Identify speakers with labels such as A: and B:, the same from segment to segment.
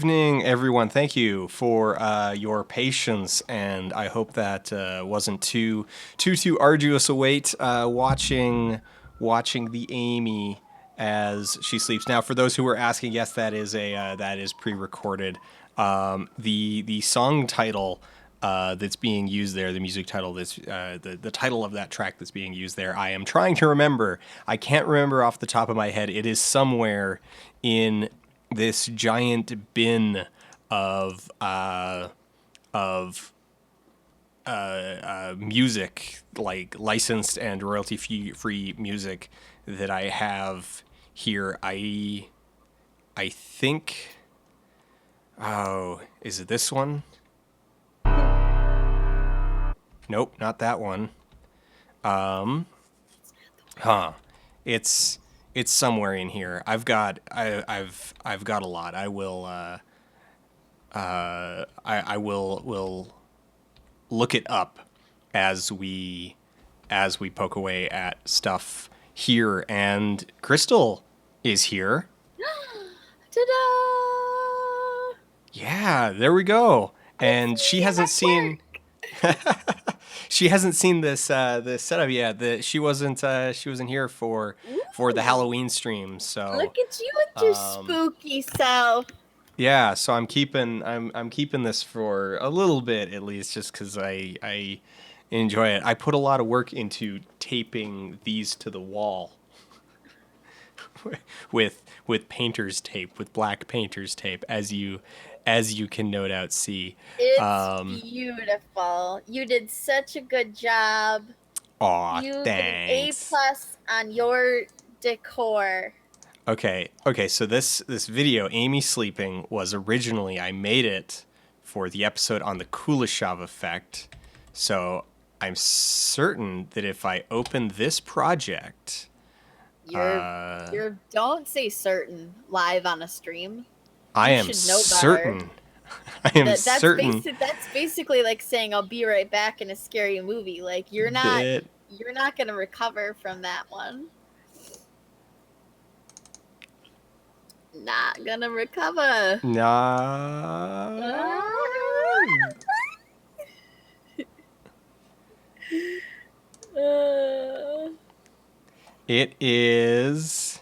A: evening, everyone. Thank you for your patience, and I hope that wasn't too arduous a wait watching the Amy as she sleeps. Now, for those who were asking, yes, that is pre-recorded. The song title that's being used there, the music title that's the title of that track that's being used there. I am trying to remember. I can't remember off the top of my head. It is somewhere in this giant bin of music, like licensed and royalty free music that I have here. I think. Oh, is it this one? Nope, not that one. Huh. It's it's somewhere in here. I've got a lot. I will look it up as we poke away at stuff here. And Crystal is here.
B: Ta-da!
A: Yeah, there we go. And
B: It's me at work.
A: she hasn't seen this setup yet. She wasn't here for the
B: Ooh,
A: Halloween stream. So
B: look at you with your spooky self.
A: yeah, so I'm keeping this for a little bit at least, just because I enjoy it. I put a lot of work into taping these to the wall with painter's tape, with black painter's tape, as you can no doubt see.
B: It's beautiful. You did such a good job.
A: Aw,
B: You get an A
A: thanks.
B: plus on your decor.
A: Okay. So this video, Amy sleeping, was originally I made it for the episode on the Kuleshov effect. So I'm certain that if I open this project,
B: You're don't say certain live on a stream.
A: I
B: You
A: am
B: should know better.
A: certain, I am certain
B: That's basically like saying I'll be right back in a scary movie. Like
A: that
B: you're not gonna recover from that one. Not gonna recover.
A: nah,
B: Uh,
A: it is.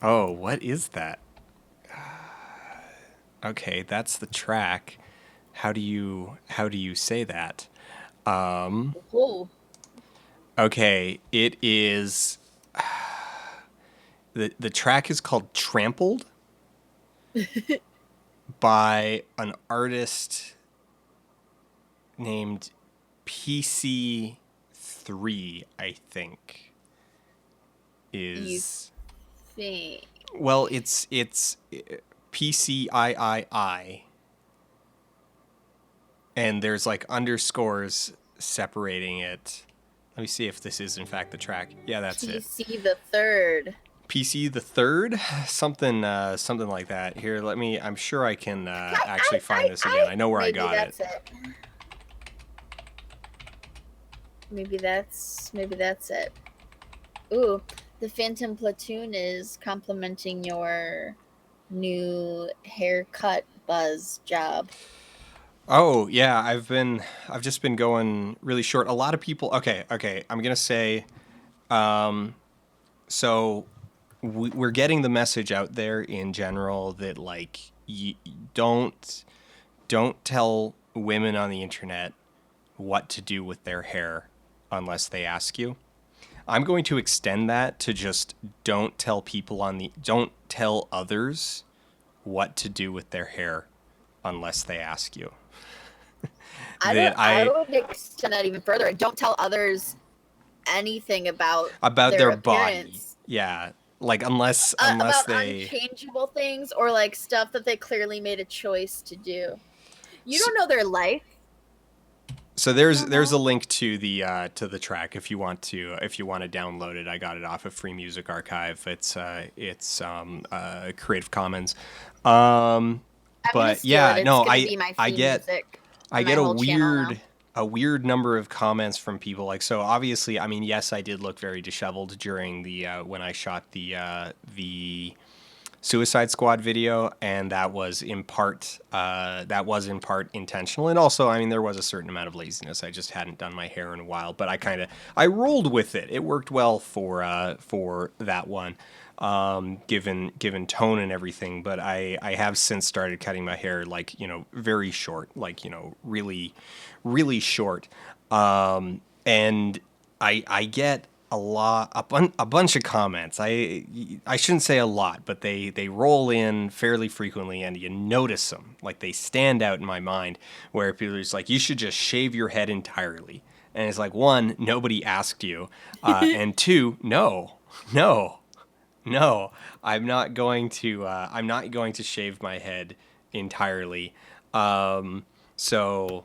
A: Oh, what is that? Okay, that's the track. How do you say that?
B: oh,
A: Okay, it is the track is called Trampled by an artist named PC3, I think.
B: you
A: Is
B: think?
A: well, it's PCIII, and there's like underscores separating it. Let me see if this is in fact the track. Yeah, that's it.
B: PC the third.
A: PC the third, something like that. Here, let me. I'm sure I can actually find this again. I know where I
B: Maybe
A: got it.
B: that's it. Maybe that's it. Ooh, the Phantom Platoon is complimenting your new haircut buzz job.
A: Oh yeah, I've just been going really short. A lot of people. Okay. I'm gonna say. So we're getting the message out there in general that like don't don't tell women on the internet what to do with their hair unless they ask you. I'm going to extend that to just don't tell others what to do with their hair unless they ask you. That
B: I
A: I
B: would extend that even further. Don't tell others anything about
A: About
B: their
A: their body.
B: appearance.
A: Yeah. Like unless
B: About
A: they
B: unchangeable things or like stuff that they clearly made a choice to do. You don't know their life.
A: So
B: You
A: there's
B: don't
A: there's a
B: know.
A: link to the track if you want to download it. I got it off of Free Music Archive. It's Creative Commons. Um,
B: I'm gonna
A: but
B: steal it.
A: yeah,
B: It's
A: no,
B: gonna be my
A: I
B: free
A: get
B: music
A: I
B: for my
A: get
B: whole channel now.
A: a weird number of comments from people. Like, so obviously, yes, I did look very disheveled during the when I shot the Suicide Squad video, and that was in part intentional, and also, I mean, there was a certain amount of laziness. I just hadn't done my hair in a while, but I rolled with it. It worked well for that one, given tone and everything. But I have since started cutting my hair, like, very short, like, really short, and I get a bunch of comments. I shouldn't say a lot, but they roll in fairly frequently, and you notice them, like they stand out in my mind. Where people are just like, you should just shave your head entirely, and it's like, one, nobody asked you, and two, no, no, I'm not going to shave my head entirely. So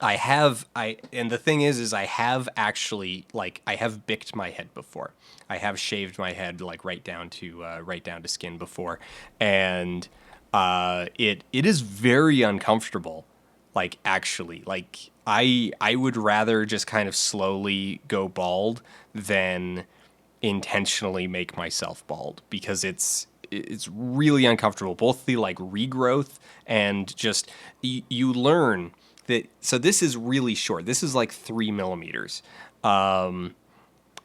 A: and the thing is I have actually, like, I have bicked my head before. I have shaved my head, like, right down to skin before, and it is very uncomfortable. Like, actually, like, I would rather just kind of slowly go bald than intentionally make myself bald, because it's really uncomfortable, both the, like, regrowth, and just you learn that. So this is really short. This is like 3 millimeters, but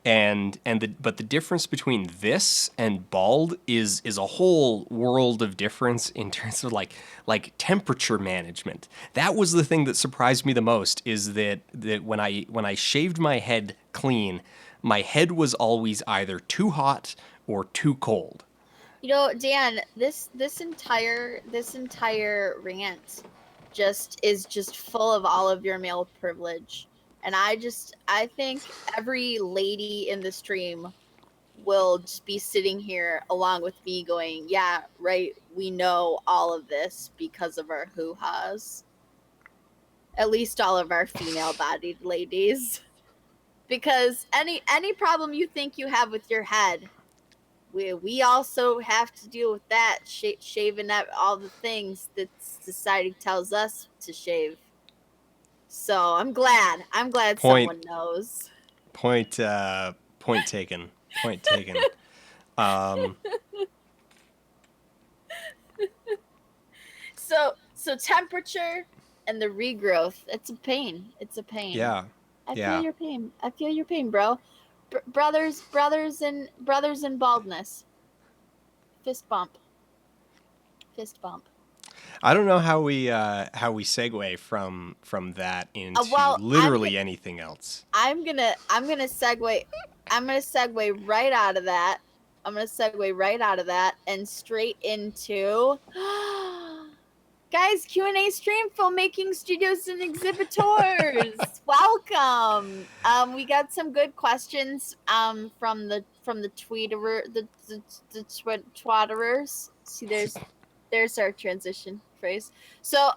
A: the difference between this and bald is a whole world of difference in terms of, like temperature management. That was the thing that surprised me the most, is that when I shaved my head clean, my head was always either too hot or too cold.
B: Dan, this entire rant just full of all of your male privilege. And I think every lady in the stream will just be sitting here along with me going, yeah, right, we know all of this because of our hoo-has. At least all of our female-bodied ladies. Because any problem you think you have with your head, we also have to deal with that, shaving up all the things that society tells us to shave. So I'm glad
A: Point
B: someone knows.
A: point point taken. Point taken. Um,
B: So temperature and the regrowth, it's a pain. It's a pain.
A: yeah,
B: I feel
A: yeah.
B: your pain. I feel your pain, bro. Brothers in baldness. Fist bump. Fist bump.
A: I don't know how we segue from that into
B: Well, I'm
A: literally anything else.
B: I'm gonna segue right out of that. I'm gonna segue right out of that and straight into guys, Q&A stream, Filmmaking Studios and Exhibitors. Welcome. We got some good questions from the tweeter the twatterers. See, there's our transition phrase. So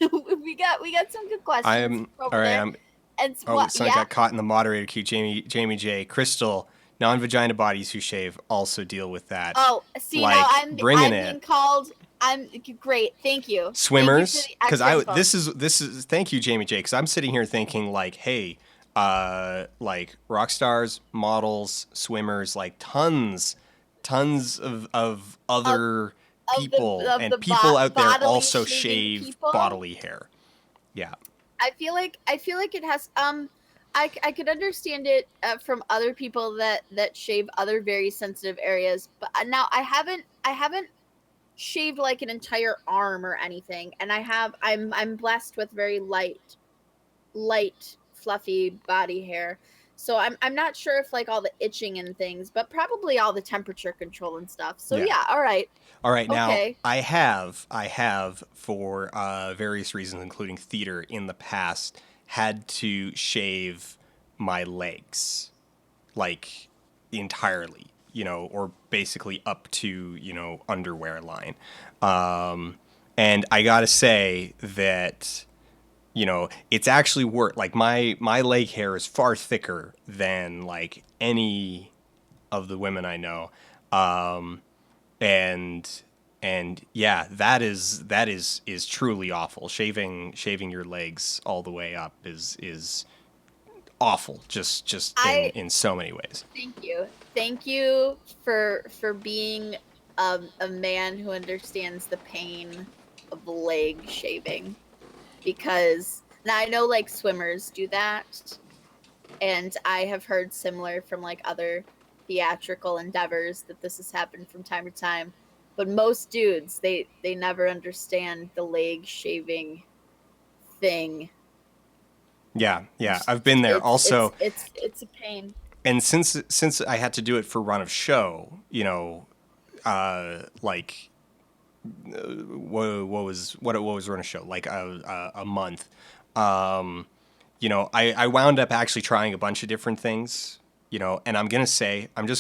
B: we got some good questions
A: I'm all
B: over
A: right.
B: there.
A: I'm
B: And
A: Oh,
B: what?
A: someone
B: Yeah.
A: got caught in the moderator queue. Jamie J. Crystal. Non-vagina bodies who shave also deal with that.
B: Oh, see, now
A: Like,
B: I'm
A: bringing
B: I'm
A: it.
B: being called. I'm great. Thank you. Thank you for
A: Swimmers,
B: the
A: because
B: extra
A: I
B: info.
A: this is thank you, Jamie J. Because I'm sitting here thinking, like, hey, like, rock stars, models, swimmers, like, tons of
B: Of
A: other
B: of the
A: people,
B: of
A: and
B: the
A: people out there
B: bodily
A: also
B: shaving
A: shave
B: people.
A: bodily hair. Yeah.
B: I feel like it has I could understand it from other people that shave other very sensitive areas, but now I haven't shaved like an entire arm or anything, and I'm blessed with very light fluffy body hair. So I'm not sure if like all the itching and things, but probably all the temperature control and stuff. So
A: Yeah.
B: yeah, all right.
A: All right, now
B: Okay.
A: I have for various reasons, including theater, in the past, had to shave my legs, like, entirely, or basically up to, underwear line. And I gotta say that, it's actually work. Like, my leg hair is far thicker than, like, any of the women I know. And yeah, that is truly awful. Shaving your legs all the way up is awful, just
B: I
A: in so many ways.
B: thank you for being a man who understands the pain of leg shaving, because now I know like swimmers do that, and I have heard similar from like other theatrical endeavors that this has happened from time to time. But most dudes, they never understand the leg shaving thing.
A: Yeah, yeah, I've been there. Also,
B: It's a pain.
A: and since I had to do it for run of show, like what was run of show like a month. Um, I wound up actually trying a bunch of different things. And I'm just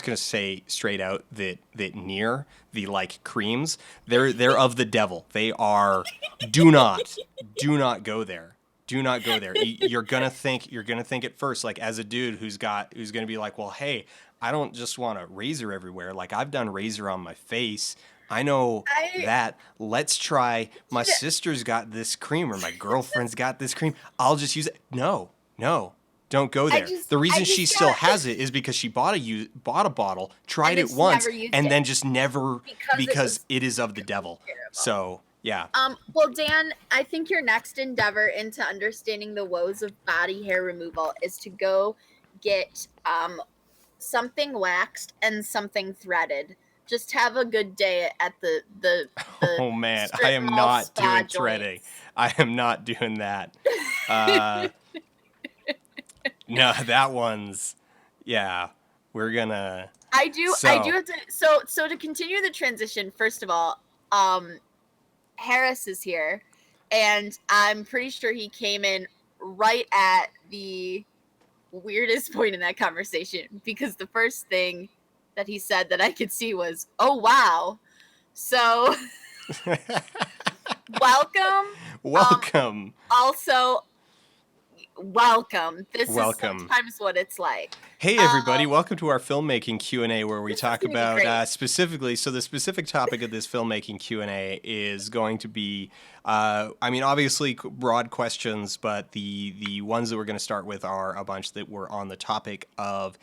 A: gonna say straight out that near the like creams, they're of the devil. They are. Do not do not go there. Do not go there. You're gonna think at first, like as a dude who's gonna be like, well, hey, I don't just want a razor everywhere. Like I've done razor on my face. I know
B: I
A: that. Let's try. My sister's got this cream or my girlfriend's got this cream. I'll just use it. No, no, don't go there. The
B: I
A: reason she
B: just
A: still
B: got
A: has it is because she bought a bottle, tried
B: and
A: it
B: it's
A: once,
B: never used
A: and
B: it
A: then just never
B: because it
A: because
B: was
A: it is of the devil.
B: terrible.
A: So yeah.
B: Well, Dan, I think your next endeavor into understanding the woes of body hair removal is to go get something waxed and something threaded. Just have a good day at the
A: Oh man, I
B: strip
A: am
B: mall
A: not
B: spa
A: doing threading.
B: joints.
A: I am not doing that. Uh, no, that one's yeah. We're gonna
B: I do
A: so
B: have to so to continue the transition, first of all, Harris is here, and I'm pretty sure he came in right at the weirdest point in that conversation, because the first thing that he said that I could see was, "Oh wow." So, welcome. Um
A: welcome.
B: Also, welcome. This is
A: Welcome.
B: sometimes what it's like.
A: Hey everybody, welcome to our filmmaking Q&A where we
B: This is
A: talk
B: going to be
A: about
B: great.
A: specifically, so the specific topic of this filmmaking Q&A is going to be, obviously broad questions, but the ones that we're going to start with are a bunch that were on the topic of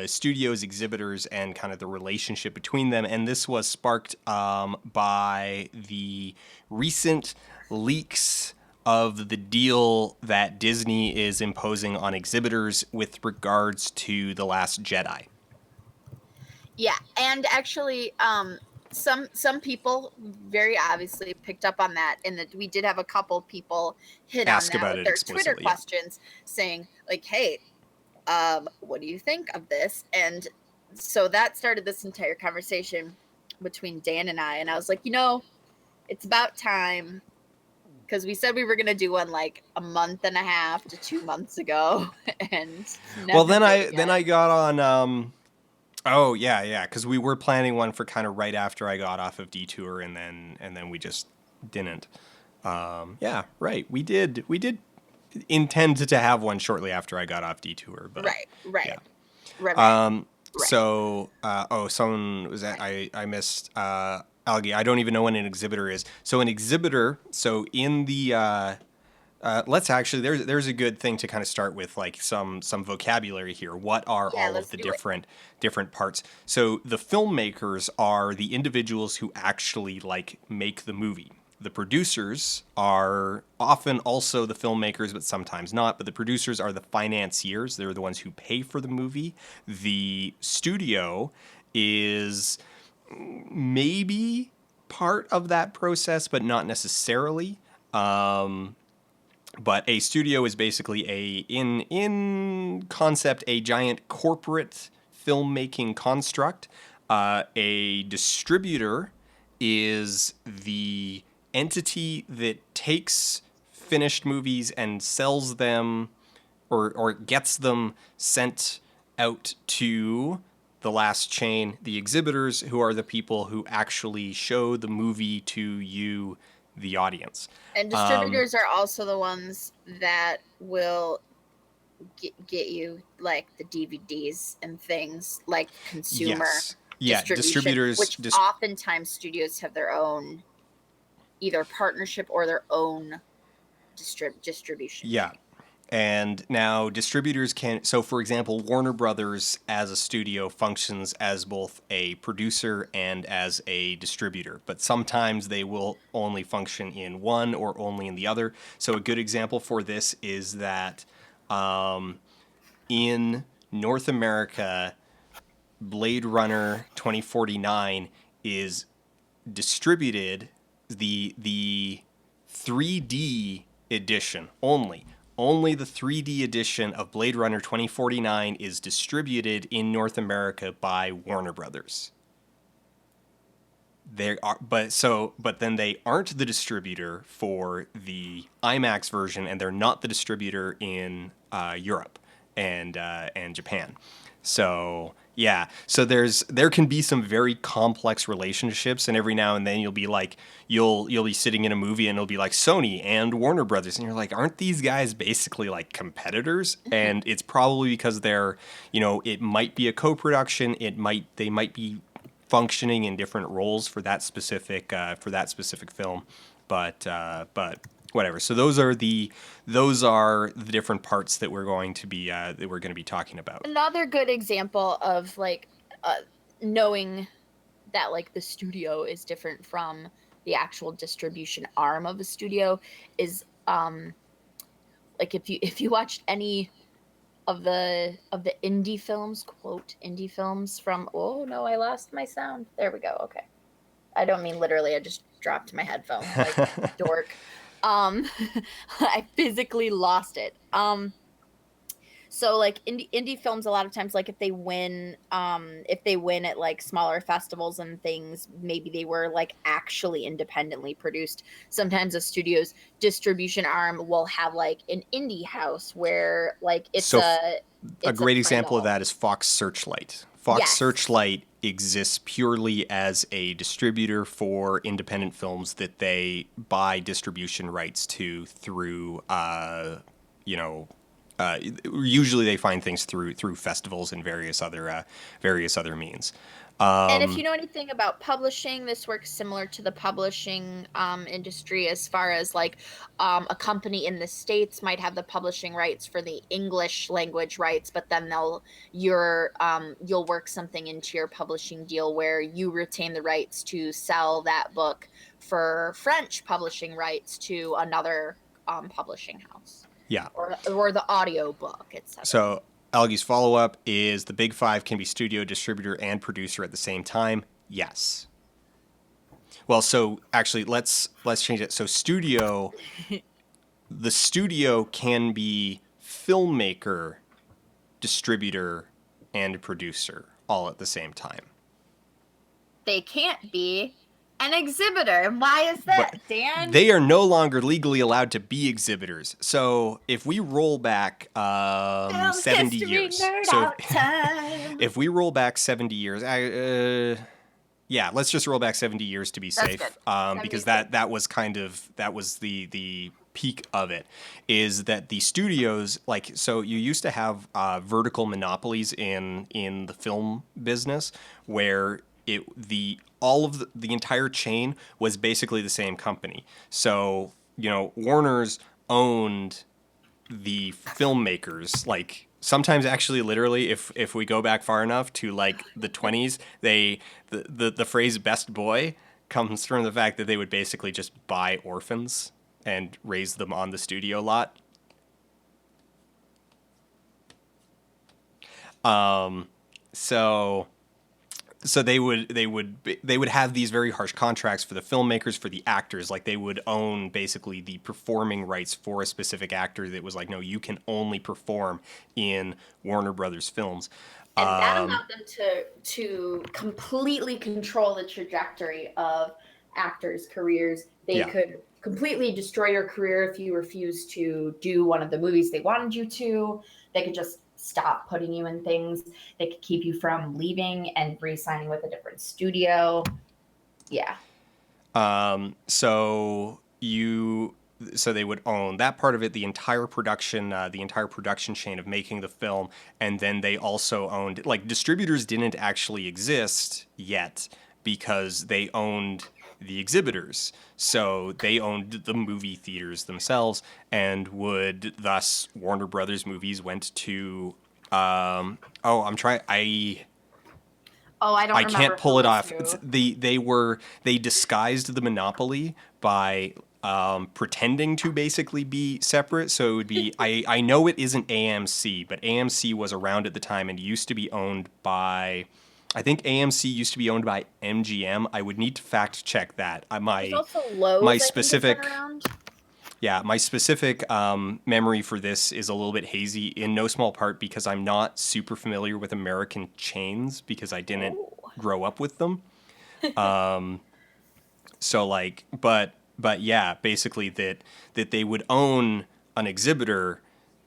A: studios, exhibitors, and kind of the relationship between them. And this was sparked by the recent leaks of the deal that Disney is imposing on exhibitors with regards to The Last Jedi.
B: Yeah, and actually, some people very obviously picked up on that, and that we did have a couple people hit on
A: Ask
B: that
A: about
B: with
A: it
B: their Twitter
A: explicitly, yeah.
B: questions, saying like, "Hey, what do you think of this?" And so that started this entire conversation between Dan and I. And I was like, it's about time, because we said we were gonna do one like a month and a half to 2 months ago, and
A: Well,
B: never did it
A: then
B: yet.
A: I got on. Oh yeah, because we were planning one for kind of right after I got off of Detour, and then we just didn't. Yeah, right. We did intend to have one shortly after I got off Detour, but
B: Right, right,
A: yeah.
B: right, right, right.
A: So, someone was at, I missed, Algie. I don't even know what an exhibitor is. So an exhibitor, so in the, let's actually, there's a good thing to kind of start with, like some vocabulary here. What are
B: Yeah,
A: all of
B: let's
A: the
B: do it.
A: different parts? So the filmmakers are the individuals who actually like make the movie. The producers are often also the filmmakers, but sometimes not. But the producers are the financiers. They're the ones who pay for the movie. The studio is maybe part of that process, but not necessarily. But a studio is basically in concept a giant corporate filmmaking construct. A distributor is the entity that takes finished movies and sells them or gets them sent out to the last chain, the exhibitors, who are the people who actually show the movie to you, the audience.
B: And distributors are also the ones that will get you like the DVDs and things like consumer
A: Yes. Yeah,
B: distribution, which
A: Dis-
B: oftentimes studios have their own either partnership or their own distribution
A: yeah.
B: thing.
A: And now distributors can, so for example, Warner Brothers as a studio functions as both a producer and as a distributor, but sometimes they will only function in one or only in the other. So a good example for this is that in North America, Blade Runner 2049 is distributed, the 3D edition only. Only the 3D edition of Blade Runner 2049 is distributed in North America by Warner Brothers. They are, but then they aren't the distributor for the IMAX version, and they're not the distributor in Europe and Japan. So yeah, so there can be some very complex relationships, and every now and then you'll be like you'll be sitting in a movie and it'll be like Sony and Warner Brothers, and you're like, aren't these guys basically like competitors? And it's probably because they're, it might be a co-production, they might be functioning in different roles for that specific film, but whatever. So those are the different parts that we're going to be talking about.
B: Another good example of like knowing that like the studio is different from the actual distribution arm of a studio is like if you watched any of the indie films, quote indie films from, oh no, I lost my sound. There we go. Okay. I don't mean literally, I just dropped my headphone like dork. I physically lost it. So like indie films, a lot of times, like if they win at like smaller festivals and things, maybe they were like actually independently produced. Sometimes a studio's distribution arm will have like an indie house where like
A: So a
B: it's a
A: great example of
B: title.
A: that is Fox Searchlight. Fox
B: Yes.
A: Searchlight exists purely as a distributor for independent films that they buy distribution rights to through, you know, usually they find things through festivals and various other means.
B: And if you know anything about publishing, this works similar to the publishing industry as far as like a company in the States might have the publishing rights for the English language rights, but then you'll work something into your publishing deal where you retain the rights to sell that book for French publishing rights to another publishing house,
A: Yeah.
B: or the audio book, etc.
A: So Algie's follow up is the big five can be studio, distributor, and producer at the same time. Yes. Well, so actually, let's change it. So the studio can be filmmaker, distributor, and producer all at the same time.
B: They can't be an exhibitor. Why is that,
A: But
B: Dan?
A: they are no longer legally allowed to be exhibitors. So if we roll back
B: Film
A: 70
B: history
A: years,
B: nerd
A: so
B: out time.
A: if we roll back 70 years, yeah, let's just roll back 70 years to be
B: That's
A: safe,
B: good.
A: because
B: 70's
A: that was the peak of it. Is that the studios, like, so you used to have vertical monopolies in the film business where all of the entire chain was basically the same company. So Warner's owned the filmmakers, like sometimes actually literally, if we go back far enough to like the 20s, the phrase best boy comes from the fact that they would basically just buy orphans and raise them on the studio lot. So they would have these very harsh contracts for the filmmakers, for the actors. Like they would own basically the performing rights for a specific actor that was like, no, you can only perform in Warner Brothers films.
B: And that allowed them to completely control the trajectory of actors' careers. They
A: Yeah.
B: could completely destroy your career if you refused to do one of the movies they wanted you to. They could just stop putting you in things. They could keep you from leaving and re-signing with a different studio. Yeah.
A: So they would own that part of it, the entire production chain of making the film, and then they also owned, like, distributors didn't actually exist yet because they owned the exhibitors. So they owned the movie theaters themselves, and would thus Warner Brothers movies went to. Oh, I'm trying.
C: Oh, I don't
A: I can't
C: remember
A: pull
C: who
A: it
C: was
A: off.
C: who.
A: They disguised the monopoly by pretending to basically be separate. So it would be I know it isn't AMC, but AMC was around at the time and used to be owned by. I think AMC used to be owned by MGM. I would need to fact check that.
B: There's
A: My
B: also
A: my
B: Lowe's, I think, has been
A: specific
B: around.
A: yeah, my specific memory for this is a little bit hazy, in no small part because I'm not super familiar with American chains because I didn't
B: Oh.
A: grow up with them. So like, but yeah, basically that they would own an exhibitor,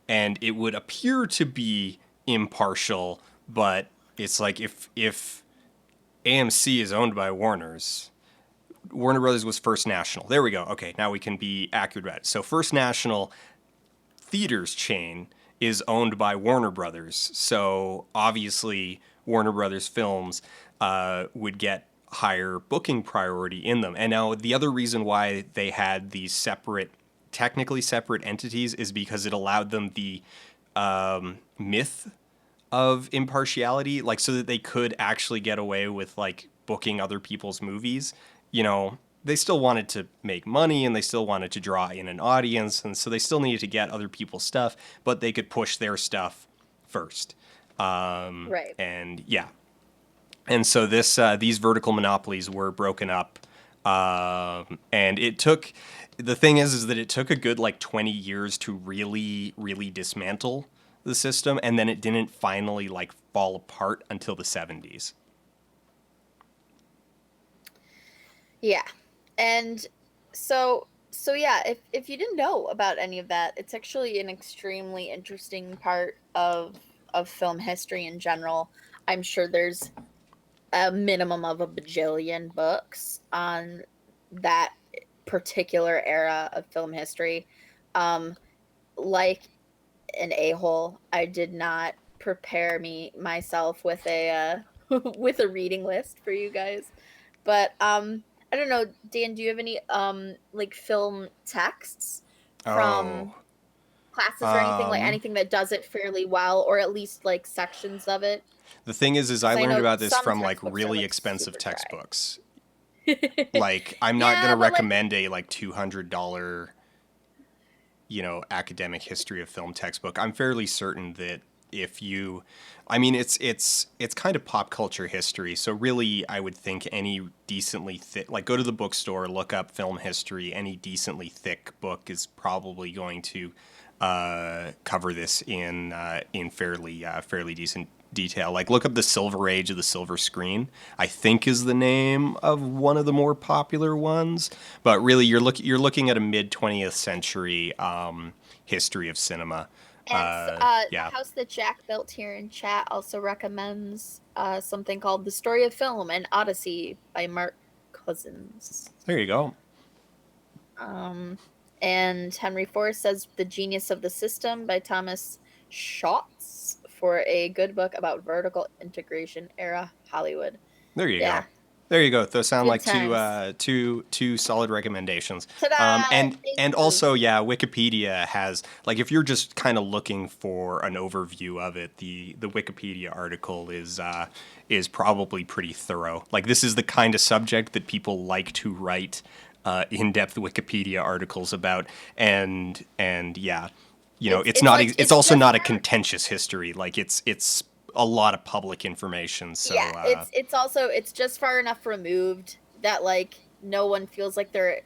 A: and it would appear to be impartial, but it's like if AMC is owned by Warner Brothers was First National. There we go. Okay, now we can be accurate about it. So First National Theaters chain is owned by Warner Brothers. So obviously Warner Brothers films would get higher booking priority in them. And now the other reason why they had these technically separate entities is because it allowed them the myth of impartiality, like so that they could actually get away with like booking other people's movies. They still wanted to make money and they still wanted to draw in an audience, and so they still needed to get other people's stuff, but they could push their stuff first.
B: Right.
A: And yeah, and so these vertical monopolies were broken up, and it took. The thing is that it took a good like 20 years to really dismantle the system, and then it didn't finally like fall apart until the 70s.
B: Yeah. And so yeah, if you didn't know about any of that, it's actually an extremely interesting part of film history in general. I'm sure there's a minimum of a bajillion books on that particular era of film history. Um, like an a-hole, I did not prepare me myself with a with a reading list for you guys. But I don't know, Dan, do you have any like film texts
A: Oh,
B: from classes or anything, like
A: um,
B: anything that does it fairly well, or at least like sections of it?
A: the thing is I
B: Because I
A: learned
B: know
A: about this
B: some
A: from like
B: textbooks are
A: really
B: like
A: expensive
B: super dry.
A: textbooks. Like, I'm not
B: Yeah,
A: gonna
B: but like
A: recommend a like $200 academic history of film textbook. I'm fairly certain that if you I mean it's kind of pop culture history. So really I would think any decently thick, like, go to the bookstore, look up film history, any decently thick book is probably going to cover this in fairly decent detail. Like, look up The Silver Age of the Silver Screen, I think is the name of one of the more popular ones. But really, you're looking at a mid 20th century history of cinema.
B: and
A: Yeah,
B: House that Jack built here in chat also recommends something called The Story of Film and Odyssey by Mark Cousins.
A: there you go.
B: Um, and Henry Forrest says The Genius of the System by Thomas Schatz for a good book about vertical integration era Hollywood.
A: There you go.
B: Yeah,
A: There you go. Those sound
B: good
A: like
B: times.
A: two solid recommendations.
B: Ta-da! Thank
A: And
B: you.
A: also, yeah, Wikipedia has, like, if you're just kind of looking for an overview of it, the Wikipedia article is probably pretty thorough. Like, this is the kind of subject that people like to write in-depth Wikipedia articles about, and yeah, it's
B: It's
A: not
B: like
A: it's
B: it's
A: also
B: just
A: not a contentious history. Like, it's a lot of public information. So
B: yeah, it's also it's just far enough removed that like no one feels like they're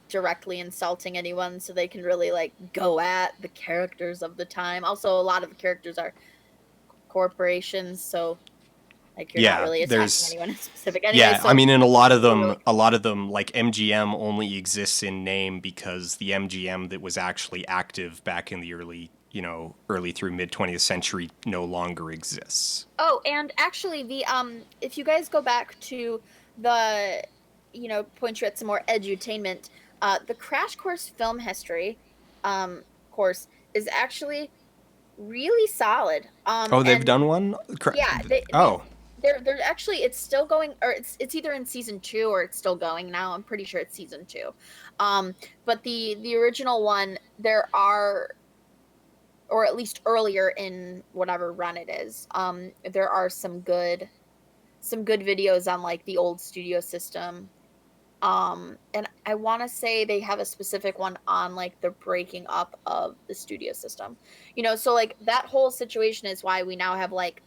B: directly insulting anyone, so they can really like go at the characters of the time. Also, a lot of the characters are corporations, so like you're not
A: yeah,
B: really attacking
A: there's
B: anyone in specific anyway.
A: yeah. I
B: So
A: mean, and
B: people really
A: a lot of them, like MGM, only exists in name because the MGM that was actually active back in the early through mid 20th century no longer exists.
B: Oh, and actually, the if you guys go back to the, point you at some more edutainment, the Crash Course Film History, course is actually really solid.
A: Oh, they've
B: And
A: done one.
B: yeah,
A: Oh,
B: they're actually, it's still going, or it's either in season 2 or it's still going now. I'm pretty sure it's season 2. But the original one, there are, or at least earlier in whatever run it is, there are some good videos on like the old studio system. And I want to say they have a specific one on like the breaking up of the studio system. So like that whole situation is why we now have like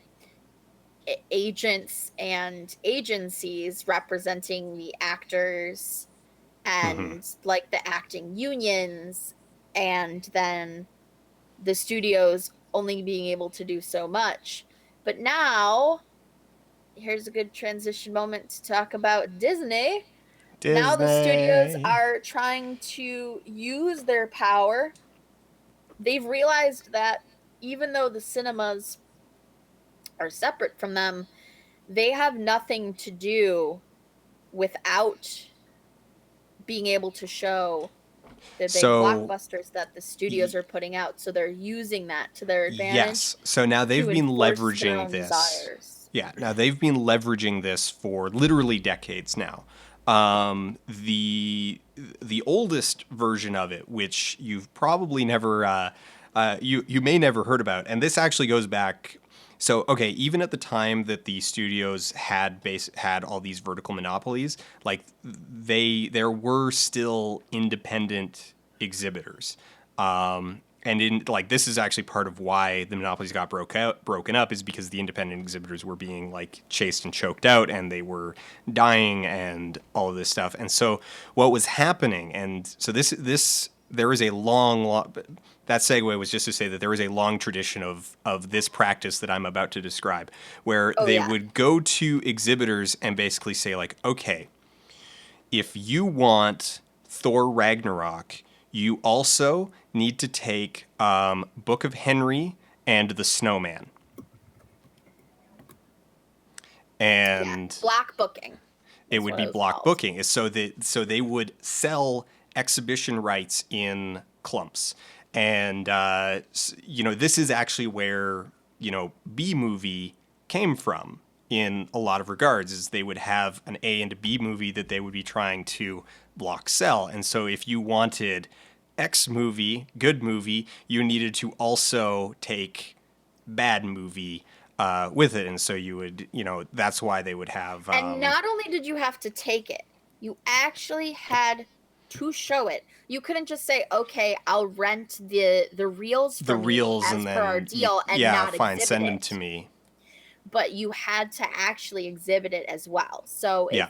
B: agents and agencies representing the actors
A: Hmm.
B: and like the acting unions, and then the studios only being able to do so much. But now, here's a good transition moment to talk about Disney. Now the studios
A: Disney.
B: are trying to use their power. They've realized that even though the cinemas are separate from them, they have nothing to do without being able to show the big
A: So
B: blockbusters that the studios
A: y-
B: are putting out. So they're using that to their advantage
A: yes. So now they've
B: to
A: been
B: enforce their
A: leveraging
B: own
A: this.
B: desires.
A: Yeah. Now they've been leveraging this for literally decades now. The oldest version of it, which you've probably never you may never heard about, and this actually goes back. So okay, even at the time that the studios had all these vertical monopolies, like there were still independent exhibitors. And in like this is actually part of why the monopolies got broken up is because the independent exhibitors were being like chased and choked out, and they were dying and all of this stuff. And so what was happening, and so this there is a long that segue was just to say that there is a long tradition of this practice that I'm about to describe, where
B: Oh
A: they
B: yeah.
A: would go to exhibitors and basically say like, okay, if you want Thor Ragnarok, you also need to take Book of Henry and The Snowman.
B: Yeah.
A: And
B: Black booking
A: it
B: is
A: would
B: what
A: be
B: it was
A: block
B: called.
A: booking. So they would sell exhibition rights in clumps. And this is actually where B movie came from in a lot of regards. Is they would have an A and a B movie that they would be trying to block sell. And so if you wanted X movie, good movie, you needed to also take bad movie with it. And so you would, that's why they would have
B: And not only did you have to take it, you actually had to show it. You couldn't just say, "Okay, I'll rent the reels
A: the
B: from you
A: reels,
B: as
A: and
B: per our
A: then
B: deal," and
A: yeah,
B: not
A: fine,
B: exhibit
A: send them to
B: it.
A: me.
B: But you had to actually exhibit it as well. So
A: Yeah.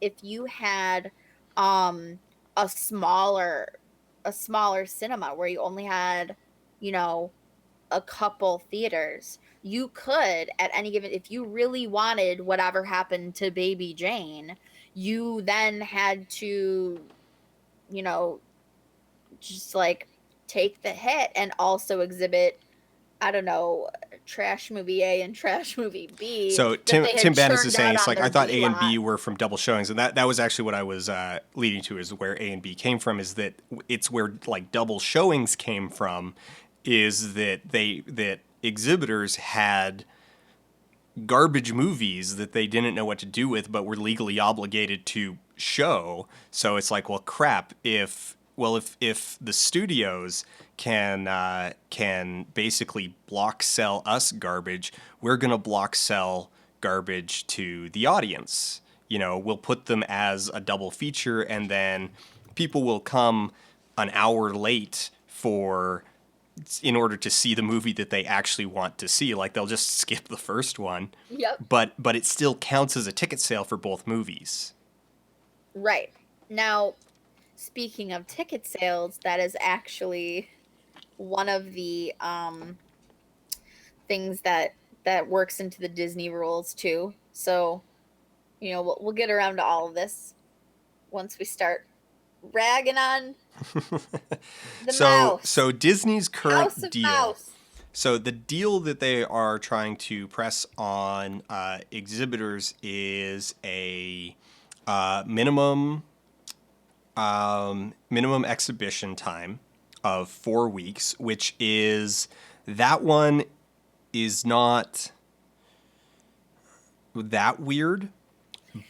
B: if you had um a smaller cinema where you only had, you know, a couple theaters, you could at any given, if you really wanted whatever happened to Baby Jane, you then had to, you know, just like take the hit and also exhibit, I don't know, trash movie A and trash movie B
A: So
B: that
A: Tim
B: they had
A: Tim Bannis is
B: churned
A: saying
B: out
A: it's
B: on
A: like I
B: their
A: thought
B: B
A: A and
B: lot.
A: B were from double showings, and that was actually what I was leading to, is where A and B came from. Is that it's where like double showings came from, is that exhibitors had garbage movies that they didn't know what to do with, but were legally obligated to show. So it's like, well, crap. If the studios can basically block sell us garbage, we're gonna block sell garbage to the audience. We'll put them as a double feature, and then people will come an hour late for in order to see the movie that they actually want to see. Like they'll just skip the first one,
B: Yep.
A: but it still counts as a ticket sale for both movies.
B: Right. Now, speaking of ticket sales, that is actually one of the things that works into the Disney rules too. So, we'll get around to all of this once we start ragging on the mouse.
A: So Disney's
B: House
A: current
B: of
A: deal.
B: Mouse.
A: So the deal that they are trying to press on exhibitors is a minimum minimum exhibition time of 4 weeks, which is that one is not that weird,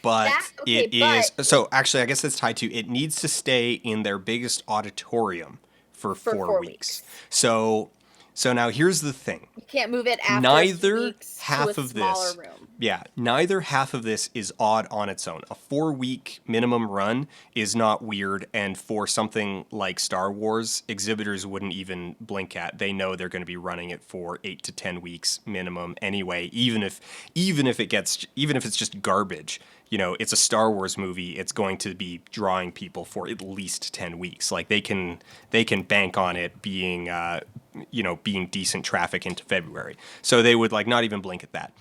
A: but
B: Okay,
A: it is. So actually, I guess that's tied to it needs to stay in their biggest auditorium for
B: for
A: 4 weeks.
B: 4 weeks.
A: So, so now here's the thing.
B: You can't move it after 2
A: Neither
B: weeks to a
A: half of
B: smaller
A: this,
B: room.
A: yeah, neither half of this is odd on its own. A 4 week minimum run is not weird, and for something like Star Wars, exhibitors wouldn't even blink at. They know they're going to be running it for 8 to 10 weeks minimum anyway. Even if it's just garbage. You know, it's a Star Wars movie. It's going to be drawing people for at least 10 weeks. Like they can bank on it being being decent traffic into February. So they would like not even blink at that.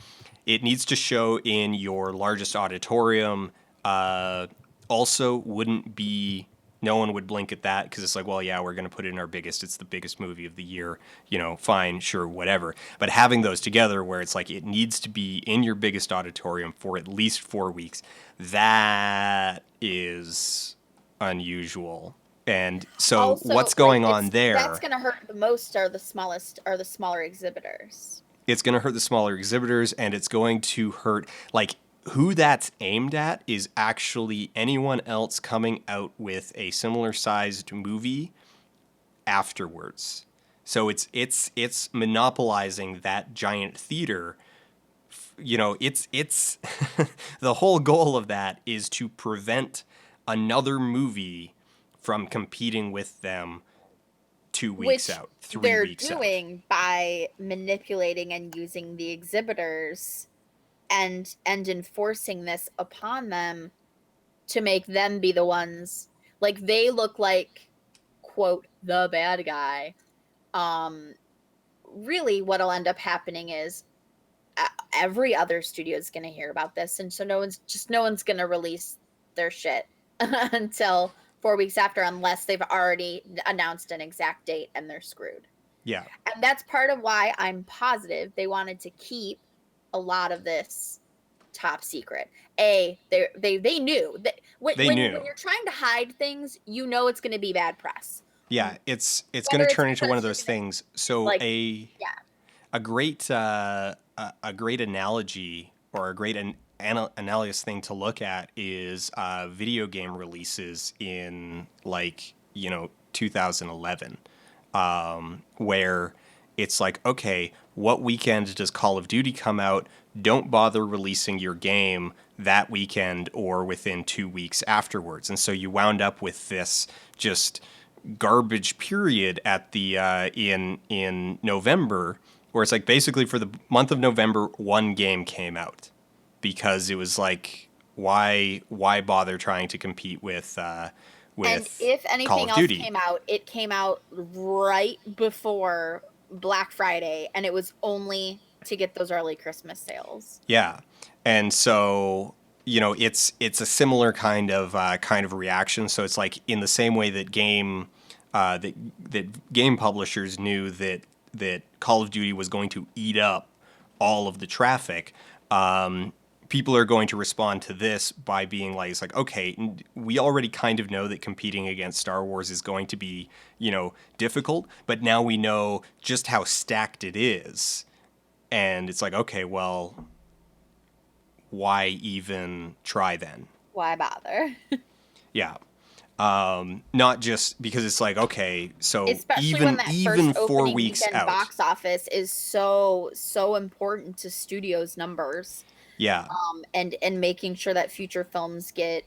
A: It needs to show in your largest auditorium. Also, wouldn't be no one would blink at that because it's like, well, yeah, we're going to put it in our biggest. It's the biggest movie of the year. You know, fine, sure, whatever. But having those together, where it's like it needs to be in your biggest auditorium for at least 4 weeks, that is unusual. And so,
B: Also,
A: what's
B: like
A: going on
B: that's
A: there?
B: gonna hurt the most are the smaller exhibitors.
A: It's going to hurt the smaller exhibitors, and it's going to hurt like who that's aimed at is actually anyone else coming out with a similar sized movie afterwards. So it's monopolizing that giant theater. You know, it's the whole goal of that is to prevent another movie from competing with them 2 weeks
B: Which
A: out, three
B: they're
A: weeks out.
B: doing by manipulating and using the exhibitors and enforcing this upon them to make them be the ones, like they look like, quote, the bad guy. um Really what'll end up happening is every other studio is going to hear about this, and so no one's going to release their shit until 4 weeks after, unless they've already announced an exact date, and they're screwed.
A: Yeah,
B: And that's part of why I'm positive they wanted to keep a lot of this top secret. They knew that
A: they
B: when
A: knew.
B: you're trying to hide things, you know it's going to be bad press.
A: Yeah, it's going
B: Whether
A: to
B: it's
A: turn into one
B: because
A: of
B: you're
A: those
B: going to,
A: things. So
B: like, yeah,
A: a great analogy or a great analogous thing to look at is video game releases in 2011, where it's like, okay, what weekend does Call of Duty come out? Don't bother releasing your game that weekend or within 2 weeks afterwards. And so you wound up with this just garbage period at the in November, where it's like basically for the month of November, one game came out because it was like, why bother trying to compete
B: and
A: with
B: if
A: Call
B: anything
A: of
B: else
A: Duty?
B: came out, it came out right before Black Friday, and it was only to get those early Christmas sales.
A: Yeah, and so it's a similar kind of reaction. So it's like in the same way that game publishers knew that Call of Duty was going to eat up all of the traffic. People are going to respond to this by being like, it's like, okay, we already kind of know that competing against Star Wars is going to be, difficult, but now we know just how stacked it is. And it's like, okay, well, why even try then?
B: Why bother?
A: Yeah. Not just because it's like, okay, so
B: Especially when that
A: even
B: first
A: four
B: opening
A: weeks
B: weekend
A: out.
B: box office is so important to studios' numbers,
A: Yeah.
B: and making sure that future films get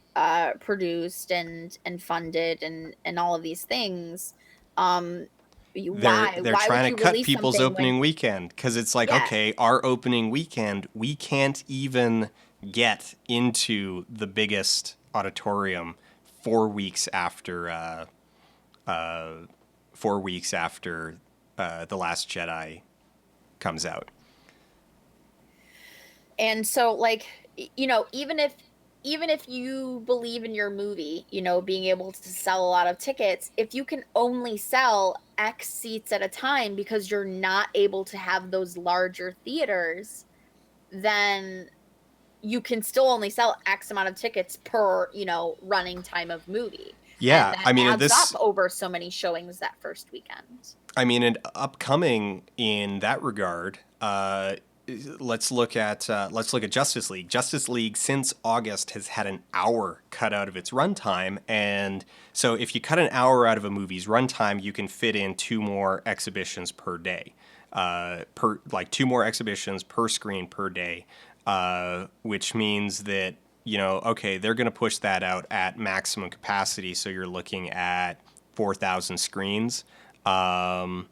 B: produced and funded and all of these things. Um,
A: They're
B: why would
A: trying to
B: you
A: cut
B: release
A: people's
B: something when,
A: opening weekend because it's like,
B: yeah,
A: okay, our opening weekend, we can't even get into the biggest auditorium 4 weeks after 4 weeks after The Last Jedi comes out.
B: and so, like, even if you believe in your movie, being able to sell a lot of tickets, if you can only sell X seats at a time because you're not able to have those larger theaters, then you can still only sell X amount of tickets per, running time of movie. And
A: Yeah,
B: that
A: I mean,
B: adds up over so many showings that first weekend.
A: and upcoming in that regard, let's look at Justice League. Justice League since August has had an hour cut out of its runtime, and so if you cut an hour out of a movie's runtime, you can fit in two more exhibitions per day, per like two more exhibitions per screen per day, which means that okay, they're going to push that out at maximum capacity, so you're looking at 4,000 screens. Um,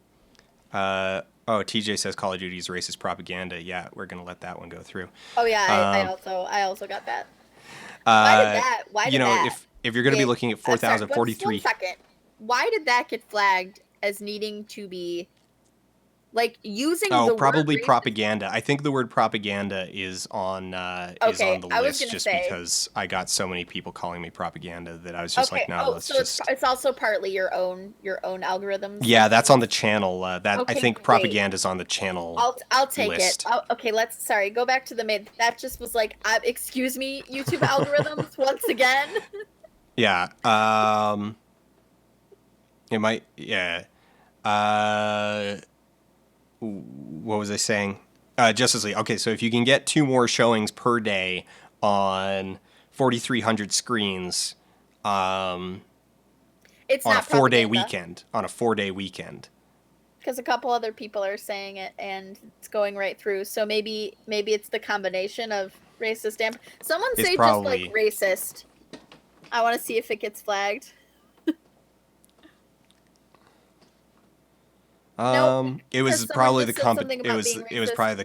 A: oh, TJ says Call of Duty is racist propaganda. Yeah, we're gonna let that one go through.
B: Oh yeah,
A: Um,
B: I also got that.
A: uh,
B: Why did that
A: if you're gonna be
B: get,
A: looking at
B: I'm sorry, just 1
A: 4,043,
B: second. Why did that get flagged as needing to be like using
A: oh,
B: the word
A: probably
B: racist?
A: propaganda. I think the word propaganda is
B: Okay,
A: on the
B: I was
A: list
B: gonna
A: just
B: say.
A: because I got so many people calling me propaganda that I was just like,
B: Okay.
A: no,
B: Oh,
A: let's
B: so
A: just.
B: it's also partly your own algorithms
A: Yeah,
B: and
A: that's on
B: things.
A: the channel. That I
B: Okay,
A: think
B: great.
A: propaganda is on the channel
B: I'll take it.
A: list.
B: Okay, let's sorry, go back to the main. That just was like, excuse me, YouTube algorithms once again.
A: Yeah. It might. Yeah. Uh, what was I saying? Justice League. Okay, so if you can get two more showings per day on 4,300 screens, um,
B: It's
A: on a
B: not
A: 4 day
B: propaganda
A: weekend, on a 4 day weekend,
B: because a couple other people are saying it and it's going right through. So maybe it's the combination of racist and someone
A: it's
B: say just like
A: probably.
B: racist. I want to see if it gets flagged. Nope,
A: It
B: because
A: was
B: someone
A: probably the
B: just said
A: comp.
B: something about being
A: It was
B: racist.
A: probably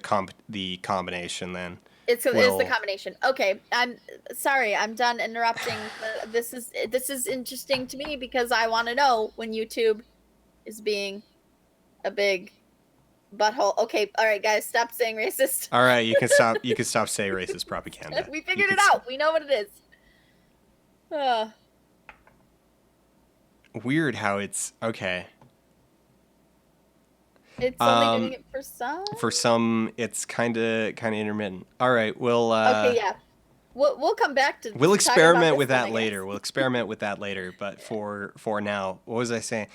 A: the combination. Then
B: It's the
A: will.
B: combination. Okay, I'm sorry. I'm done interrupting. This is interesting to me because I want to know when YouTube is being a big butthole. Okay, all right, guys, stop saying racist.
A: All right, you can stop. You can stop saying racist propaganda.
B: We
A: You
B: figured
A: can.
B: it out. We know what it is. Uh,
A: Weird how it's okay.
B: it's only doing
A: Um,
B: it for some.
A: for some, it's kind of intermittent. All right,
B: Okay, yeah. We'll come back
A: we'll
B: to talking about
A: experiment
B: this
A: with
B: one,
A: that
B: I guess.
A: later. We'll experiment with that later. But for now, what was I saying?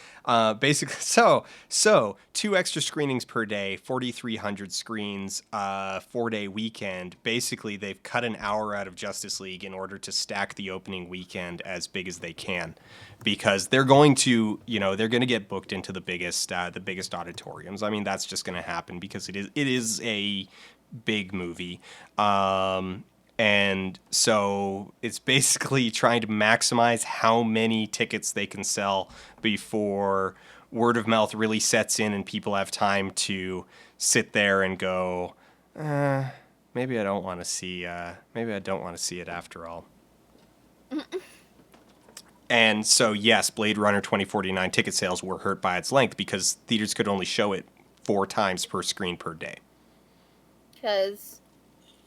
A: Basically, so two extra screenings per day, 4,300 screens, 4 day weekend. Basically, they've cut an hour out of Justice League in order to stack the opening weekend as big as they can, because they're going to they're going to get booked into the biggest auditoriums. I mean, that's just going to happen because it is a big movie. And so it's basically trying to maximize how many tickets they can sell before word of mouth really sets in and people have time to sit there and go, maybe I don't want to see. Maybe I don't want to see it after all. And so, yes, Blade Runner 2049 ticket sales were hurt by its length because theaters could only show it 4 times per screen per day.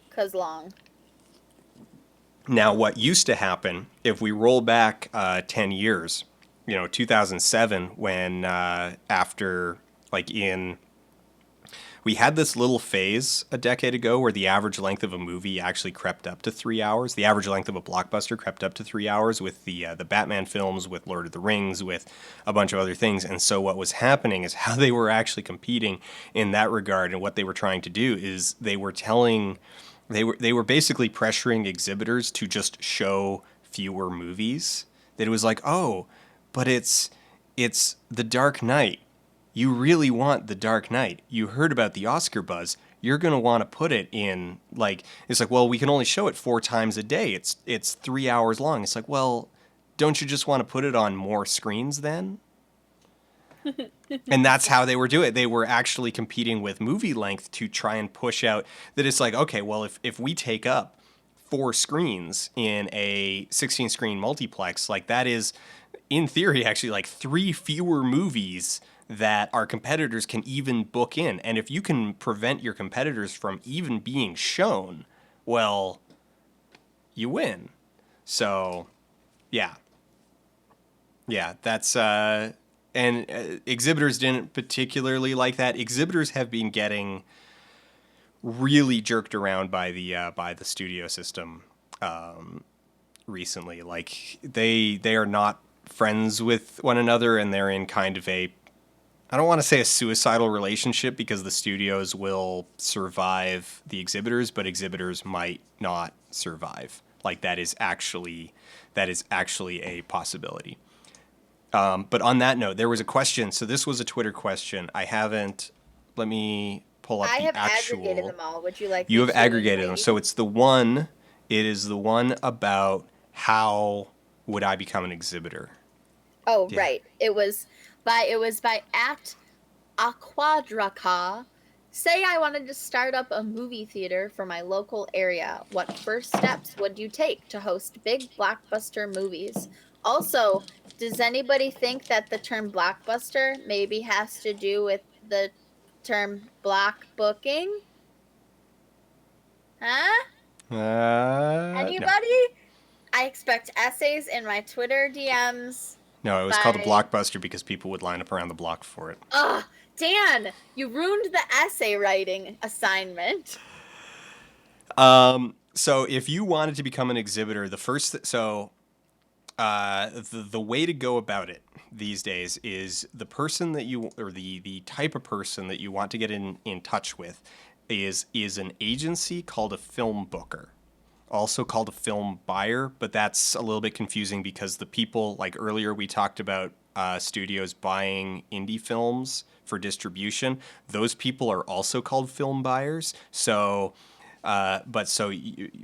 B: Cause long.
A: Now, what used to happen, if we roll back 10 years, 2007, when after, like in, we had this little phase a decade ago where the average length of a movie actually crept up to 3 hours. The average length of a blockbuster crept up to 3 hours with the Batman films, with Lord of the Rings, with a bunch of other things. And so what was happening is how they were actually competing in that regard, and what they were trying to do is they were basically pressuring exhibitors to just show fewer movies. That it was like, oh, but it's The Dark Knight. You really want The Dark Knight. You heard about the Oscar buzz. You're gonna want to put it in, like, it's like, well, we can only show it 4 times a day. It's 3 hours long. It's like, well, don't you just want to put it on more screens then? And that's how they were doing it. They were actually competing with movie length to try and push out that it's like, okay, well, if we take up 4 screens in a 16 screen multiplex, like that is, in theory, actually like 3 fewer movies that our competitors can even book in. And if you can prevent your competitors from even being shown, well, you win. So, yeah. Yeah, that's and exhibitors didn't particularly like that. Exhibitors have been getting really jerked around by the studio system recently. Like they are not friends with one another, and they're in kind of a I don't want to say a suicidal relationship because the studios will survive the exhibitors, but exhibitors might not survive. Like that is actually a possibility. But on that note, there was a question. So this was a Twitter question. I haven't. Let me pull up
B: I
A: the
B: have aggregated
A: actual.
B: them all. Would you like
A: You
B: me
A: have
B: to
A: aggregated them.
B: read?
A: So it's the one. It is the one about how would I become an exhibitor.
B: Oh,
A: Yeah.
B: right. It was by at Aquadraca. Say I wanted to start up a movie theater for my local area. What first steps would you take to host big blockbuster movies? Also, does anybody think that the term blockbuster maybe has to do with the term block booking? Huh?
A: No.
B: Anybody? I expect essays in my Twitter DMs
A: No, it was called a
B: by.
A: blockbuster because people would line up around the block for it.
B: Ugh, Dan, you ruined the essay writing assignment.
A: So if you wanted to become an exhibitor, the way to go about it these days is the person that you or the type of person that you want to get in touch with is an agency called a film booker, also called a film buyer, but that's a little bit confusing because the people, like earlier we talked about studios buying indie films for distribution, those people are also called film buyers. So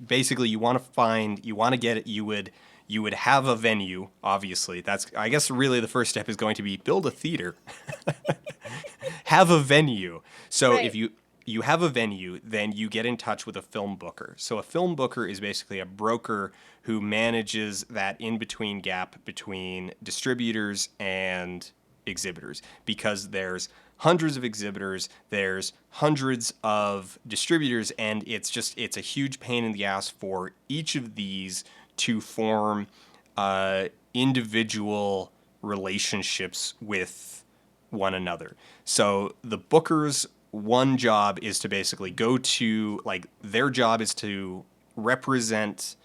A: basically you want to get it, you would have a venue, obviously. That's, I guess, really the first step is going to be build a theater. Have a venue. So if
B: Right.
A: you have a venue, then you get in touch with a film booker. So a film booker is basically a broker who manages that in between gap between distributors and exhibitors, because there's hundreds of exhibitors, there's hundreds of distributors, and it's a huge pain in the ass for each of these to form individual relationships with one another. So the booker's one job is to basically go to, like, their job is to represent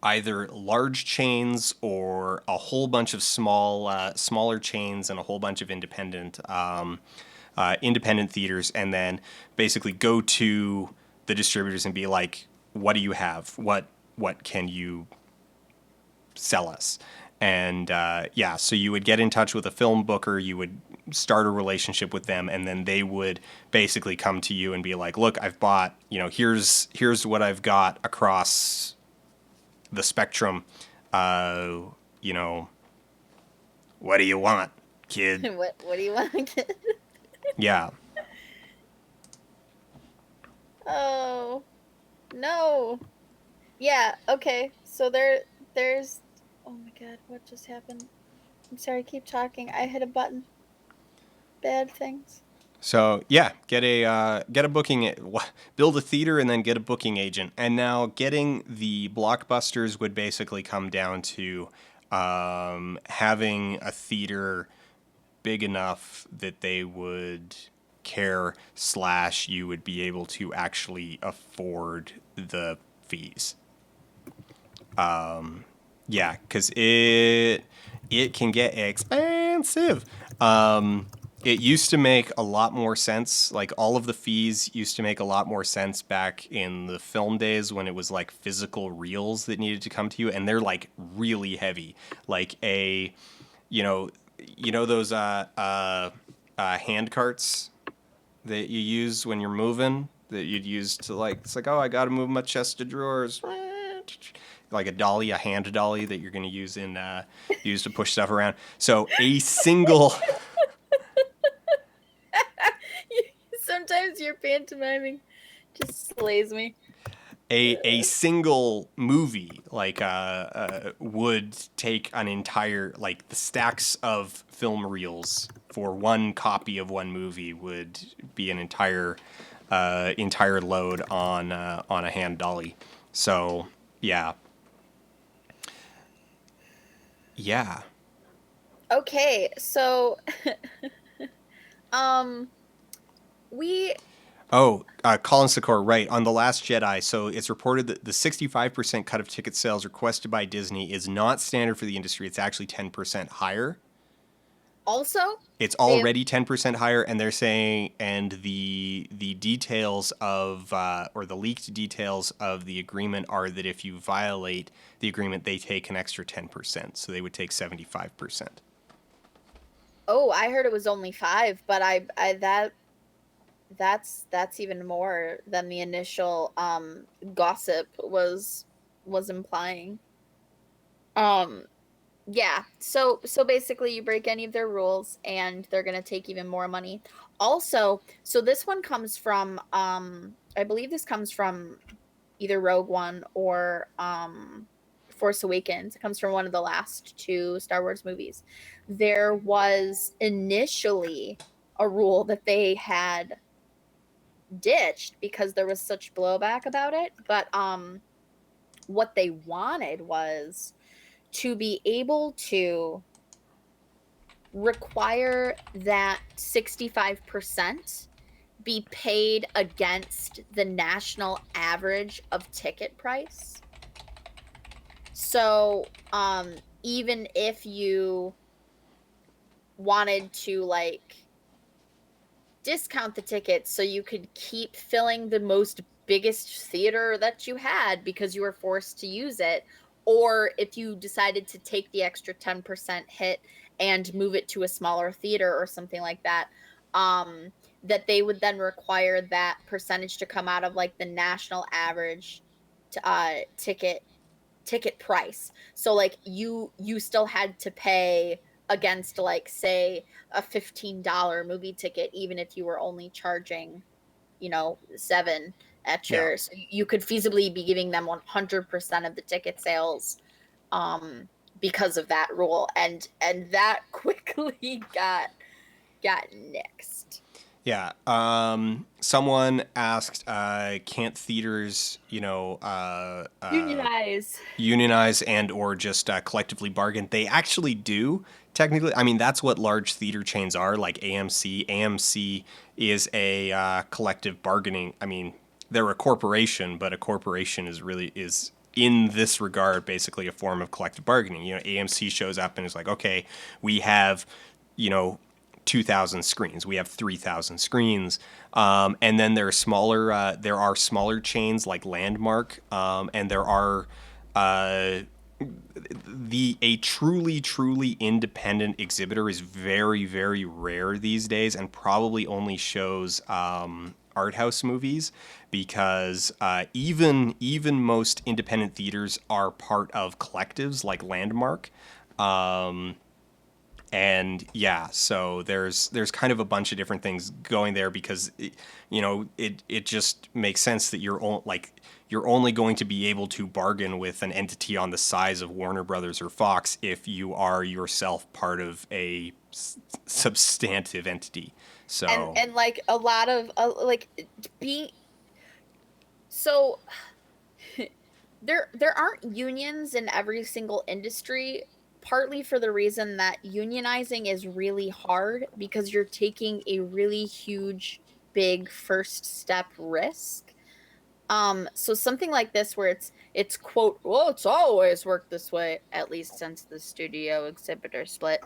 A: either large chains or a whole bunch of smaller chains and a whole bunch of independent theaters, and then basically go to the distributors and be like, "What do you have? What can you sell us?" And yeah, so you would get in touch with a film booker, you would start a relationship with them, and then they would basically come to you and be like, "Look, I've bought, here's what I've got across the spectrum. Uh, you know, what do you want, kid?"
B: What do you want to get?
A: Yeah.
B: Oh, no. Yeah, okay. So there's oh my god, what just happened? I'm sorry, keep talking. I hit a button. Bad things.
A: So yeah, get a booking, build a theater, and then get a booking agent. And now getting the blockbusters would basically come down to having a theater big enough that they would care slash you would be able to actually afford the fees. Yeah, because it can get expensive. It used to make a lot more sense. Like, all of the fees used to make a lot more sense back in the film days when it was like physical reels that needed to come to you, and they're like really heavy. Like those hand carts that you use when you're moving, that you'd use to, like, it's like, oh, I got to move my chest of drawers. Like a hand dolly that you're going to use to push stuff around. So a single
B: Sometimes your pantomiming just slays me.
A: a single movie would take an entire, like, the stacks of film reels for one copy of one movie would be an entire load on a hand dolly. So yeah. Yeah.
B: Okay, so um we
A: Oh, Colin Sikor, right. On The Last Jedi, so it's reported that the 65% cut of ticket sales requested by Disney is not standard for the industry. It's actually 10% higher.
B: Also,
A: It's
B: they have,
A: already 10% higher, and they're saying, and the details of or the leaked details of the agreement are that if you violate the agreement, they take an extra 10%, so they would take 75%.
B: oh, I heard it was only 5, but that's even more than the initial gossip was implying. Um yeah, so basically you break any of their rules and they're going to take even more money. Also, so this one comes from I believe this comes from either Rogue One or Force Awakens. It comes from one of the last two Star Wars movies. There was initially a rule that they had ditched because there was such blowback about it, but what they wanted was to be able to require that 65% be paid against the national average of ticket price. So, even if you wanted to like discount the tickets so you could keep filling the most biggest theater that you had because you were forced to use it, or if you decided to take the extra 10% hit and move it to a smaller theater or something like that, um that they would then require that percentage to come out of like the national average ticket price. So like you still had to pay against like say a $15 movie ticket even if you were only charging, 7 at
A: Yeah.
B: your, so you could feasibly be giving them 100% of the ticket sales um because of that rule, and that quickly got nixed.
A: Yeah. Someone asked, can't theaters,
B: Unionize.
A: unionize and or just collectively bargain? They actually do. Technically, I mean that's what large theater chains are, like AMC. AMC is a collective bargaining. I mean, they're a corporation, but a corporation is in this regard basically a form of collective bargaining. AMC shows up and is like, okay, we have, you know, 2,000 screens. We have 3,000 screens, and then there are smaller. There are smaller chains like Landmark, and there are uh, a truly independent exhibitor is very rare these days, and probably only shows art house movies because even most independent theaters are part of collectives like Landmark. And yeah, so there's kind of a bunch of different things going there because it just makes sense that you're only going to be able to bargain with an entity on the size of Warner Brothers or Fox if you are yourself part of a substantive entity. So
B: And like a lot of like being so there aren't unions in every single industry, partly for the reason that unionizing is really hard because you're taking a really huge big first step risk. So something like this where it's quote, well, it's always worked this way, at least since the studio exhibitor split.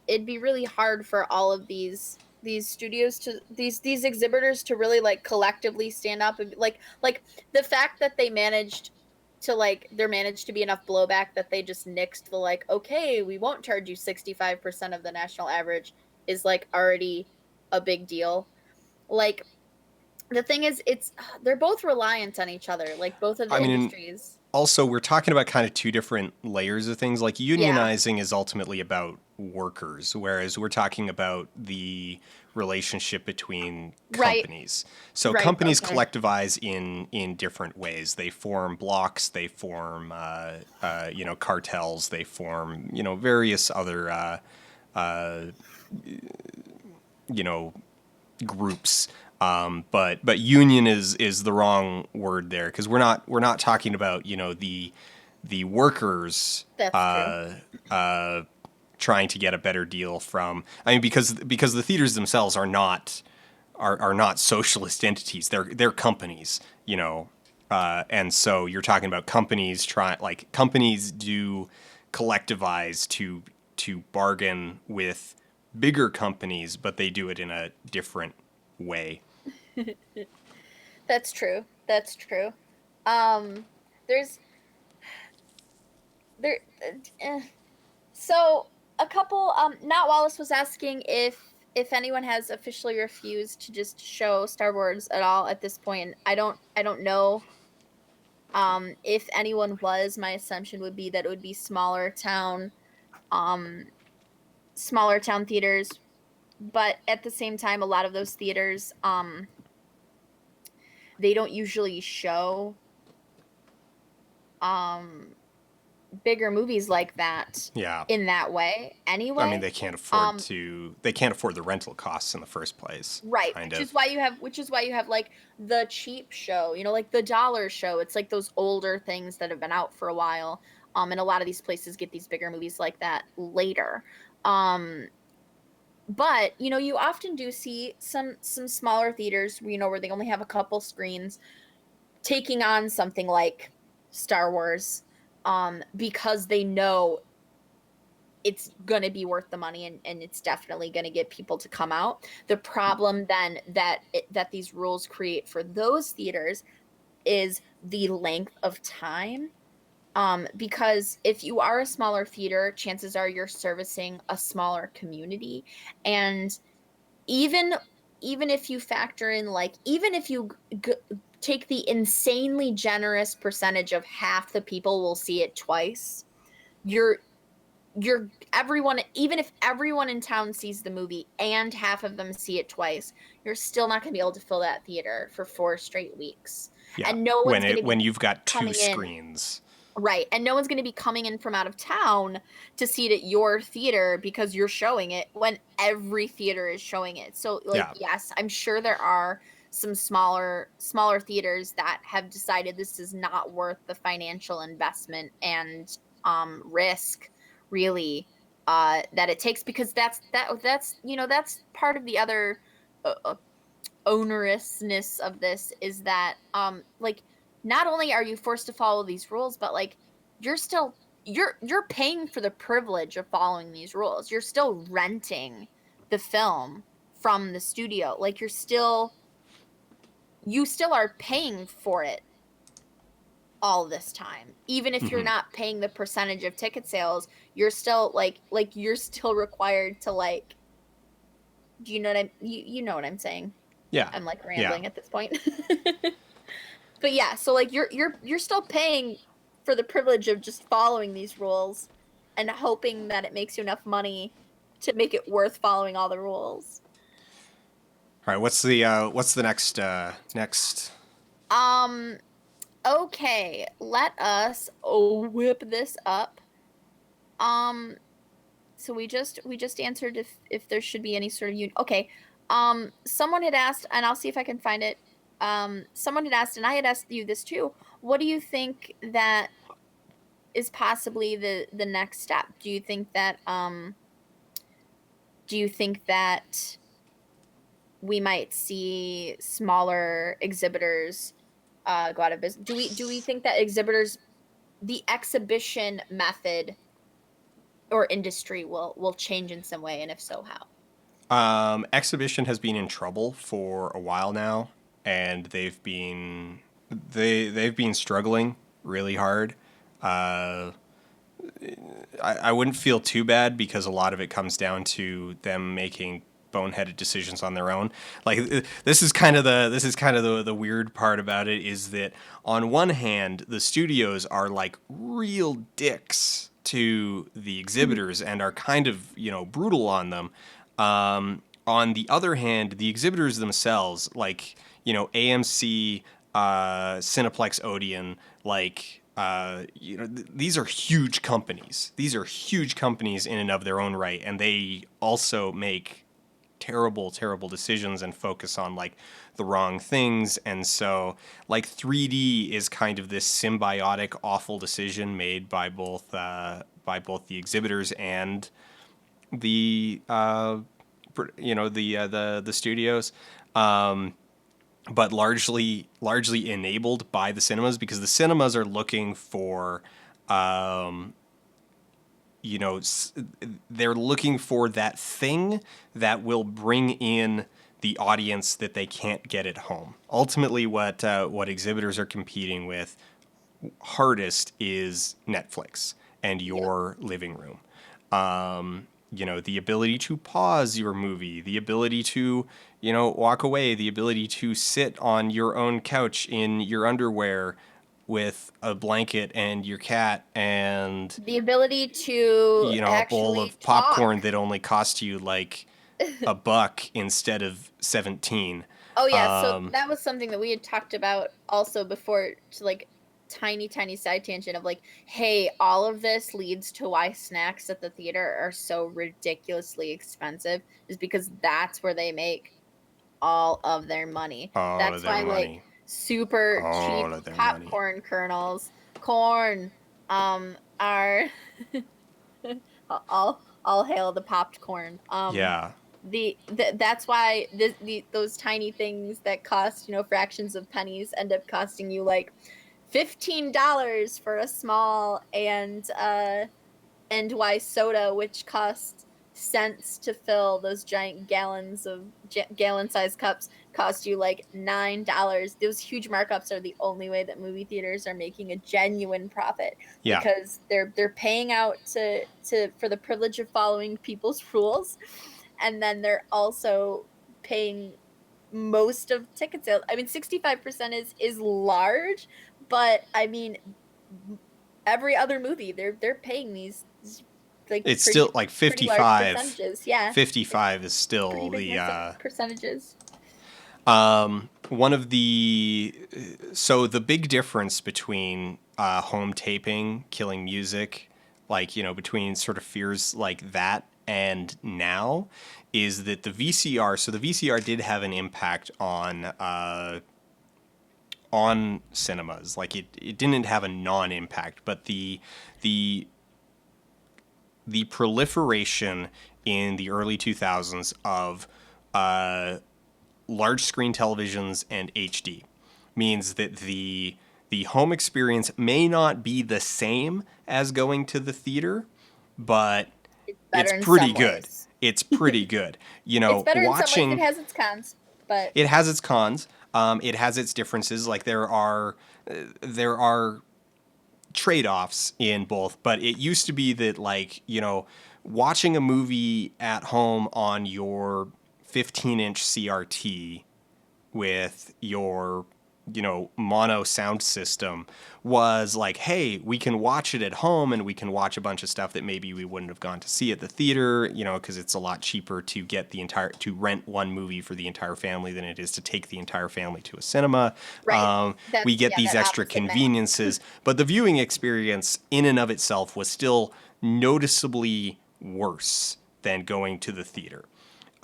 B: It'd be really hard for all of these studios to these exhibitors to really like collectively stand up and like the fact that they managed to like there managed to be enough blowback that they just nixed the like, okay, we won't charge you 65% of the national average is like already a big deal. Like the thing is it's they're both reliant on each other, like both of
A: I
B: the
A: mean,
B: industries.
A: also we're talking about kind of two different layers of things. Like
B: Yeah.
A: unionizing is ultimately about workers, whereas we're talking about the relationship between
B: Right.
A: companies. So
B: Right.
A: companies
B: Okay.
A: collectivize in different ways. They form blocks. They form cartels. They form various other you know groups. But union is the wrong word there because we're not talking about the workers
B: That's true.
A: trying to get a better deal from. I mean because the theaters themselves are not socialist entities. They're companies. And so you're talking about companies do collectivize to bargain with bigger companies, but they do it in a different way.
B: That's true. That's true. Um, there's there. So a couple. Not Wallace was asking if anyone has officially refused to just show Star Wars at all at this point. I don't know. If anyone was, my assumption would be that it would be um, smaller town theaters. But at the same time, a lot of those theaters, they don't usually show um bigger movies like that
A: Yeah.
B: in that way
A: I mean,
B: anyway.
A: they can't afford the rental costs in the first place,
B: Right,
A: kind
B: which
A: of.
B: is why you have like the cheap show, like the dollar show. It's like those older things that have been out for a while. And a lot of these places get these bigger movies like that later. Um but you often do see some smaller theaters, where they only have a couple screens taking on something like Star Wars, because they know it's going to be worth the money, and it's definitely going to get people to come out. The problem then that these rules create for those theaters is the length of time. Because if you are a smaller theater, chances are you're servicing a smaller community. And even even if you factor in, like, even if you take the insanely generous percentage of half the people will see it twice, you're everyone, even if everyone in town sees the movie and half of them see it twice, you're still not going to be able to fill that theater for 4 straight weeks.
A: Yeah.
B: And no one's going to
A: When
B: be
A: you've got two
B: coming in.
A: screens.
B: Right. And no one's going to be coming in from out of town to see it at your theater because you're showing it when every theater is showing it. So, like,
A: Yeah.
B: yes, I'm sure there are some smaller theaters that have decided this is not worth the financial investment and risk, really, that it takes, because that's part of the other onerousness of this, is that like, not only are you forced to follow these rules, but like, you're still you're paying for the privilege of following these rules. You're still renting the film from the studio. Like, you still are paying for it all this time. Even if you're
A: Hmm.
B: not paying the percentage of ticket sales, you're still like you're still required to, like, do you know what you know what I'm saying?
A: Yeah.
B: I'm like
A: Yeah.
B: rambling at this point. But yeah, so like, you're still paying for the privilege of just following these rules and hoping that it makes you enough money to make it worth following all the rules.
A: All right. What's the next?
B: Um okay, let us whip this up. Um so we just answered if there should be any sort of okay. Someone had asked, and I'll see if I can find it. Someone had asked, and I had asked you this too. What do you think that is possibly the next step? Do you think that we might see smaller exhibitors go out of business? Do we think that exhibitors, the exhibition method or industry, will change in some way, and if so, how?
A: Exhibition has been in trouble for a while now, and they've been struggling really hard. Uh, I wouldn't feel too bad because a lot of it comes down to them making boneheaded decisions on their own. Like, this is kind of the weird part about it, is that on one hand the studios are like real dicks to the exhibitors and are kind of brutal on them. On the other hand, the exhibitors themselves, like AMC, Cineplex, Odeon, like these are huge companies. These are huge companies in and of their own right, and they also make terrible decisions and focus on like the wrong things. And so like 3D is kind of this symbiotic awful decision made by both the exhibitors and the the studios, but largely enabled by the cinemas, because the cinemas are looking for they're looking for that thing that will bring in the audience that they can't get at home. Ultimately, what exhibitors are competing with hardest is Netflix and your living room. The ability to pause your movie, the ability to, walk away, the ability to sit on your own couch in your underwear with a blanket and your cat and,
B: The ability to
A: a bowl
B: actually
A: of popcorn
B: talk.
A: that only cost you like $1 instead of 17.
B: Oh yeah, so that was something that we had talked about also before, to like tiny side tangent of like, hey, all of this leads to why snacks at the theater are so ridiculously expensive, is because that's where they make all of their money.
A: All of
B: That's
A: their
B: why like
A: money.
B: super cheap
A: All of their money.
B: popcorn kernels, corn, are all hail the popped corn.
A: Yeah.
B: That's why those tiny things that cost fractions of pennies end up costing you like $15 for a small and why soda, which costs cents to fill those giant gallon-sized cups, cost you like $9. Those huge markups are the only way that movie theaters are making a genuine profit,
A: Yeah.
B: because they're paying out to for the privilege of following people's rules, and then they're also paying most of ticket sales. I mean, 65% is large, but I mean, every other movie they're paying these like
A: It's still
B: pretty
A: like
B: pretty large
A: 55.
B: percentages. Yeah,
A: 55 is
B: pretty
A: still
B: big
A: the
B: percentages.
A: one of the so the big difference between home taping, killing music, like between sort of fears like that and now, is that the VCR. So the VCR did have an impact on cinemas. Like it didn't have a non-impact, but the the proliferation in the early 2000s of large screen televisions and HD means that the home experience may not be the same as going to the theater, but
B: It's
A: it's
B: better in
A: pretty
B: some
A: good.
B: ways.
A: It's pretty good.
B: It's better in some ways. It
A: Watching
B: has its cons, but
A: it has its cons. It has its differences. Like there are trade-offs in both, but it used to be that like watching a movie at home on your 15-inch CRT with your mono sound system was like, hey, we can watch it at home and we can watch a bunch of stuff that maybe we wouldn't have gone to see at the theater, because it's a lot cheaper to rent one movie for the entire family than it is to take the entire family to a cinema.
B: right.
A: We get these
B: That
A: extra
B: opposite math.
A: conveniences, but the viewing experience in and of itself was still noticeably worse than going to the theater.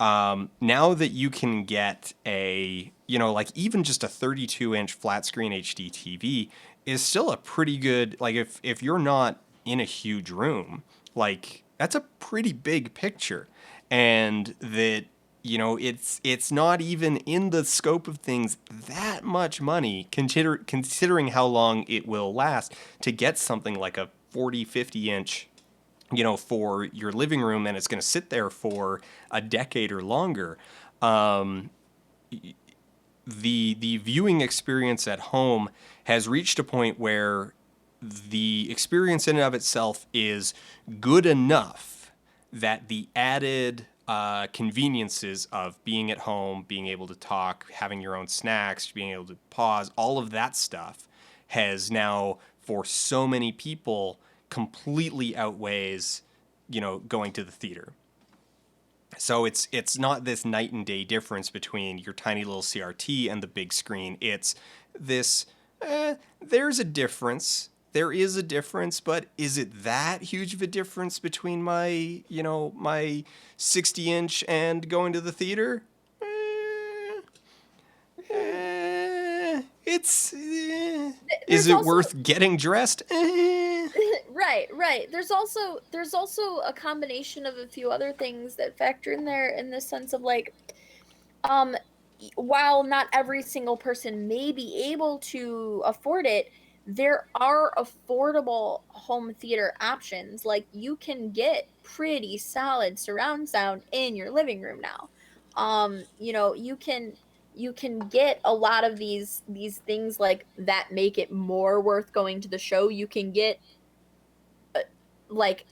A: Now that you can get like even just a 32-inch flat screen HD TV is still a pretty good, like if you're not in a huge room, like that's a pretty big picture. And that, it's not even in the scope of things that much money, considering how long it will last to get something like a 40, 50-inch for your living room, and it's going to sit there for a decade or longer. The viewing experience at home has reached a point where the experience in and of itself is good enough that the added conveniences of being at home, being able to talk, having your own snacks, being able to pause, all of that stuff has now, for so many people, completely outweighs, going to the theater. So it's not this night and day difference between your tiny little CRT and the big screen. It's this, there's a difference. There is a difference, but is it that huge of a difference between my 60-inch and going to the theater? It's is
B: There's
A: it
B: also
A: worth getting dressed?
B: right. There's also a combination of a few other things that factor in there, in the sense of like, um while not every single person may be able to afford it, there are affordable home theater options. Like you can get pretty solid surround sound in your living room now. You know, you can get a lot of these things like that make it more worth going to the show. You can get like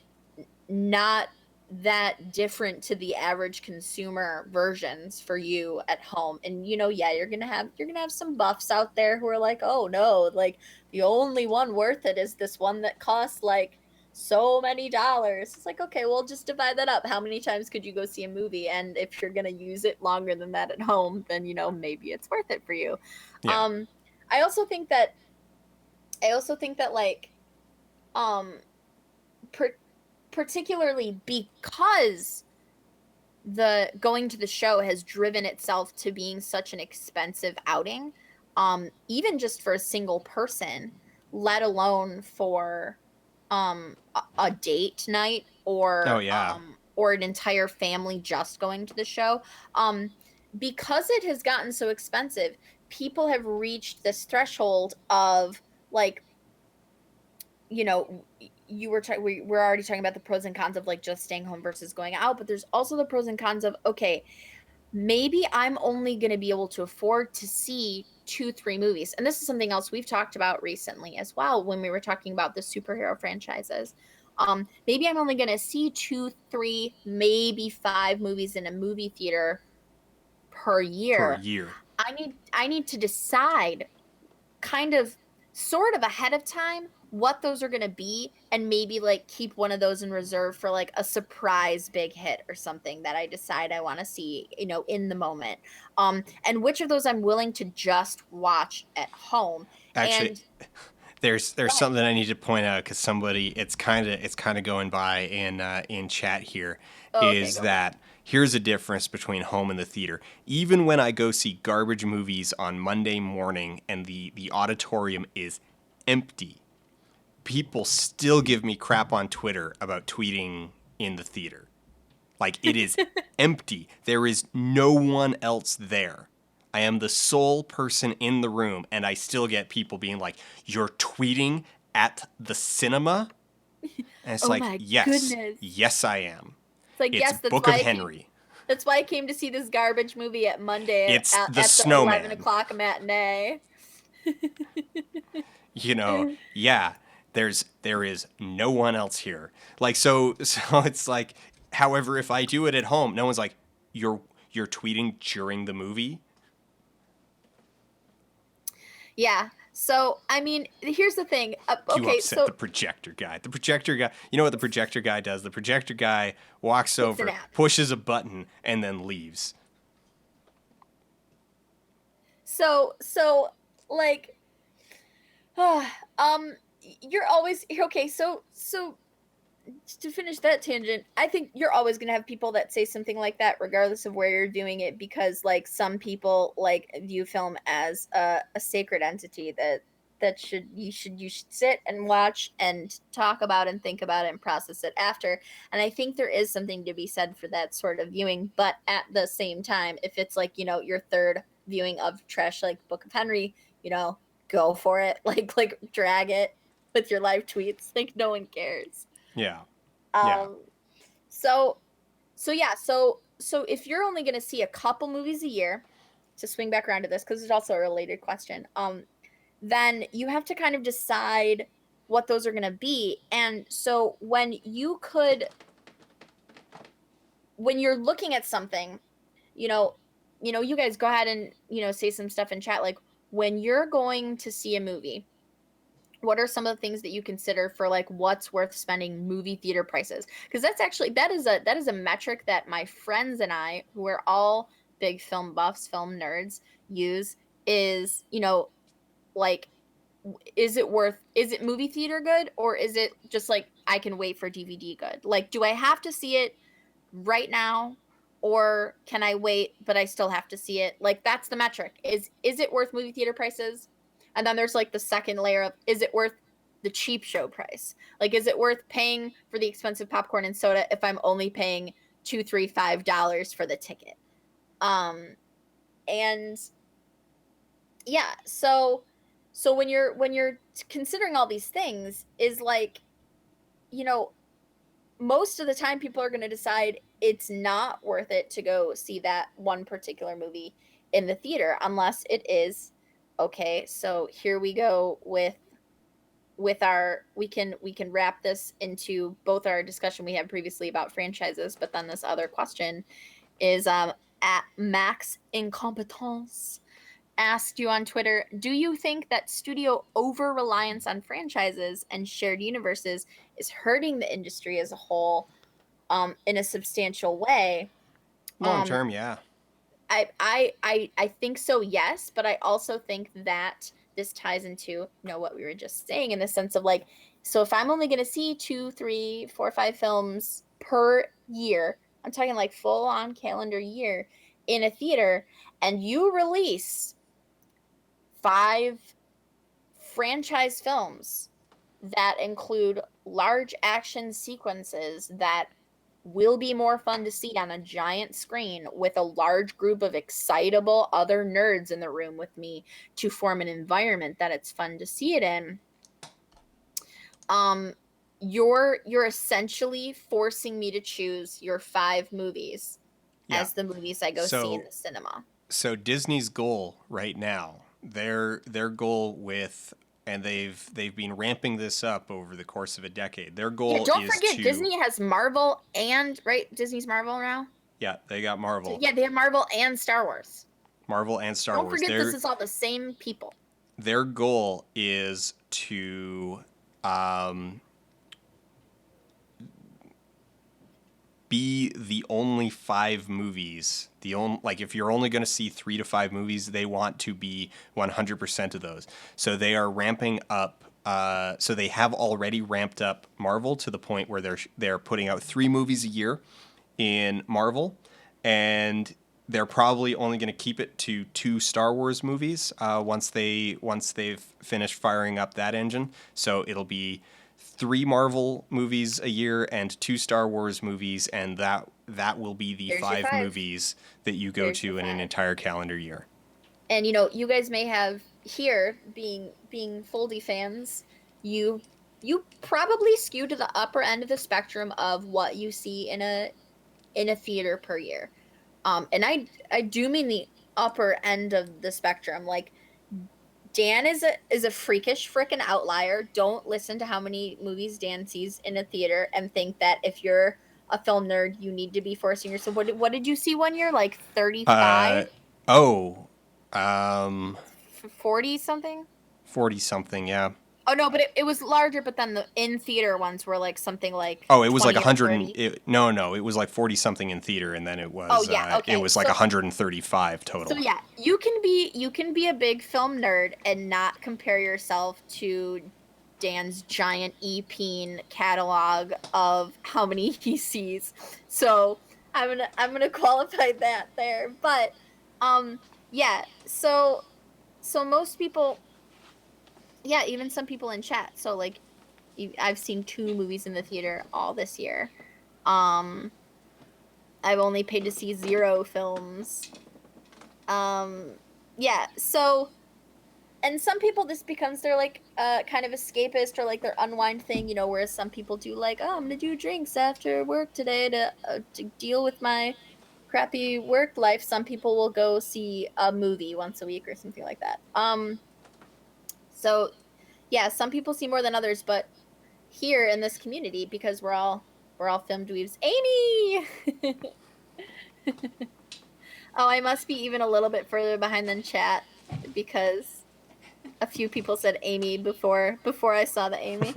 B: not that different to the average consumer versions for you at home. And you know, yeah, you're gonna have some buffs out there who are like, oh no, like the only one worth it is this one that costs like so many dollars. It's like, okay, well, just divide that up. How many times could you go see a movie? And if you're gonna use it longer than that at home, then you know, maybe it's worth it for you.
A: Yeah.
B: um i also think that like um per- particularly because the going to the show has driven itself to being such an expensive outing, even just for a single person, let alone for a date night
A: Oh yeah.
B: or an entire family just going to the show. um because it has gotten so expensive, people have reached this threshold of like, you know, we're already talking about the pros and cons of like just staying home versus going out, but there's also the pros and cons of, okay, maybe I'm only going to be able to afford to see 2 3 movies. And this is something else we've talked about recently as well when we were talking about the superhero franchises. Maybe I'm only going to see 2 3 maybe 5 movies in a movie theater per
A: Per
B: year.
A: year.
B: I need to decide kind of sort of ahead of time what those are going to be, and maybe like keep one of those in reserve for like a surprise big hit or something that I decide I want to see, you know, in the moment. And which of those I'm willing to just watch at home.
A: Actually,
B: And
A: there's
B: go ahead.
A: something I need to point out because somebody it's kind of going by in chat here
B: Oh, okay,
A: is
B: go ahead.
A: that here's a difference between home and the theater. Even when I go see garbage movies on Monday morning and the auditorium is empty, people still give me crap on Twitter about tweeting in the theater. Like it is empty. There is no one else there. I am the sole person in the room, and I still get people being like, "You're tweeting at the cinema?" And it's
B: Oh
A: like,
B: my
A: yes,
B: goodness.
A: yes, I am.
B: It's like,
A: It's
B: yes,
A: Book of Henry.
B: that's why I came to see this garbage movie at Monday
A: It's the
B: at the 11
A: snowman.
B: o'clock matinee.
A: You know, yeah. There is no one else here. Like so it's like, however, if I do it at home, no one's like, you're tweeting during the movie.
B: Yeah. So, I mean, here's the thing.
A: You
B: Okay,
A: upset
B: so
A: the projector guy. The projector guy, you know what the projector guy does? The projector guy walks
B: takes a
A: over,
B: nap.
A: pushes a button, and then leaves.
B: So like you're always okay, so to finish that tangent, I think you're always going to have people that say something like that regardless of where you're doing it, because like some people like view film as a sacred entity that you should sit and watch and talk about and think about it and process it after. And I think there is something to be said for that sort of viewing, but at the same time, if it's like, you know, your third viewing of trash like Book of Henry, you know, go for it. Like drag it with your live tweets. Like no one cares.
A: Yeah. Yeah.
B: Um, so so if you're only going to see a couple movies a year, to swing back around to this because it's also a related question, then you have to kind of decide what those are going to be. And so when you're looking at something, you know, you guys go ahead and, you know, say some stuff in chat like when you're going to see a movie, what are some of the things that you consider for like what's worth spending movie theater prices? Because that's actually that is a metric that my friends and I, who are all big film buffs, film nerds, use. Is, you know, like, is it movie theater good, or is it just like I can wait for DVD good? Like, do I have to see it right now, or can I wait but I still have to see it? Like, that's the metric. Is it worth movie theater prices? And then there's like the second layer of, is it worth the cheap show price? Like, is it worth paying for the expensive popcorn and soda if I'm only paying $2 3 $5 for the ticket? Um and yeah, So when you're considering all these things, is like, you know, most of the time people are going to decide it's not worth it to go see that one particular movie in the theater unless it is okay. So here we go with our we can wrap this into both our discussion we had previously about franchises, but then this other question is at Max Incompetence asked you on Twitter, do you think that studio over reliance on franchises and shared universes is hurting the industry as a whole in a substantial way?
A: Long
B: Um,
A: term, yeah.
B: I think so, yes, but I also think that this ties into, you know, what we were just saying in the sense of like, so if I'm only going to see 2, 3, 4, 5 films per year, I'm talking like full on calendar year in a theater, and you release 5 franchise films that include large action sequences that will be more fun to see on a giant screen with a large group of excitable other nerds in the room with me to form an environment that it's fun to see it in. um you're essentially forcing me to choose your 5 movies
A: Yeah.
B: as the movies I go see in the cinema.
A: So Disney's goal right now, their goal with, and they've been ramping this up over the course of a decade. Their goal
B: Yeah, don't
A: is
B: forget
A: to
B: Disney has Marvel and right, Disney's Marvel now.
A: yeah, they got
B: So,
A: Marvel,
B: yeah, they have Marvel and Star Wars.
A: Marvel and Star
B: Don't
A: Wars.
B: forget this is all the same people.
A: Their goal is to um, be the only 5 movies. The only, like, if you're only going to see 3 to 5 movies, they want to be 100% of those. So they are ramping up. So they have already ramped up Marvel to the point where they're putting out 3 movies a year in Marvel, and they're probably only going to keep it to 2 Star Wars movies once they've finished firing up that engine. So it'll be 3 Marvel movies a year and 2 Star Wars movies, and that will be the
B: There's your
A: 5
B: 5.
A: movies that you go
B: There's
A: to
B: your
A: in an
B: 5.
A: entire calendar year.
B: And you know, you guys may have here being Foldy fans, you probably skew to the upper end of the spectrum of what you see in a theater per year. And I do mean the upper end of the spectrum. Like Dan is a freakish frickin' outlier. Don't listen to how many movies Dan sees in a theater and think that if you're a film nerd, you need to be forcing yourself. What did you see one year? Like 35?
A: Oh, um,
B: 40 something?
A: 40 something, yeah.
B: Oh no, but it was larger, but then the in theater ones were like something like
A: Oh, it was like
B: 20 or 30.
A: no, it was like 40 something in theater, and then
B: Oh yeah,
A: it
B: okay.
A: was like 135
B: So
A: total.
B: yeah, you can be a big film nerd and not compare yourself to Dan's giant e-peen catalog of how many he sees. So I'm gonna qualify that there. But yeah, so most people, yeah, even some people in chat. So like I've seen 2 movies in the theater all this year. Um I've only paid to see 0 films. Yeah, so, and some people this becomes their like kind of escapist or like their unwind thing, you know, whereas some people do like, oh, I'm gonna do drinks after work today to deal with my crappy work life. Some people will go see a movie once a week or something like that. So yeah, some people see more than others, but here in this community, because we're all film dweebs. Amy. Oh, I must be even a little bit further behind than chat because a few people said Amy before I saw the Amy.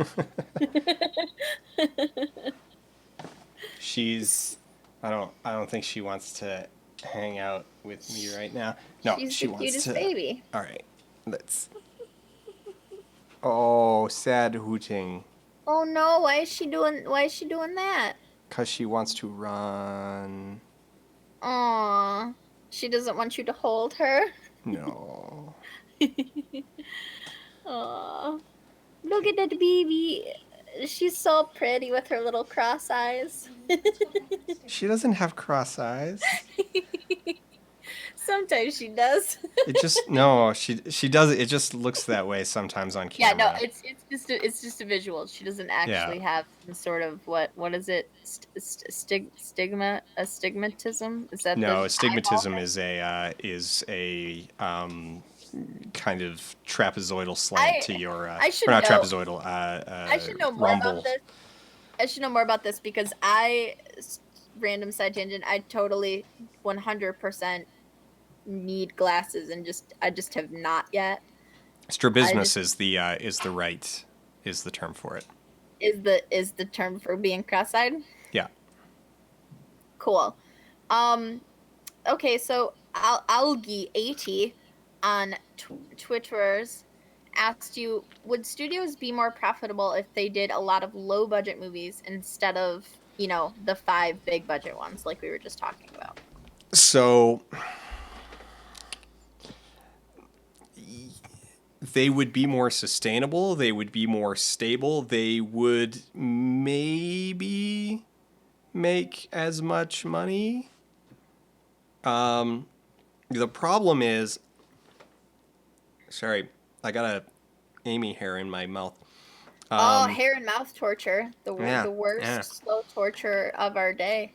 A: She's I don't think she wants to hang out with me right now. No,
B: She's
A: she
B: the
A: wants
B: cutest
A: to.
B: baby.
A: All right. Let's Oh, sad hooting.
B: Oh no, why is she doing that?
A: Cuz she wants to run.
B: Aw. She doesn't want you to hold her.
A: No.
B: Aw. Look at that baby. She's so pretty with her little cross eyes.
A: She doesn't have cross eyes.
B: Sometimes she does.
A: It just no, she does it. It just looks that way sometimes on
B: Yeah, no,
A: camera.
B: it's just a visual. She doesn't
A: Yeah.
B: actually have some sort of what is it? Stigmatism? Is that the
A: No,
B: eyeball
A: astigmatism
B: thing?
A: is a kind of trapezoidal slant
B: I
A: to your
B: I
A: or
B: should
A: not
B: know.
A: trapezoidal
B: I should know more about
A: rumble.
B: this. I should know more about this because random side tangent. I totally 100% need glasses and I just have not yet. I
A: Strabismus
B: just
A: is the right is the term for it.
B: is the term for being cross-eyed.
A: Yeah.
B: Cool. Um okay, so Algie80 on Twitterers asked you, would studios be more profitable if they did a lot of low budget movies instead of, the five big budget ones like we were just talking about?
A: So they would be more sustainable, they would be more stable, they would maybe make as much money. The problem is, sorry, I got a Amy hair in my mouth.
B: Oh, hair and mouth torture,
A: Yeah,
B: the
A: yeah.
B: worst slow torture of our day.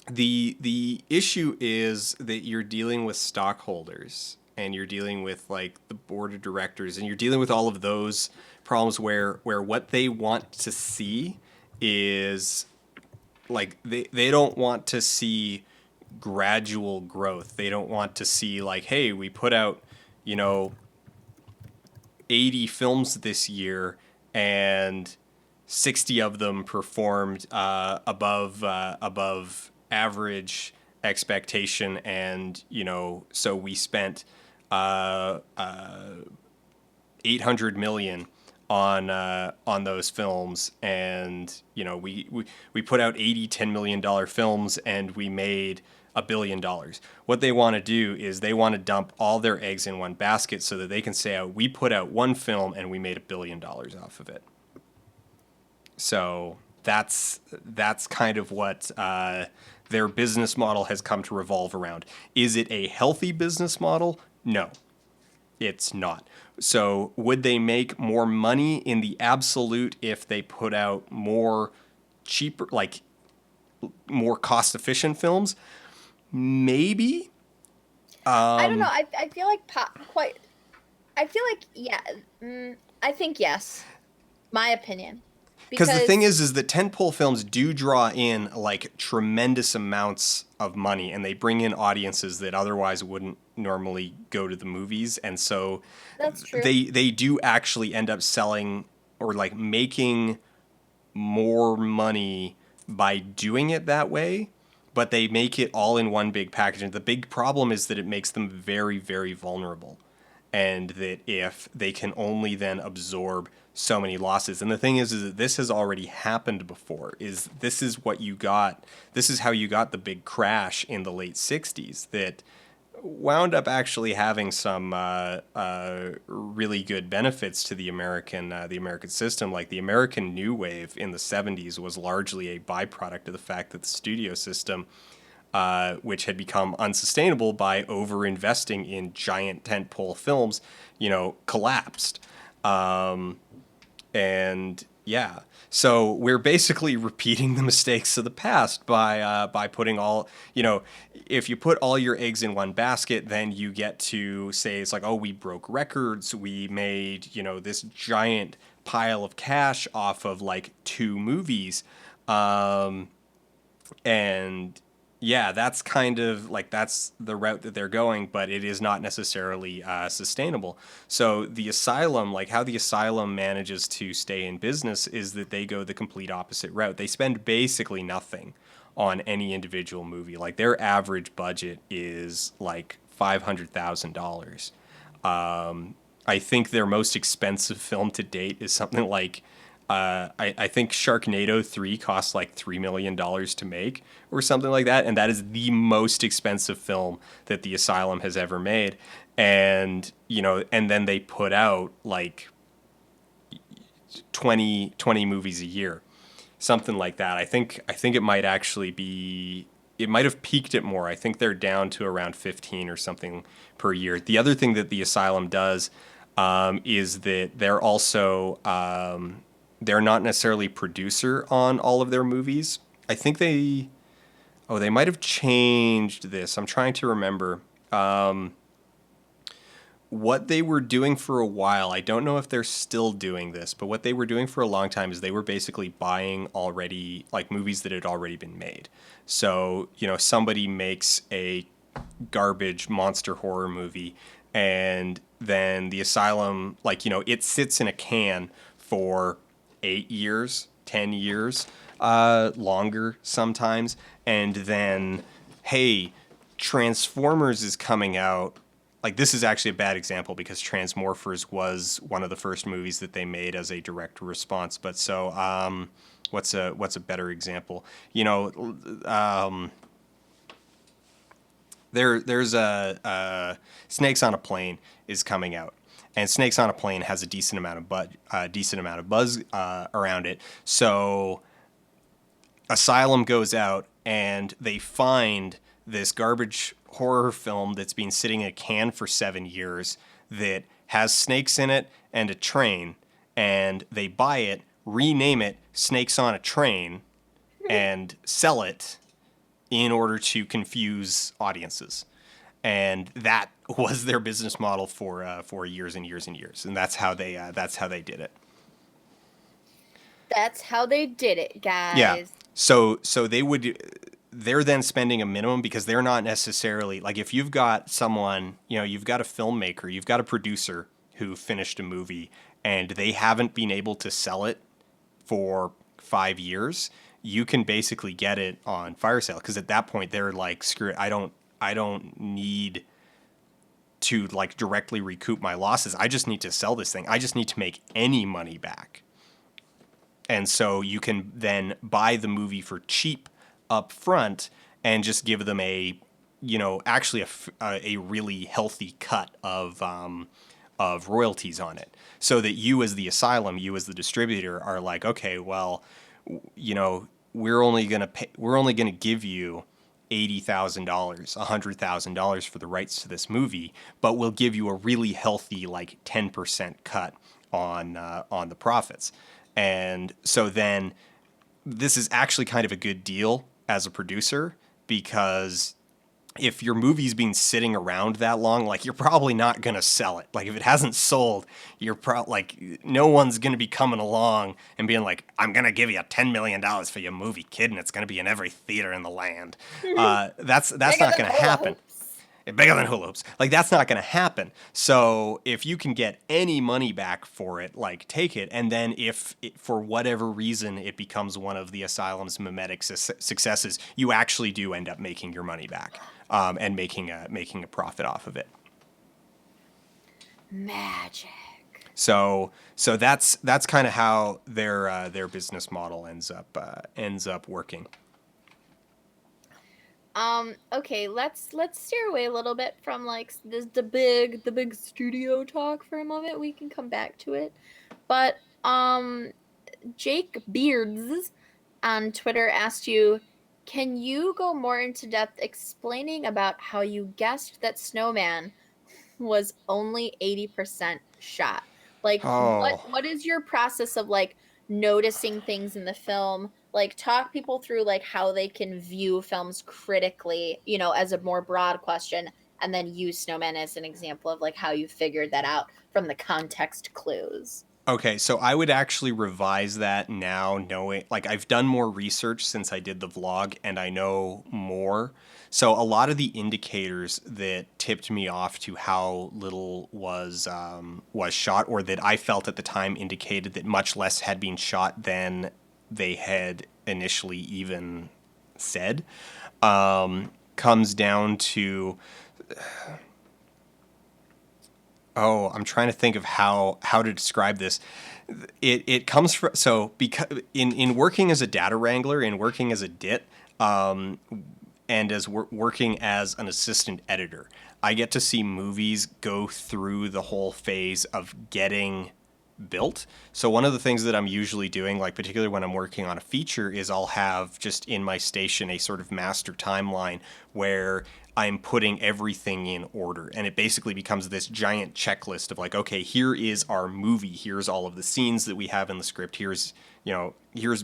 A: The issue is that you're dealing with stockholders and you're dealing with like the board of directors and you're dealing with all of those problems where what they want to see is like they don't want to see gradual growth. They don't want to see like, hey, we put out, you know, 80 films this year and 60 of them performed above average expectation, and so we spent uh, uh, 800 million on those films, and we put out 80 $10 million films and we made $1 billion. What they want to do is they want to dump all their eggs in one basket so that they can say, oh, we put out one film and we made $1 billion off of it. So that's kind of what their business model has come to revolve around. Is it a healthy business model? No, it's not. So would they make more money in the absolute if they put out more cheaper, like more cost efficient films? Maybe.
B: I don't know. I feel like quite. I feel like yeah. I think yes. My opinion,
A: Because the thing
B: because
A: is that tentpole films do draw in like tremendous amounts of money, and they bring in audiences that otherwise wouldn't normally go to the movies, and so
B: that's true.
A: they do actually end up selling or like making more money by doing it that way, but they make it all in one big package. And the big problem is that it makes them very, very vulnerable. And that if they can only then absorb so many losses. And the thing is that this has already happened before. This is what you got. This is how you got the big crash in the late 60s that wound up actually having some really good benefits to the American system. Like the American New Wave in the 70s was largely a byproduct of the fact that the studio system, which had become unsustainable by over investing in giant tentpole films, collapsed. And yeah, so we're basically repeating the mistakes of the past by putting all, if you put all your eggs in one basket, then you get to say it's like, oh, we broke records, we made this giant pile of cash off of like two movies, and yeah, that's kind of like that's the route that they're going, but it is not necessarily sustainable. So the asylum, like how the asylum manages to stay in business, is that they go the complete opposite route. They spend basically nothing on any individual movie. Like their average budget is like $500,000. I think their most expensive film to date is something like I think Sharknado 3 cost like $3 million to make or something like that. And that is the most expensive film that the Asylum has ever made. And, and then they put out like 20 movies a year, something like that. I think it might actually be it might have peaked at more. I think they're down to around 15 or something per year. The other thing that the Asylum does is that they're also they're not necessarily producer on all of their movies. I think they might have changed this. I'm trying to remember what they were doing for a while. I don't know if they're still doing this, but what they were doing for a long time is they were basically buying already like movies that had already been made. So, somebody makes a garbage monster horror movie, and then the Asylum, like, it sits in a can for 8 years, 10 years, longer sometimes. And then, hey, Transformers is coming out. Like, this is actually a bad example because Transmorphers was one of the first movies that they made as a direct response. But so, what's a better example? There's a Snakes on a Plane is coming out, and Snakes on a Plane has a decent amount of buzz around it. So Asylum goes out and they find this garbage horror film that's been sitting in a can for 7 years that has snakes in it and a train, and they buy it, rename it Snakes on a Train, and sell it in order to confuse audiences. And that was their business model for years and years and years, and that's how they did it.
B: That's how they did it, guys.
A: Yeah. So they're then spending a minimum because they're not necessarily like, if you've got someone, you've got a filmmaker, you've got a producer who finished a movie and they haven't been able to sell it for 5 years, you can basically get it on fire sale, because at that point they're like, screw it, I don't need to like directly recoup my losses. I just need to sell this thing. I just need to make any money back. And so you can then buy the movie for cheap up front and just give them actually a really healthy cut of royalties on it, so that you as the Asylum, you as the distributor, are like, okay, well, we're only gonna give you $80,000, $100,000 for the rights to this movie, but we'll give you a really healthy like 10% cut on the profits. And so then this is actually kind of a good deal as a producer, because if your movie's been sitting around that long, like, you're probably not going to sell it. Like, if it hasn't sold, no one's going to be coming along and being like, I'm going to give you $10 million for your movie, kid, and it's going to be in every theater in the land. That's not going to happen. Bigger than hula hoops. Like, that's not going to happen. So if you can get any money back for it, like, take it. And then if for whatever reason it becomes one of the Asylum's mimetic successes, you actually do end up making your money back, and making a profit off of it.
B: Magic.
A: So that's kind of how their business model ends up working.
B: Okay, let's steer away a little bit from like the big studio talk for a moment. We can come back to it. But Jake Beards on Twitter asked you, can you go more into depth explaining about how you guessed that Snowman was only 80% shot? Like,
A: Oh.
B: what is your process of like noticing things in the film? Like, talk people through like how they can view films critically, as a more broad question, and then use Snowman as an example of like how you figured that out from the context clues.
A: Okay, so I would actually revise that now, knowing, like, I've done more research since I did the vlog and I know more. So a lot of the indicators that tipped me off to how little was shot, or that I felt at the time indicated that much less had been shot than they had initially even said, comes down to... Oh, I'm trying to think of how to describe this. It comes from, so because in working as a data wrangler, in working as a DIT, and as working as an assistant editor, I get to see movies go through the whole phase of getting built. So one of the things that I'm usually doing, like particularly when I'm working on a feature, is I'll have just in my station a sort of master timeline where I'm putting everything in order. And it basically becomes this giant checklist of like, okay, here is our movie. Here's all of the scenes that we have in the script. Here's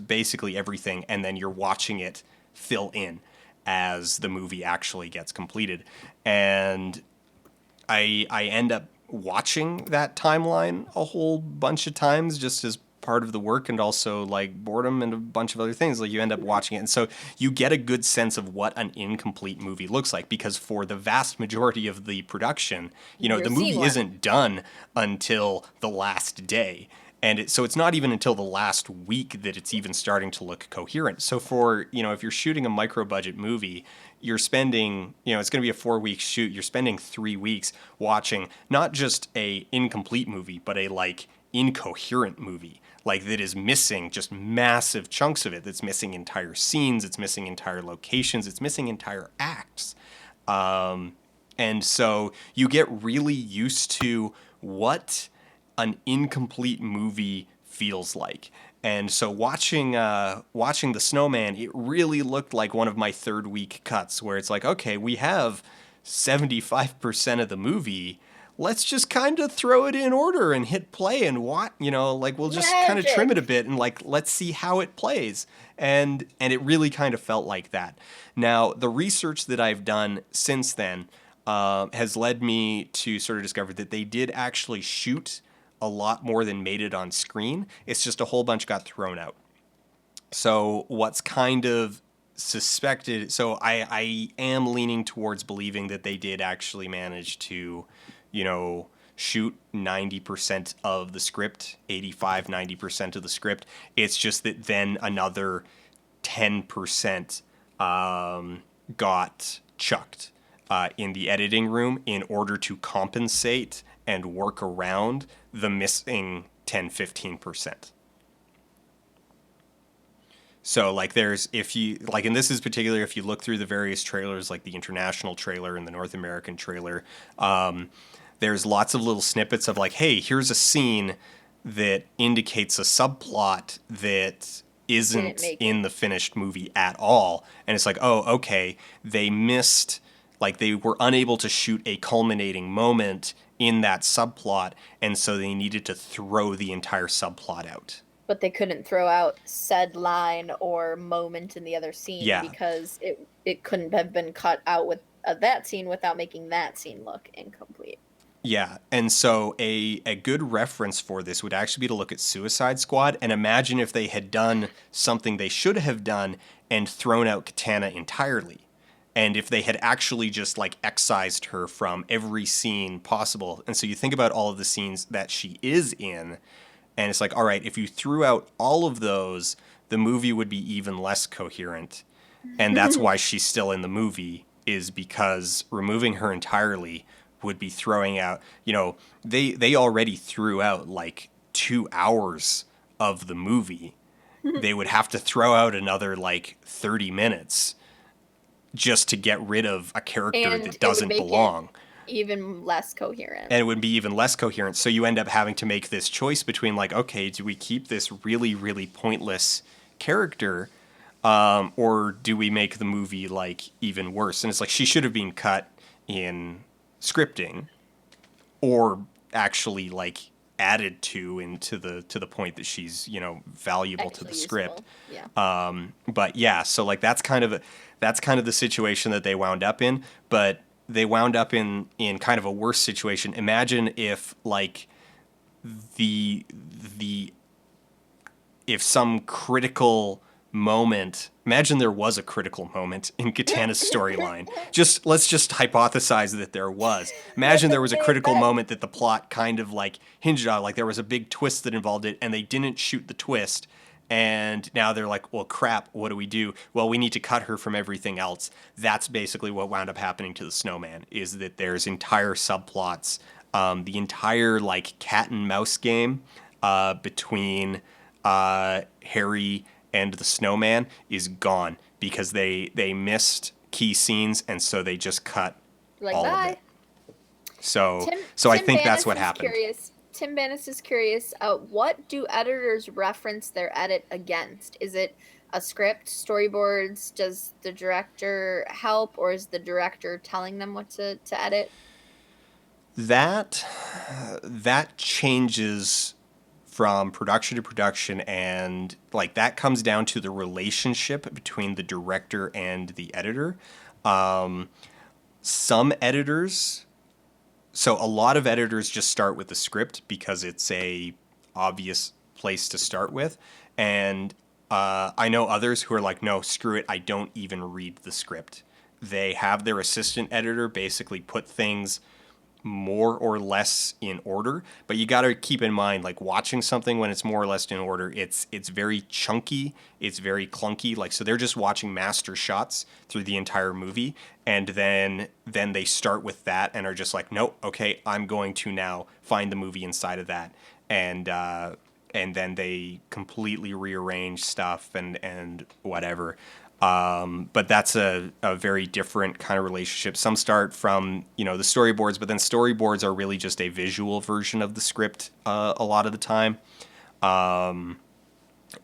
A: basically everything. And then you're watching it fill in as the movie actually gets completed. And I end up watching that timeline a whole bunch of times just as part of the work, and also like boredom and a bunch of other things. Like you end up watching it, and so you get a good sense of what an incomplete movie looks like, because for the vast majority of the production, the movie isn't done until the last day. And so it's not even until the last week that it's even starting to look coherent. So for, if you're shooting a micro budget movie, you're spending, it's going to be a 4-week shoot. You're spending 3 weeks watching not just a incomplete movie, but a like incoherent movie, like that is missing just massive chunks of it. That's missing entire scenes. It's missing entire locations. It's missing entire acts. And so you get really used to what an incomplete movie feels like. And so watching The Snowman, it really looked like one of my 3rd week cuts where it's like, okay, we have 75% of the movie. Let's just kind of throw it in order and hit play and we'll just kind of trim it a bit and like, let's see how it plays. And it really kind of felt like that. Now, the research that I've done since then has led me to sort of discover that they did actually shoot a lot more than made it on screen. It's just a whole bunch got thrown out. So what's kind of suspected, so I am leaning towards believing that they did actually manage to, shoot 90% of the script, 90% of the script. It's just that then another 10% got chucked in the editing room in order to compensate and work around the missing 10-15%. So like there's, if you like, and this is particular, if you look through the various trailers, like the international trailer and the North American trailer, there's lots of little snippets of like, hey, here's a scene that indicates a subplot that isn't in the finished movie at all. And it's like, oh, okay, they missed, like they were unable to shoot a culminating moment in that subplot, and so they needed to throw the entire subplot out.
B: But they couldn't throw out said line or moment in the other scene because it couldn't have been cut out with that scene without making that scene look incomplete.
A: Yeah, and so a good reference for this would actually be to look at Suicide Squad and imagine if they had done something they should have done and thrown out Katana entirely. And if they had actually just like excised her from every scene possible. And so you think about all of the scenes that she is in, and it's like, all right, if you threw out all of those, the movie would be even less coherent. And that's why she's still in the movie, is because removing her entirely would be throwing out, they already threw out like 2 hours of the movie. They would have to throw out another like 30 minutes just to get rid of a character that doesn't belong.
B: Even less coherent.
A: And it would be even less coherent. So you end up having to make this choice between like, okay, do we keep this really, really pointless character, or do we make the movie like even worse? And it's like, she should have been cut in scripting, or actually like added to the point that she's valuable actually to the useful. Script.
B: Yeah.
A: But yeah, so like that's kind of the situation that they wound up in. But they wound up in kind of a worse situation. Imagine if like if some critical moment, imagine there was a critical moment in Katana's storyline. Let's just hypothesize that there was. Imagine there was a critical moment that the plot kind of like hinged on, like there was a big twist that involved it, and they didn't shoot the twist. And now they're like, well, crap, what do we do? Well, we need to cut her from everything else. That's basically what wound up happening to the Snowman, is that there's entire subplots, the entire like cat and mouse game between Harry and the Snowman is gone because they missed key scenes, and so they just cut all of it. So I think that's what happened.
B: Curious, Tim Bannis is curious, what do editors reference their edit against? Is it a script, storyboards? Does the director help, or is the director telling them what to edit?
A: That that changes from production to production, and like that comes down to the relationship between the director and the editor. Some editors, so a lot of editors just start with the script because it's a obvious place to start with, and I know others who are like, no, screw it, I don't even read the script. They have their assistant editor basically put things more or less in order, but you got to keep in mind, like watching something when it's more or less in order, it's very chunky, it's very clunky, like, so they're just watching master shots through the entire movie, and then they start with that and are just like, nope, okay, I'm going to now find the movie inside of that, and then they completely rearrange stuff and whatever. But that's a very different kind of relationship. Some start from, the storyboards, but then storyboards are really just a visual version of the script a lot of the time.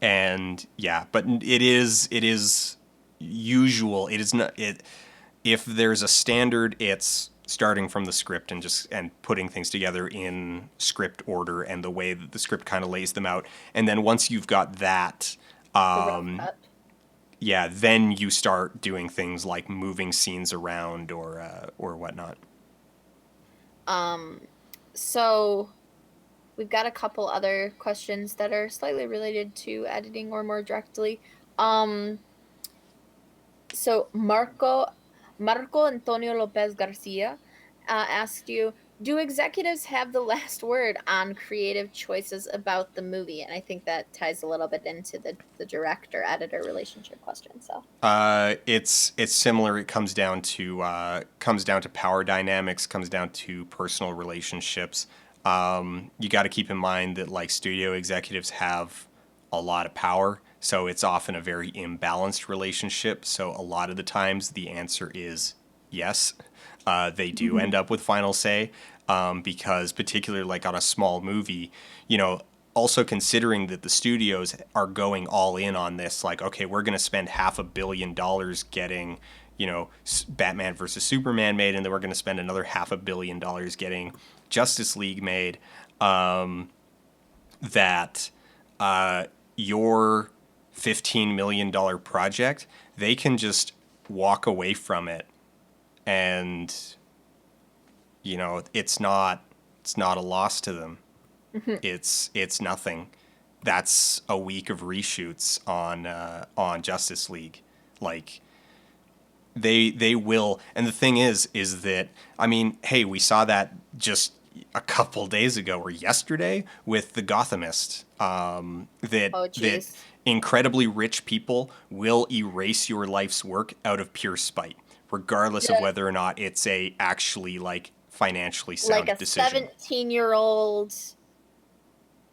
A: And yeah, but it is usual. It is not it if there's a standard, it's starting from the script and putting things together in script order and the way that the script kind of lays them out. And then once you've got that,
B: The rough cut.
A: yeah, then you start doing things like moving scenes around or whatnot.
B: So we've got a couple other questions that are slightly related to editing or more directly. So Marco Antonio Lopez Garcia asked you, do executives have the last word on creative choices about the movie? And I think that ties a little bit into the director editor relationship question. So
A: It's similar. It comes down to power dynamics, comes down to personal relationships. You got to keep in mind that like studio executives have a lot of power, so it's often a very imbalanced relationship. So a lot of the times the answer is yes. They do end up with final say, because particularly like on a small movie, also considering that the studios are going all in on this, like, okay, we're going to spend $500 million getting, Batman versus Superman made, and then we're going to spend another $500 million getting Justice League made. That your $15 million project, they can just walk away from it, and it's not a loss to them. It's nothing. That's a week of reshoots on Justice League. Like they will, and the thing is that, I mean, hey, we saw that just a couple days ago or yesterday with the Gothamist. That
B: geez.
A: incredibly rich people will erase your life's work out of pure spite, regardless of whether or not it's a actually like financially
B: Like
A: sound
B: a
A: decision.
B: 17-year-old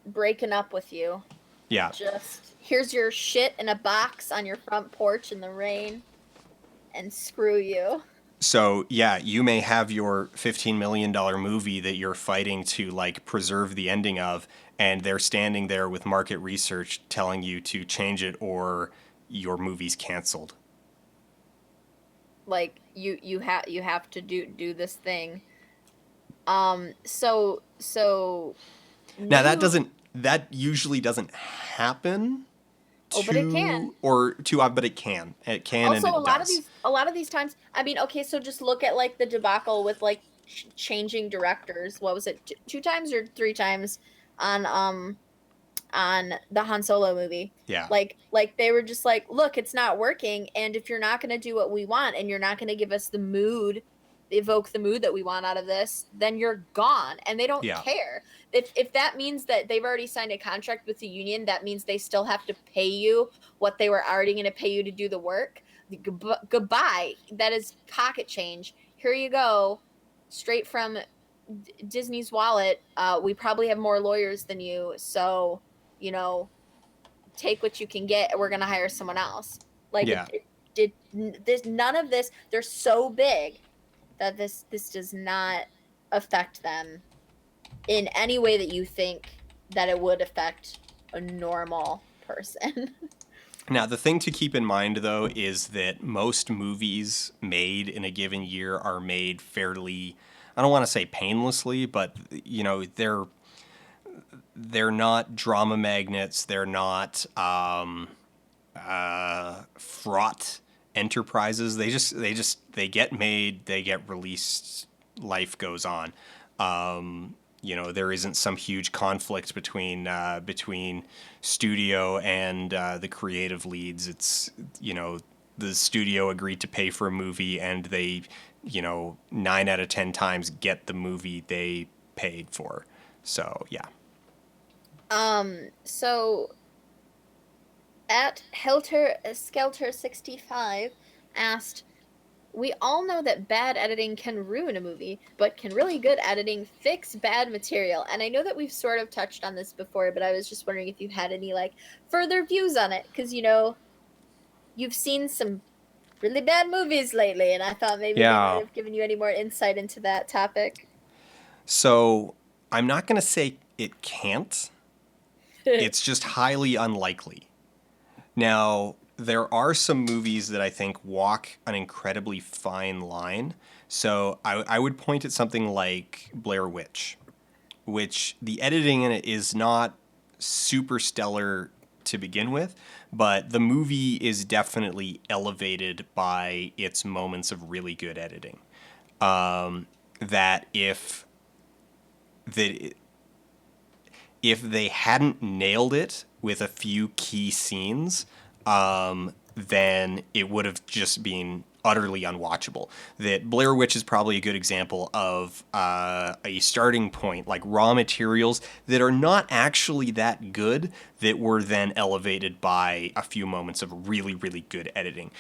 B: breaking up with you.
A: Yeah.
B: Just here's your shit in a box on your front porch in the rain, and screw you.
A: So yeah, you may have your $15 million movie that you're fighting to like preserve the ending of, and they're standing there with market research telling you to change it or your movie's canceled.
B: Like you have to do this thing. So
A: Now
B: new.
A: that usually doesn't happen
B: Oh, but it can.
A: but it can. It can and
B: Also,
A: it does.
B: a lot of these times, I mean, okay, so just look at like the debacle with like changing directors. What was it? Two times or three times on on the Han Solo movie.
A: Yeah.
B: Like they were just like, look, it's not working, and if you're not going to do what we want and you're not going to give us the mood, evoke the mood that we want out of this, then you're gone. And they don't
A: Yeah.
B: care. If that means that they've already signed a contract with the union, that means they still have to pay you what they were already going to pay you to do the work. Goodbye. That is pocket change. Here you go, straight from Disney's wallet. We probably have more lawyers than you, so you know, take what you can get. We're gonna hire someone else. Like
A: Yeah.
B: it did this. None of this. They're so big that this does not affect them in any way that you think that it would affect a normal person.
A: Now, the thing to keep in mind, though, is that most movies made in a given year are made fairly, I don't want to say painlessly, but, they're not drama magnets. They're not fraught enterprises. They get made, they get released, life goes on. There isn't some huge conflict between studio and the creative leads. It's the studio agreed to pay for a movie, and they 9 out of 10 times get the movie they paid for. So yeah.
B: So at Helter Skelter 65 asked, we all know that bad editing can ruin a movie, but can really good editing fix bad material? And I know that we've sort of touched on this before, but I was just wondering if you had any like further views on it, because you've seen some really bad movies lately, and I thought maybe they might
A: Yeah.
B: have given you any more insight into that topic.
A: So I'm not going to say it can't. It's just highly unlikely. Now, there are some movies that I think walk an incredibly fine line. So I would point at something like Blair Witch, which the editing in it is not super stellar to begin with, but the movie is definitely elevated by its moments of really good editing. That that if they hadn't nailed it with a few key scenes, then it would have just been utterly unwatchable. That Blair Witch is probably a good example of a starting point, like raw materials that are not actually that good, that were then elevated by a few moments of really, really good editing.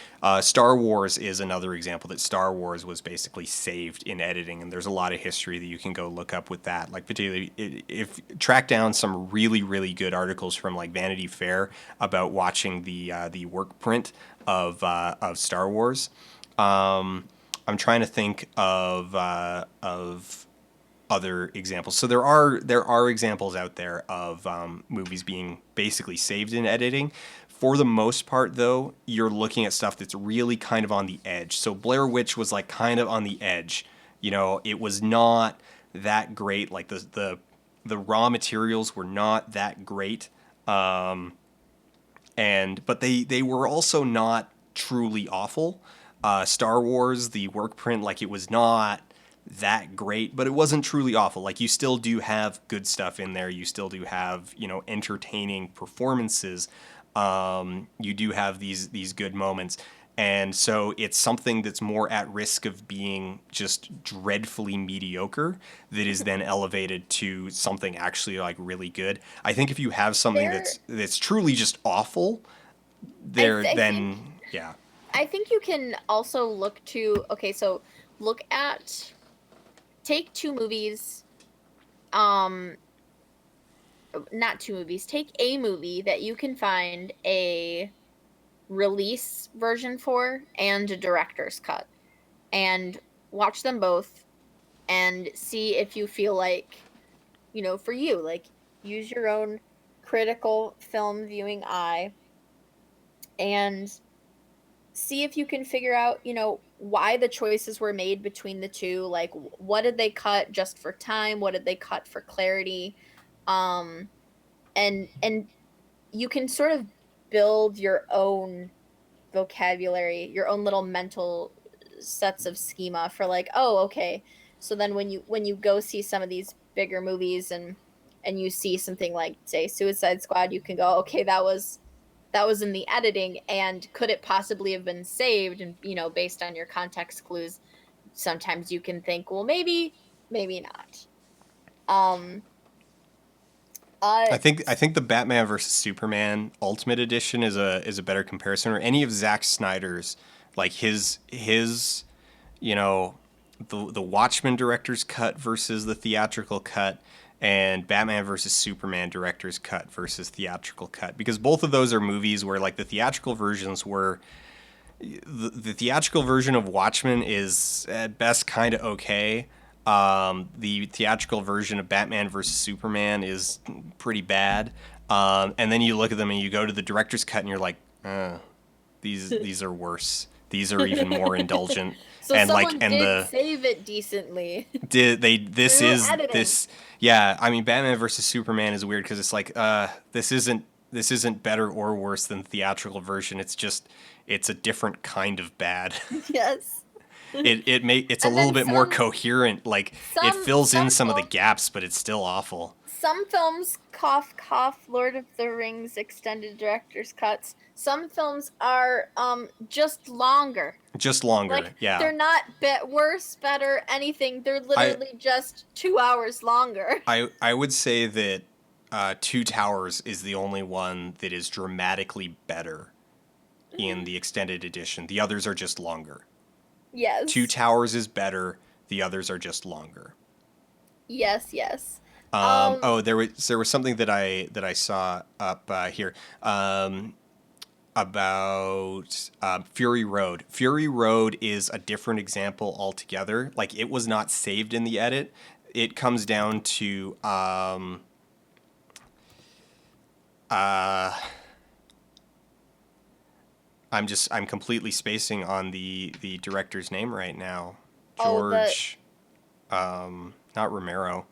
A: Star Wars is another example that Star Wars was basically saved in editing, and there's a lot of history that you can go look up with that. Like particularly, if track down some really, really good articles from like Vanity Fair about watching the work print of Star Wars. I'm trying to think of other examples. So there are examples out there of movies being basically saved in editing. For the most part, though, you're looking at stuff that's really kind of on the edge. So Blair Witch was like kind of on the edge. It was not that great. Like the raw materials were not that great. But they were also not truly awful. Star Wars, the work print, like it was not that great, but it wasn't truly awful. Like you still do have good stuff in there. You still do have entertaining performances. You do have these good moments. And so it's something that's more at risk of being just dreadfully mediocre that is then elevated to something actually like really good. I think if you have something
B: There,
A: that's truly just awful,
B: I,
A: there
B: th- I think
A: then yeah.
B: I think you can also look to, okay, so look at, take two movies, um not two movies, take a movie that you can find a release version for and a director's cut, and watch them both and see if you feel like, for you, like, use your own critical film viewing eye and see if you can figure out, why the choices were made between the two. Like, what did they cut just for time? What did they cut for clarity? Um, and you can sort of build your own vocabulary, your own little mental sets of schema for like, oh, okay. So then when you go see some of these bigger movies and you see something like, say, Suicide Squad, you can go, okay, that was in the editing, and could it possibly have been saved? And based on your context clues, sometimes you can think, well, maybe not. um uh
A: I think the Batman versus Superman Ultimate Edition is a better comparison, or any of Zack Snyder's, like his the Watchmen director's cut versus the theatrical cut, and Batman versus Superman director's cut versus theatrical cut, because both of those are movies where like the theatrical versions were the theatrical version of Watchmen is at best kind of okay. The theatrical version of Batman versus Superman is pretty bad. And then you look at them and you go to the director's cut and you're like, these are worse. These are even more indulgent.
B: So
A: And like,
B: someone
A: and
B: did
A: the
B: save it decently
A: did they this
B: through
A: is
B: editing.
A: this yeah, I mean Batman versus Superman is weird because it's like this isn't better or worse than the theatrical version. It's a different kind of bad.
B: Yes.
A: It's a
B: And
A: little
B: then
A: bit more coherent. Like it fills in some of the
B: films,
A: gaps, but it's still awful.
B: some films cough Lord of the Rings extended director's cuts. Some films are just longer.
A: Just longer,
B: Like
A: yeah.
B: they're not worse, better, anything. They're
A: I
B: literally just 2 hours longer.
A: I would say that Two Towers is the only one that is dramatically better in the extended edition. The others are just longer.
B: Yes.
A: Two Towers is better. The others are just longer.
B: Yes, yes.
A: There was something that I saw up here about Fury Road. Fury Road is a different example altogether. Like it was not saved in the edit. It comes down to I'm completely spacing on the director's name right now. George, not Romero.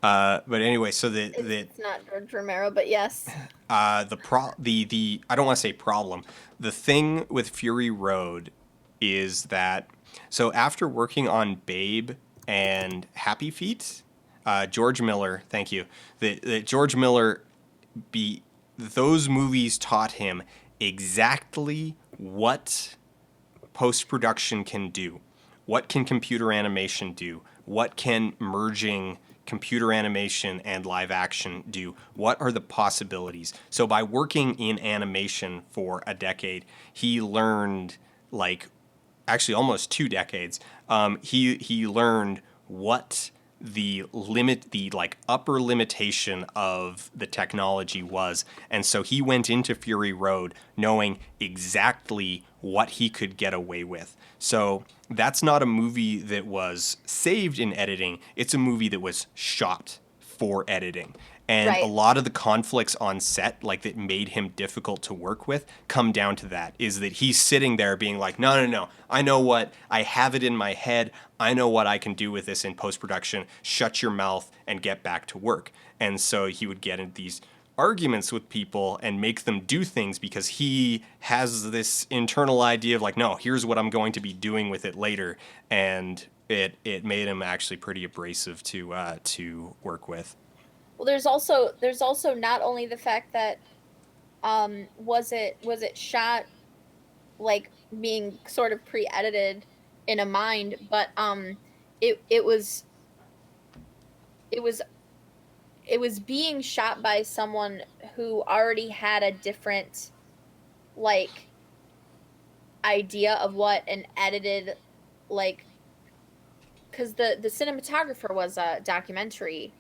A: But anyway, so
B: It's not George Romero, but yes.
A: the I don't want to say problem. The thing with Fury Road is that so after working on Babe and Happy Feet, George Miller, thank you. The George Miller be those movies taught him exactly what post-production can do. What can computer animation do? What can merging computer animation and live action do? What are the possibilities? So by working in animation for a decade, he learned like actually almost 2 decades. He learned what the like upper limitation of the technology was, and so he went into Fury Road knowing exactly what he could get away with. So that's not a movie that was saved in editing, it's a movie that was shot for editing. And a
B: Right.
A: lot of the conflicts on set, like that made him difficult to work with, come down to that. Is that he's sitting there being like, no, no, no, I have it in my head. I know what I can do with this in post production. Shut your mouth and get back to work. And so he would get into these arguments with people and make them do things because he has this internal idea of like, no, here's what I'm going to be doing with it later. And it made him actually pretty abrasive to work with.
B: Well, there's also not only the fact that was it shot like being sort of pre-edited in a mind, but it was it was being shot by someone who already had a different like idea of what an edited like because the cinematographer was a documentary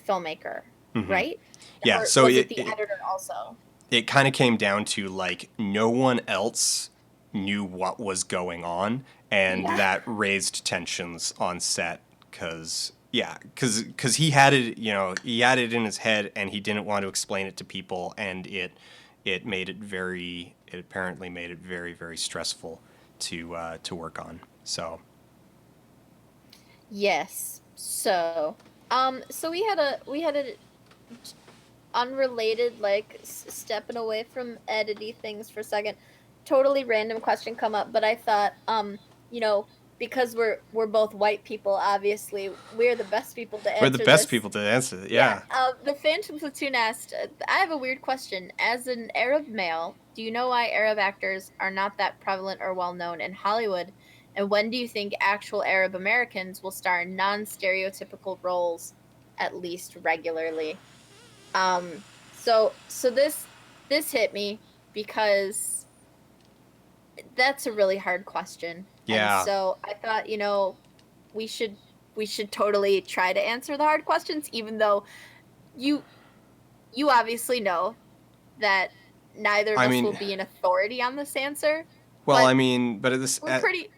B: filmmaker, right?
A: Yeah,
B: Or
A: so
B: was it the editor also?
A: it kind of came down to like no one else knew what was going on, and
B: Yeah.
A: that raised tensions on set because he had it, he had it in his head and he didn't want to explain it to people, and it made it very it apparently made it very very stressful to work on. So
B: Yes. So we had a unrelated like stepping away from edity things for a second, totally random question come up, but I thought you know because we're both white people, obviously we're the best people to
A: we're the
B: answer
A: best
B: this.
A: people to answer it.
B: Yeah.
A: Yeah.
B: The Phantom Platoon asked, I have a weird question. As an Arab male, do you know why Arab actors are not that prevalent or well known in Hollywood? And when do you think actual Arab Americans will star in non stereotypical roles, at least regularly? So this hit me because that's a really hard question. And
A: Yeah.
B: so I thought, we should we should totally try to answer the hard questions, even though you you obviously know that neither of
A: I
B: us will
A: mean,
B: be an authority on this answer.
A: well,
B: But
A: I mean, but at this
B: we're pretty.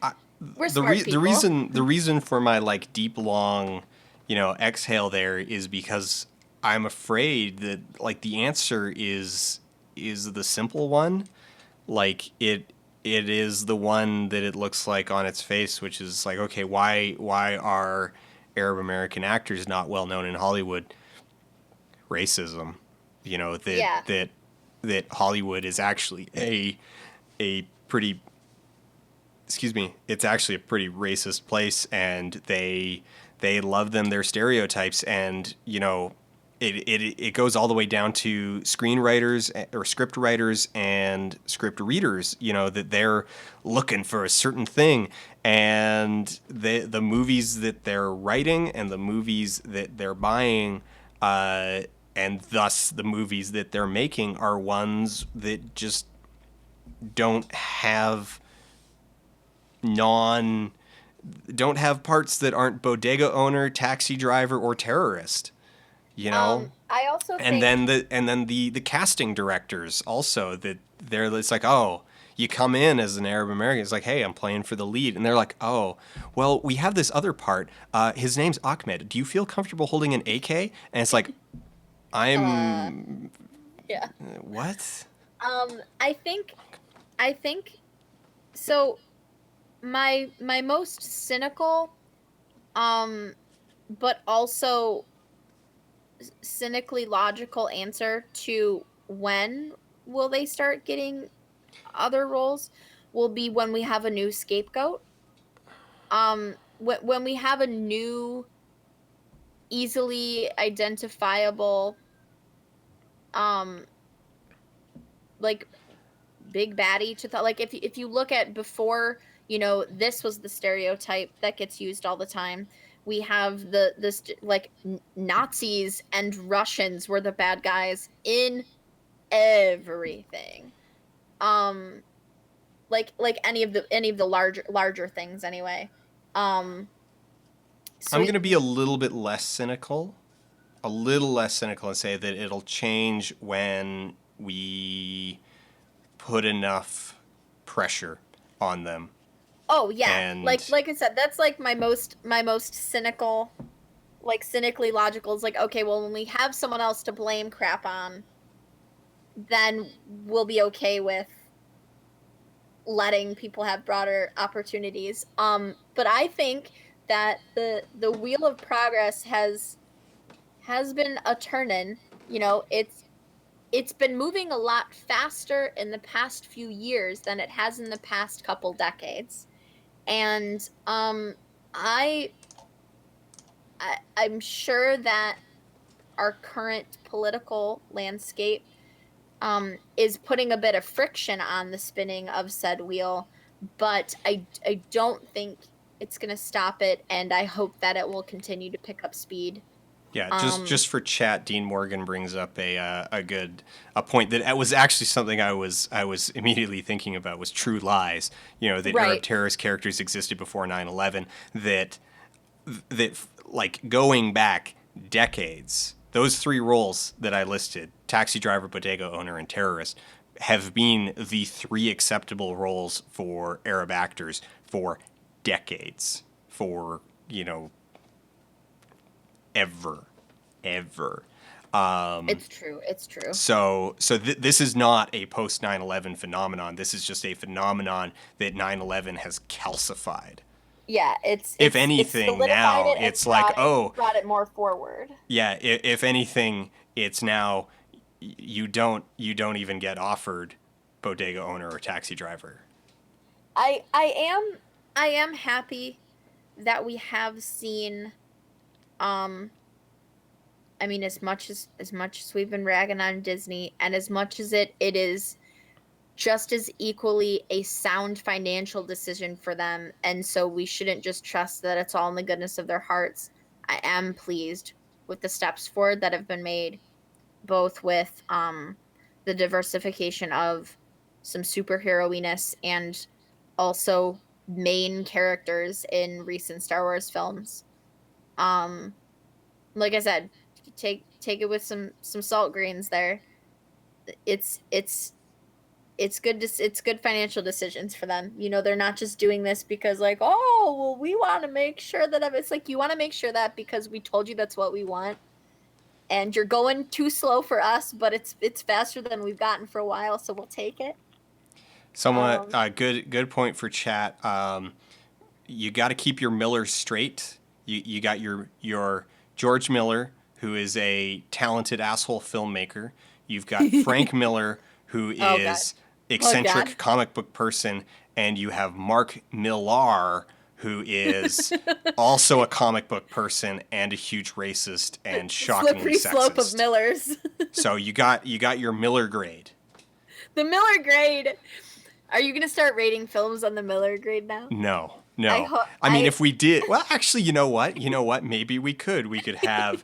B: We're smart people.
A: the reason for my like deep long, exhale there is because I'm afraid that like the answer is the simple one. Like it is the one that it looks like on its face, which is like, okay, why are Arab American actors not well known in Hollywood? Racism. That
B: Yeah.
A: that Hollywood is actually a pretty, excuse me, it's actually a pretty racist place, and they love them their stereotypes, and it goes all the way down to screenwriters or script writers and script readers, that they're looking for a certain thing, and the movies that they're writing and the movies that they're buying, and thus the movies that they're making are ones that just don't have non don't have parts that aren't bodega owner, taxi driver, or terrorist.
B: I also
A: And
B: think
A: then the casting directors also, that it's like, oh, you come in as an Arab American, it's like, hey, I'm playing for the lead, and they're like, oh, well, we have this other part. His name's Ahmed. Do you feel comfortable holding an AK? And it's like, I'm
B: yeah.
A: what?
B: I think so. My most cynical, but also cynically logical answer to when will they start getting other roles will be when we have a new scapegoat. When we have a new, easily identifiable, um, like big baddie to like if you look at before, this was the stereotype that gets used all the time. We have this like Nazis and Russians were the bad guys in everything. Um like any of the larger things anyway. Um so
A: I'm going to be a little less cynical, and say that it'll change when we put enough pressure on them.
B: oh yeah, like
A: And
B: like I said, that's like my most cynical, like cynically logical is like, okay, well, when we have someone else to blame crap on, then we'll be okay with letting people have broader opportunities. But I think that the wheel of progress has been a turning. It's been moving a lot faster in the past few years than it has in the past couple decades. And I, I'm sure that our current political landscape is putting a bit of friction on the spinning of said wheel, but I don't think it's going to stop it, and I hope that it will continue to pick up speed.
A: yeah,
B: Um,
A: just for chat, Dean Morgan brings up a point that was actually something I was immediately thinking about, was true lies. That Arab
B: right.
A: terrorist characters existed before 9/11. That like going back decades, those three roles that I listed, taxi driver, bodega owner, and terrorist, have been the three acceptable roles for Arab actors for decades, for ever, ever.
B: It's true. It's true.
A: This is not a post 9/11 phenomenon. This is just a phenomenon that 9/11 has calcified.
B: Yeah, it's
A: If
B: it's it's
A: anything,
B: solidified
A: now
B: it and
A: it's like, oh,
B: brought it more forward.
A: yeah. If anything, it's now you don't even get offered bodega owner or taxi driver.
B: I am happy that we have seen, um I mean, as much as we've been ragging on Disney, and as much as it is just as equally a sound financial decision for them, and so we shouldn't just trust that it's all in the goodness of their hearts. I am pleased with the steps forward that have been made, both with the diversification of some superheroiness and also main characters in recent Star Wars films. Um like I said, take it with some salt greens there. It's it's good financial decisions for them. You know, they're not just doing this because like, oh, well, we want to make sure that it's like you want to make sure that because we told you that's what we want, and you're going too slow for us, but it's faster than we've gotten for a while, so we'll take it.
A: Somewhat
B: Um,
A: good point for chat. You got to keep your Millers straight. You got your George Miller, who is a talented asshole filmmaker. You've got Frank Miller, who
B: oh God,
A: is
B: oh God.
A: eccentric comic book person, and you have Mark Millar, who is also a comic book person and a huge racist and shockingly
B: Slippery slope of
A: sexist.
B: Millers.
A: So you got your Miller grade.
B: The Miller grade. Are you gonna start rating films on the Miller grade now?
A: No,
B: I
A: no.
B: hope.
A: I mean, if we did, well, actually, you know what? You know what? Maybe we could. We could have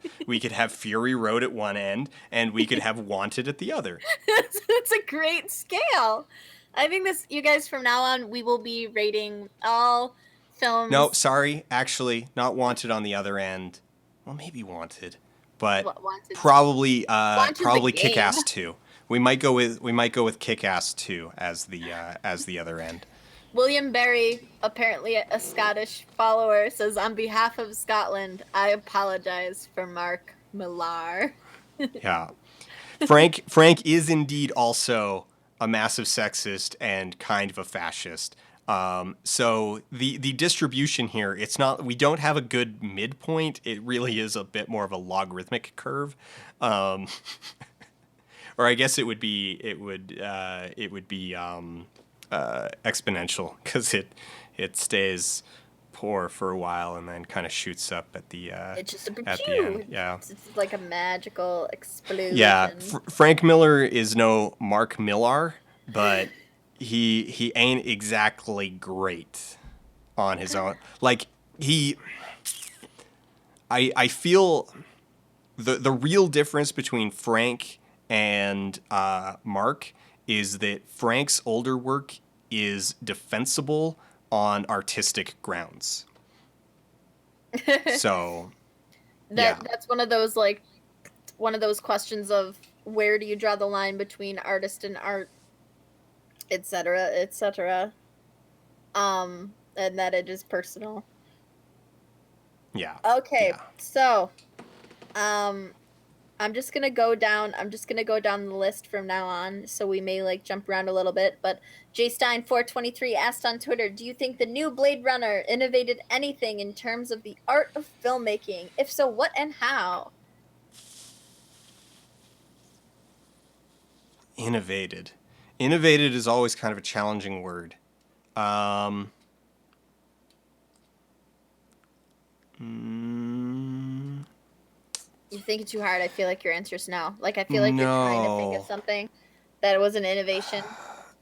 A: Fury Road at one end, and we could have Wanted at the other.
B: It's a great scale. I think this, you guys, from now on, we will be rating all
A: No,
B: films.
A: sorry, actually, not Wanted on the other end. Well, maybe Wanted, but
B: Wanted. Wanted's a
A: probably
B: game.
A: Kick-Ass 2. We might go with Kick-Ass 2 as the other end.
B: William Barry, apparently a Scottish follower, says, "On behalf of Scotland, I apologize for Mark Millar."
A: Yeah. Frank is indeed also a massive sexist and kind of a fascist. So the distribution here, it's not, we don't have a good midpoint. It really is a bit more of a logarithmic curve. Um, or I guess it would be exponential because it stays poor for a while and then kind of shoots up at the
B: It's just a
A: at the end.
B: pew.
A: Yeah.
B: It's like a magical explosion.
A: Yeah, Frank Miller is no Mark Millar, but he ain't exactly great on his own. Like I feel the real difference between Frank and Mark is that Frank's older work is defensible on artistic grounds. So yeah,
B: That's one of those like one of those questions of where do you draw the line between artist and art, etc., etc. And that it is personal.
A: yeah,
B: Okay,
A: yeah.
B: so um I'm just gonna go down. I'm just gonna go down the list from now on. So we may like jump around a little bit. But J Stein 423 asked on Twitter, "Do you think the new Blade Runner innovated anything in terms of the art of filmmaking? If so, what and how?"
A: Innovated. Innovated is always kind of a challenging word. Um, mm,
B: You think it's too hard? I feel like your answer is no. Like I feel like you're trying to think of
A: no.
B: something that was an innovation.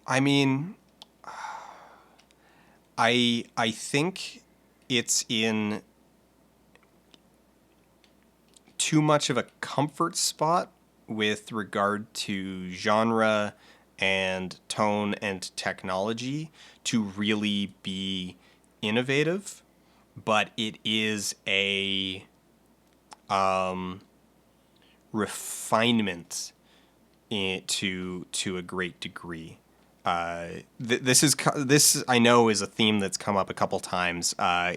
A: I mean, I think it's in too much of a comfort spot with regard to genre and tone and technology to really be innovative, but it is a refinement to a great degree. This I know is a theme that's come up a couple times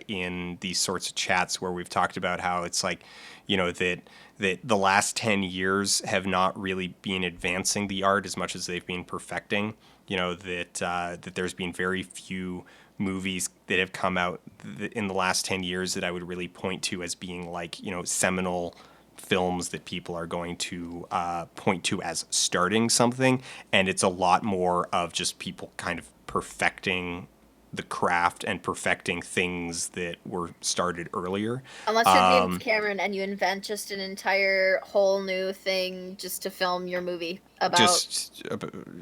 A: in these sorts of chats where we've talked about how it's like, that the last 10 years have not really been advancing the art as much as they've been perfecting. That there's been very few movies that have come out in the last 10 years that I would really point to as being like, seminal films that people are going to point to as starting something, and it's a lot more of just people kind of perfecting the craft and perfecting things that were started earlier.
B: Unless you're James Cameron and you invent just an entire whole new thing just to film your movie about
A: Just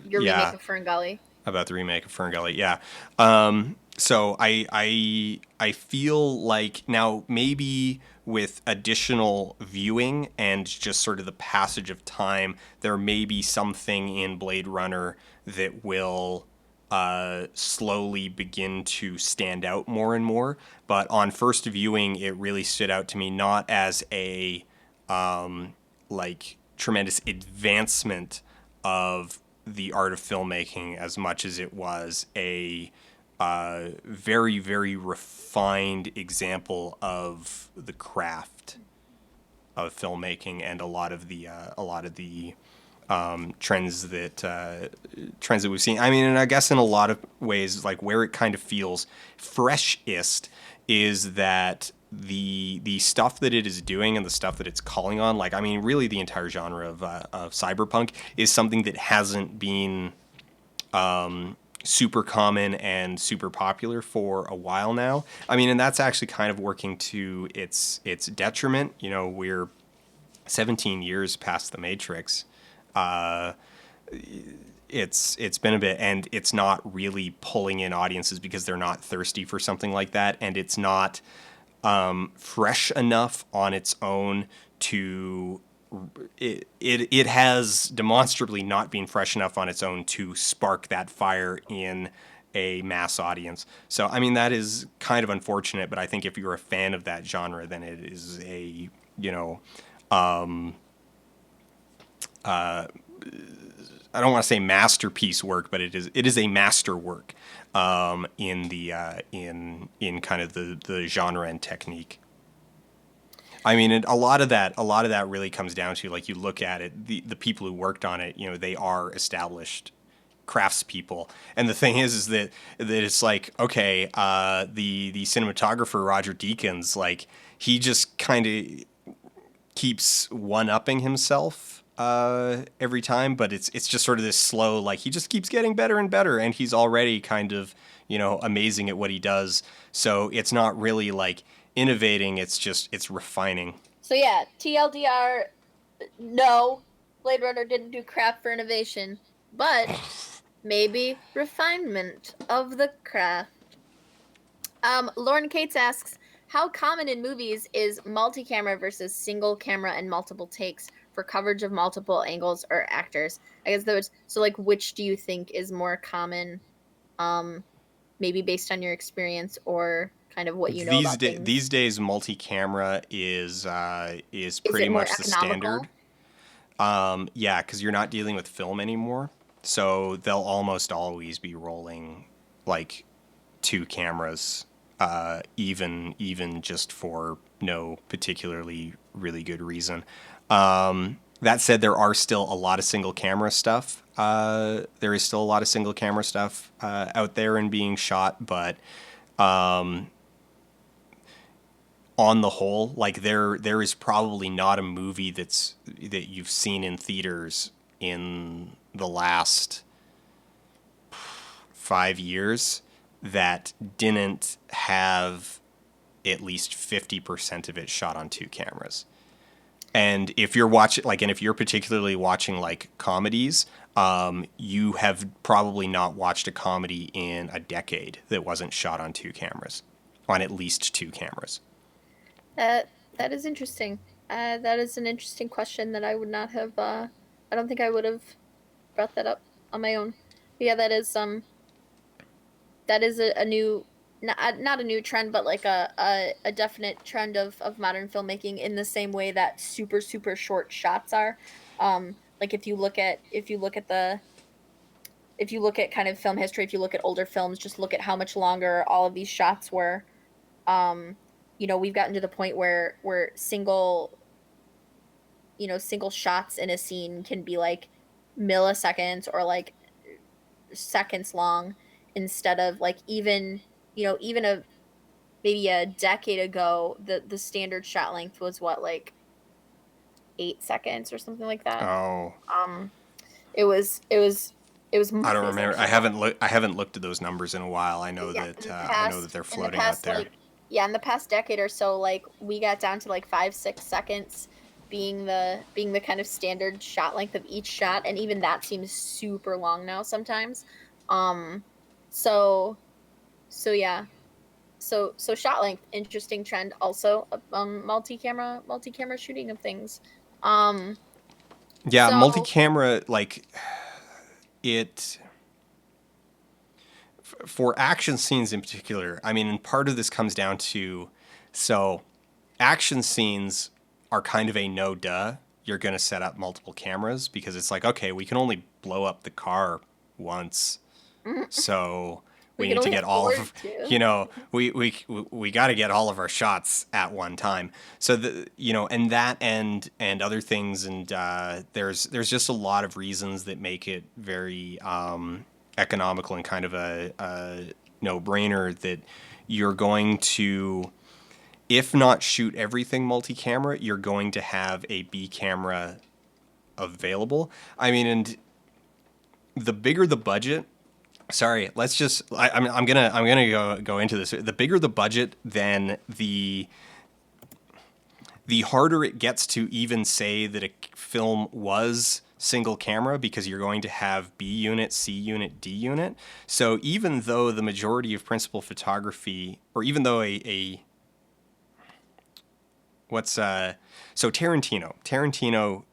B: your
A: yeah,
B: remake of Ferngully.
A: about the remake of Ferngully. Yeah. So I feel like now maybe with additional viewing and just sort of the passage of time, there may be something in Blade Runner that will slowly begin to stand out more and more. But on first viewing, it really stood out to me not as a like tremendous advancement of the art of filmmaking as much as it was a very, very refined example of the craft of filmmaking, and a lot of the trends that we've seen. I mean, and I guess in a lot of ways, like where it kind of feels freshest is that the stuff that it is doing and the stuff that it's calling on. Like, I mean, really, the entire genre of cyberpunk is something that hasn't been super common and super popular for a while now. I mean, and that's actually kind of working to its detriment. You know, we're 17 years past the Matrix. It's been a bit, and it's not really pulling in audiences because they're not thirsty for something like that, and it's not fresh enough on its own to it has demonstrably not been fresh enough on its own to spark that fire in a mass audience. So I mean, that is kind of unfortunate, but I think if you're a fan of that genre, then it is a, you know, I don't want to say masterpiece work, but it is a master work in the in kind of the genre and technique. I mean, a lot of that really comes down to, like, you look at it, the people who worked on it, you know, they are established craftspeople, and the thing is that it's like, okay, the cinematographer Roger Deakins, like, he just kind of keeps one-upping himself every time, but it's just sort of this slow, like, he just keeps getting better and better, and he's already kind of, you know, amazing at what he does. So it's not really like innovating, it's refining.
B: So yeah, TLDR, no, Blade Runner didn't do crap for innovation, but maybe refinement of the craft. Lauren Cates asks, how common in movies is multi-camera versus single camera and multiple takes for coverage of multiple angles or actors? I guess those. So, like, which do you think is more common? Maybe based on your experience or kind of what you know about things.
A: These days, multi-camera is pretty
B: it more
A: much the
B: economical?
A: standard. Yeah, because you're not dealing with film anymore, so they'll almost always be rolling like two cameras, even just for no particularly really good reason. That said, there are still a lot of single camera stuff. There is still a lot of single camera stuff out there and being shot, but on the whole, like, there is probably not a movie that you've seen in theaters in the last 5 years that didn't have at least 50% of it shot on two cameras. And if you're watching, like, and if you're particularly watching like comedies, you have probably not watched a comedy in a decade that wasn't shot on two cameras, on at least two cameras.
B: That is interesting. That is an interesting question that I would not have. I don't think I would have brought that up on my own. But yeah, that is a new, not a new trend, but like a definite trend of modern filmmaking, in the same way that super super short shots are. Like, if you look at kind of film history, if you look at older films, just look at how much longer all of these shots were. Um, we've gotten to the point where single shots in a scene can be like milliseconds or like seconds long, instead of like, even a maybe a decade ago, the standard shot length was what, like 8 seconds or something like that.
A: Oh,
B: Um, it was
A: I don't
B: months,
A: remember.
B: actually.
A: I haven't looked at those numbers in a while. I know
B: Yeah,
A: that I know that they're floating out there.
B: in the past decade or so, like, we got down to like 5-6 seconds being the kind of standard shot length of each shot, and even that seems super long now sometimes. Um, so so yeah, so shot length, interesting trend also. Multi-camera shooting of things. Um,
A: Yeah,
B: so
A: multi-camera, like, it for action scenes in particular. I mean, and part of this comes down to, so action scenes are kind of a no duh. You're going to set up multiple cameras because it's like, okay, we can only blow up the car once. So we
B: can
A: need to
B: only
A: get all
B: afford
A: of,
B: to.
A: we got to get all of our shots at one time. So and that and other things, and there's just a lot of reasons that make it very economical and kind of a no brainer that you're going to, if not shoot everything multi-camera, you're going to have a B camera available. I mean, and the bigger the budget, sorry, let's just. I'm gonna go into this. The bigger the budget, then the harder it gets to even say that a film was single camera, because you're going to have B unit, C unit, D unit. So even though the majority of principal photography, or even though a what's so Tarantino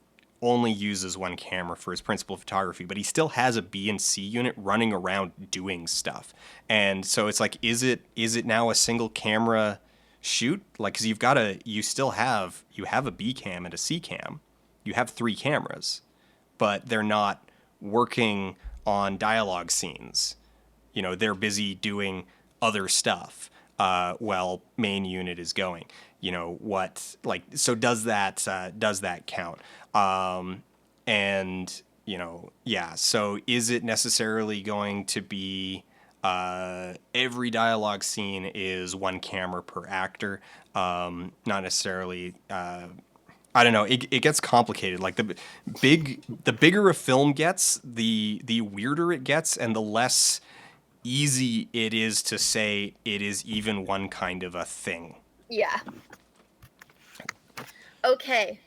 A: only uses one camera for his principal photography, but he still has a B and C unit running around doing stuff. And so it's like, is it now a single camera shoot? Like, because you have a B cam and a C cam, you have three cameras, but they're not working on dialogue scenes. They're busy doing other stuff while main unit is going. So does that count? And yeah. So is it necessarily going to be every dialogue scene is one camera per actor? Not necessarily. I don't know. It gets complicated. Like the bigger a film gets, the weirder it gets, and the less easy it is to say it is even one kind of a thing.
B: Yeah. Okay.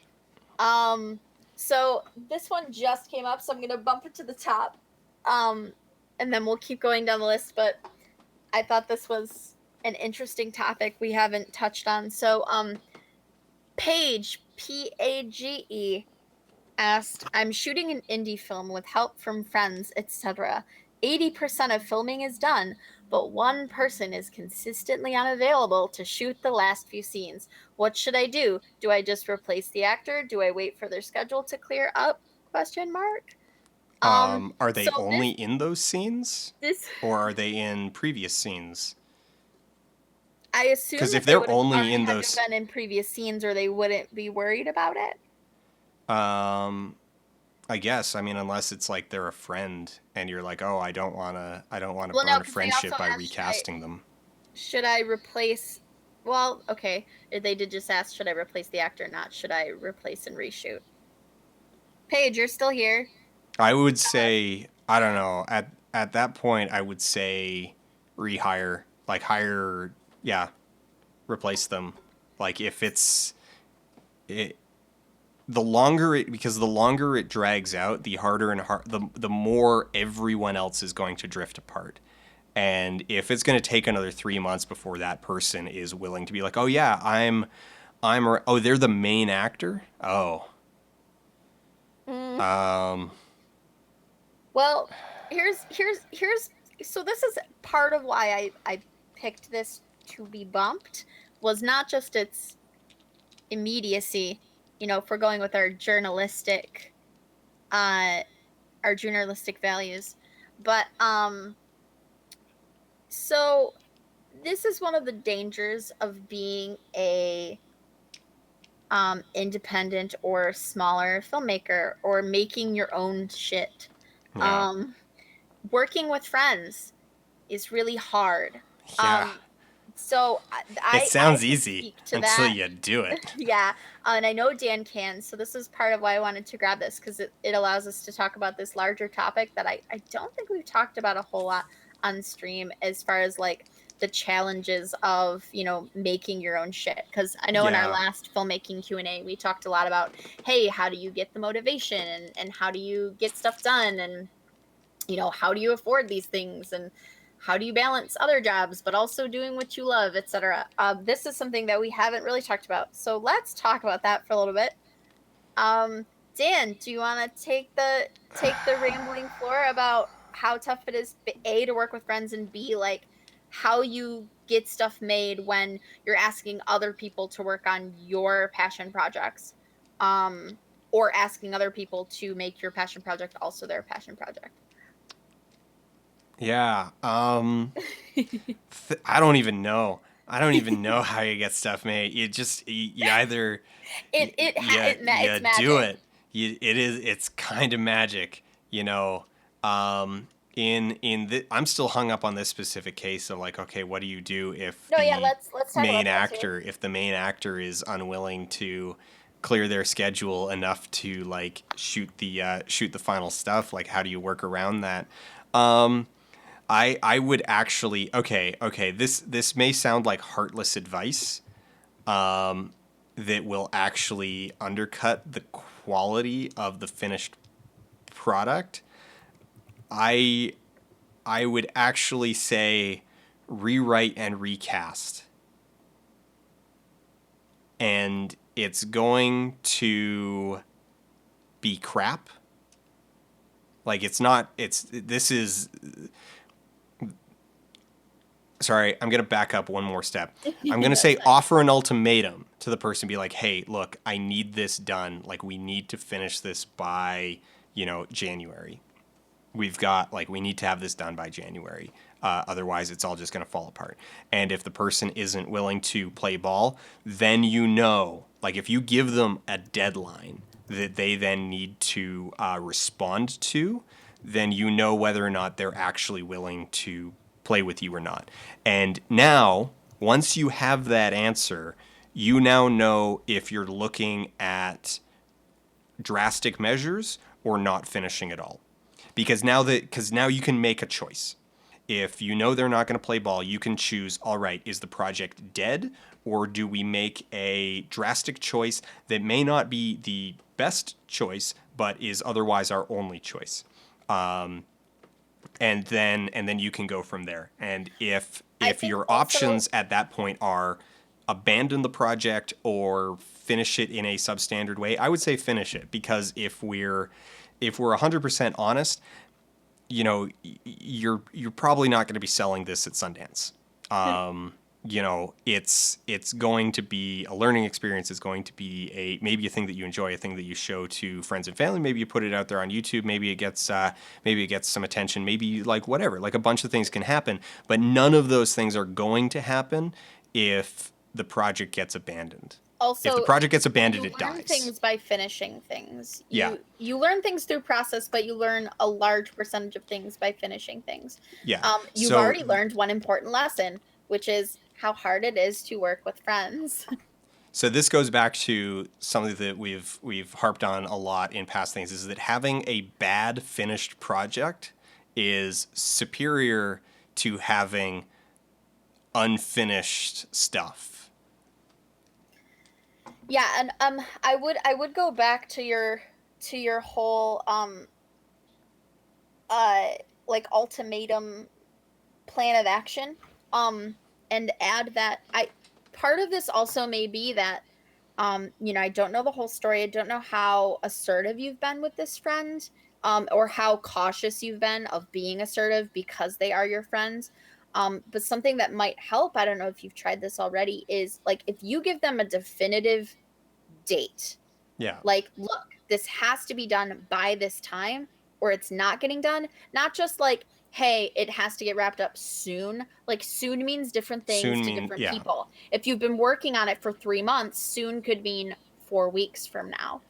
B: So this one just came up, so I'm gonna bump it to the top. And then we'll keep going down the list, but I thought this was an interesting topic we haven't touched on. So, Paige, Page, asked, I'm shooting an indie film with help from friends, etc. 80% of filming is done, but one person is consistently unavailable to shoot the last few scenes. What should I do? Do I just replace the actor? Do I wait for their schedule to clear up? Question mark.
A: Are
B: So
A: they only in those scenes,
B: this
A: or are they in previous scenes?
B: I assume
A: Because
B: that
A: if
B: they
A: they're
B: would have
A: only
B: already
A: in
B: had to
A: those,
B: have been in previous scenes, or they wouldn't be worried about it.
A: um, I guess. I mean, unless it's like they're a friend and you're like, oh, I don't wanna
B: Well, no,
A: burn a
B: because they
A: friendship
B: also
A: by
B: asked,
A: recasting them.
B: should I replace? Well, okay, they did just ask, should I replace the actor? Not should I replace and reshoot? Paige, you're still here.
A: I would say, I don't know. At that point, I would say rehire, like hire, yeah, replace them. Like if it's it, because the longer it drags out, the harder and the more everyone else is going to drift apart. And if it's going to take another 3 months before that person is willing to be like, oh yeah, oh, they're the main actor. Oh,
B: Mm.
A: um,
B: Well, here's so this is part of why I picked this to be bumped, was not just its immediacy, if we're going with uh our journalistic values, but so this is one of the dangers of being a independent or smaller filmmaker, or making your own shit.
A: yeah,
B: um Working with friends is really hard.
A: yeah.
B: So
A: It
B: I
A: sounds
B: can
A: easy
B: speak to
A: until
B: that.
A: you do it.
B: Yeah, and I know Dan can, so this is part of why I wanted to grab this, because it allows us to talk about this larger topic that I don't think we've talked about a whole lot on stream, as far as like the challenges of making your own shit. Because I know in our
A: Yeah.
B: last filmmaking Q&A we talked a lot about, hey, how do you get the motivation, and how do you get stuff done, and how do you afford these things, and how do you balance other jobs but also doing what you love, etc. This is something that we haven't really talked about, so let's talk about that for a little bit. Dan, do you want to take the rambling floor about how tough it is, A, to work with friends, and B, like how you get stuff made when you're asking other people to work on your passion projects? or asking other people to make your passion project also their passion project?
A: Yeah. I don't even know. I don't even know how you get stuff made. You just you either
B: It's
A: do
B: magic.
A: it. It's kind of magic, you know. I'm still hung up on this specific case of like, okay, what do you do if
B: No, yeah,
A: the
B: let's talk about that too.
A: if the main actor is unwilling to clear their schedule enough to like shoot the final stuff? Like, how do you work around that? I would actually this may sound like heartless advice that will actually undercut the quality of the finished product. I I would actually say rewrite and recast. And it's going to be crap. Like it's not it's this is sorry, I'm going to back up one more step. I'm going to say offer an ultimatum to the person, be like, hey, look, I need this done. Like, we need to finish this by, January. We need to have this done by January. Otherwise, it's all just going to fall apart. And if the person isn't willing to play ball, then like if you give them a deadline that they then need to respond to, then you know whether or not they're actually willing to play with you or not. And now, once you have that answer, you now know if you're looking at drastic measures or not finishing at all. Because now you can make a choice. If you know they're not going to play ball, you can choose, all right, is the project dead, or do we make a drastic choice that may not be the best choice but is otherwise our only choice? And then you can go from there. And if your options at that point are abandon the project or finish it in a substandard way, I would say finish it, because if we're 100% honest, you're probably not going to be selling this at Sundance. It's going to be a learning experience. It's going to be maybe a thing that you enjoy, a thing that you show to friends and family. Maybe you put it out there on YouTube. Maybe it gets some attention. Maybe like whatever. Like a bunch of things can happen, but none of those things are going to happen if the project gets abandoned.
B: Also,
A: if the project gets abandoned, it
B: learn
A: dies.
B: Things by finishing things.
A: Yeah.
B: You learn things through process, but you learn a large percentage of things by finishing things.
A: Yeah.
B: You've already learned one important lesson, which is how hard it is to work with friends.
A: So this goes back to something that we've harped on a lot in past things, is that having a bad finished project is superior to having unfinished stuff.
B: Yeah, and I would go back to your whole like ultimatum plan of action, and add that part of this also may be that I don't know the whole story. I don't know how assertive you've been with this friend, or how cautious you've been of being assertive because they are your friends. But something that might help, I don't know if you've tried this already, is like if you give them a definitive date.
A: Yeah.
B: Like, look, this has to be done by this time or it's not getting done. Not just like, hey, it has to get wrapped up soon. Like, soon means different things to different people. If you've been working on it for 3 months, soon could mean 4 weeks from now.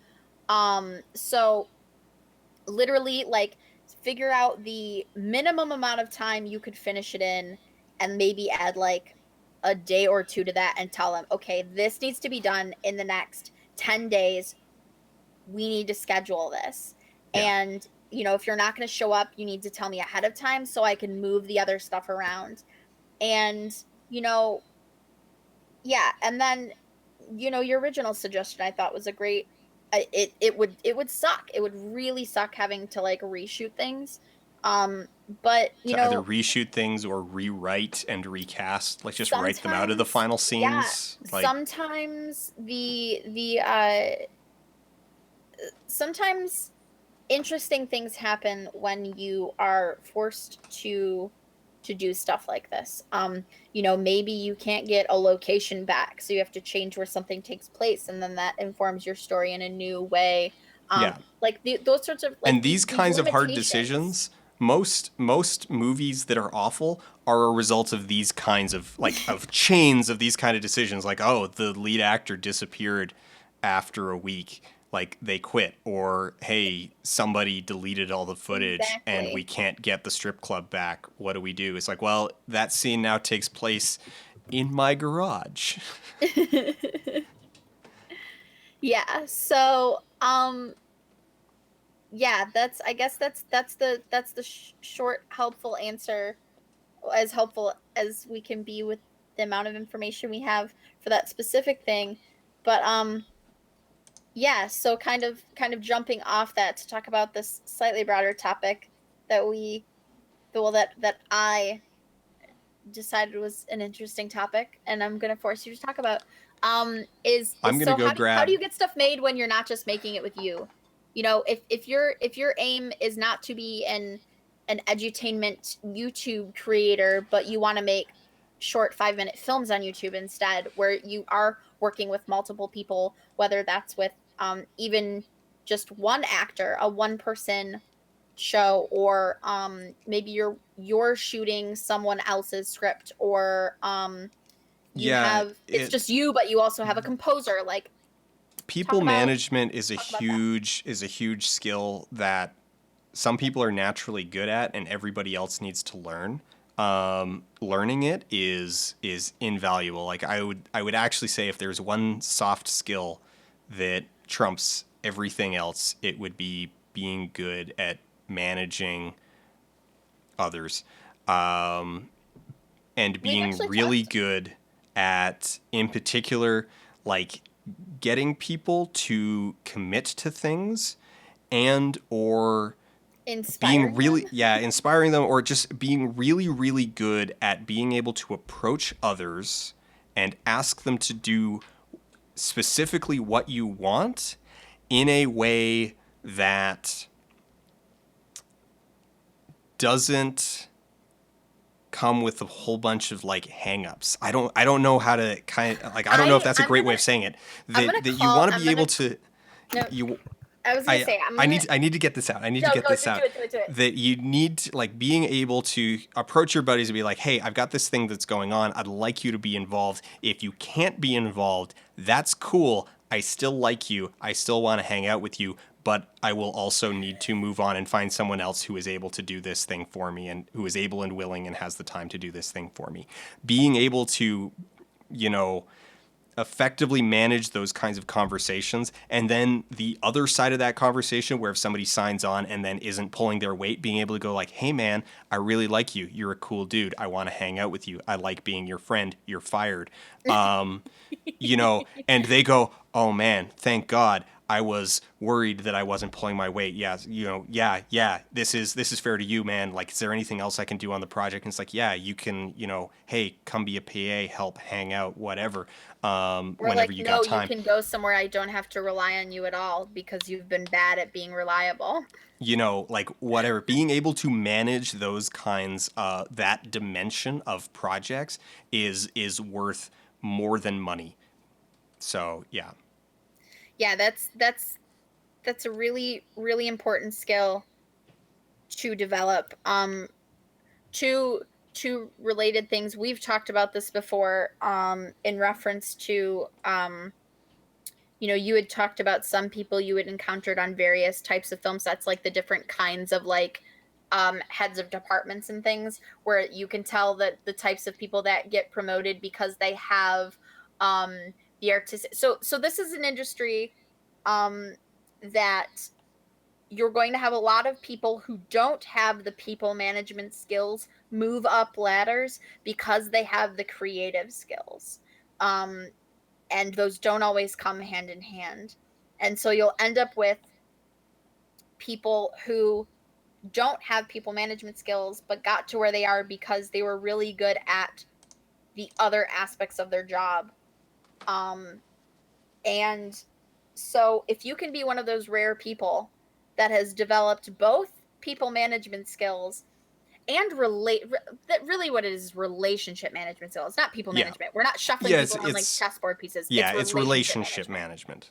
B: So literally, like, figure out the minimum amount of time you could finish it in, and maybe add like a day or two to that, and tell them, okay, this needs to be done in the next 10 days. We need to schedule this. Yeah. And, if you're not going to show up, you need to tell me ahead of time so I can move the other stuff around. And, yeah. And then, your original suggestion I thought was a great, it would suck. It would really suck having to like reshoot things. But
A: either reshoot things or rewrite and recast, like just write them out of the final scenes.
B: Yeah,
A: like
B: sometimes sometimes interesting things happen when you are forced to do stuff like this. Maybe you can't get a location back, so you have to change where something takes place, and then that informs your story in a new way.
A: Yeah.
B: Like those sorts of like
A: And these kinds of hard decisions, most movies that are awful are a result of these kinds of of chains of these kind of decisions. Like, oh, the lead actor disappeared after a week, like they quit, or hey, somebody deleted all the footage and we
B: Exactly.
A: can't get the strip club back. What do we do? It's like, well, that scene now takes place in my garage.
B: Yeah. So, yeah, that's I guess that's the short helpful answer, as helpful as we can be with the amount of information we have for that specific thing. But yeah, so kind of jumping off that to talk about this slightly broader topic that we well that I decided was an interesting topic and I'm going to force you to talk about
A: I'm
B: is
A: gonna
B: so
A: go
B: how do
A: grab.
B: you get stuff made when you're not just making it with you? You know, if your aim is not to be an edutainment YouTube creator, but you want to make short 5-minute films on YouTube instead, where you are working with multiple people, whether that's with even just one actor, a one person show, or maybe you're shooting someone else's script, or you
A: Yeah,
B: have it's
A: it
B: just you but you also have a composer, like
A: people
B: talk about
A: management is
B: talk about that.
A: a huge skill that some people are naturally good at and everybody else needs to learn. Learning it is invaluable. Like I would actually say if there's one soft skill that trumps everything else, it would be being good at managing others, and
B: We've
A: being
B: actually
A: really
B: talked
A: good at, in particular, like getting people to commit to things and or being
B: inspiring them.
A: really, yeah, inspiring them, or just being really really good at being able to approach others and ask them to do specifically what you want in a way that doesn't come with a whole bunch of like hangups. I don't know how to kind of like, I don't know if that's a
B: I'm
A: great way
B: gonna
A: of saying it.
B: I'm gonna
A: That you
B: call
A: want to
B: I'm
A: be
B: gonna
A: able to
B: no
A: you
B: I was gonna say
A: I need to get this out. I need to
B: no
A: get
B: go
A: this
B: do
A: out.
B: it do it do it.
A: That you need to, like, being able to approach your buddies and be like, "Hey, I've got this thing that's going on. I'd like you to be involved. If you can't be involved, that's cool. I still like you. I still want to hang out with you, but I will also need to move on and find someone else who is able to do this thing for me and who is able and willing and has the time to do this thing for me." Being able to, you know, effectively manage those kinds of conversations, and then the other side of that conversation where if somebody signs on and then isn't pulling their weight, being able to go like, "Hey man, I really like you, you're a cool dude, I want to hang out with you, I like being your friend, you're fired." You know, and they go, "Oh man, thank God, I was worried that I wasn't pulling my weight. Yeah, you know, yeah, this is fair to you, man. Like, is there anything else I can do on the project?" And it's like, "Yeah, you can, you know, hey, come be a PA, help, hang out, whatever,
B: We're
A: whenever
B: like,
A: you got
B: no, you
A: time."
B: can go somewhere I don't have to rely on you at all because you've been bad at being reliable.
A: You know, like whatever, being able to manage those kinds, that dimension of projects is worth more than money. So yeah.
B: Yeah, that's a really really important skill to develop. Two two related things, we've talked about this before, in reference to you know, you had talked about some people you had encountered on various types of film sets, like the different kinds of like heads of departments and things, where you can tell that the types of people that get promoted because they have um the artistic, so this is an industry um that you're going to have a lot of people who don't have the people management skills move up ladders because they have the creative skills. Um, and those don't always come hand in hand. And so you'll end up with people who don't have people management skills but got to where they are because they were really good at the other aspects of their job. Um, and so if you can be one of those rare people that has developed both people management skills and that really what it is relationship management skills, not people
A: Yeah.
B: management. We're not shuffling
A: Yeah,
B: people around like
A: it's
B: chessboard pieces. It's
A: yeah, it's
B: relationship
A: relationship
B: management.
A: management.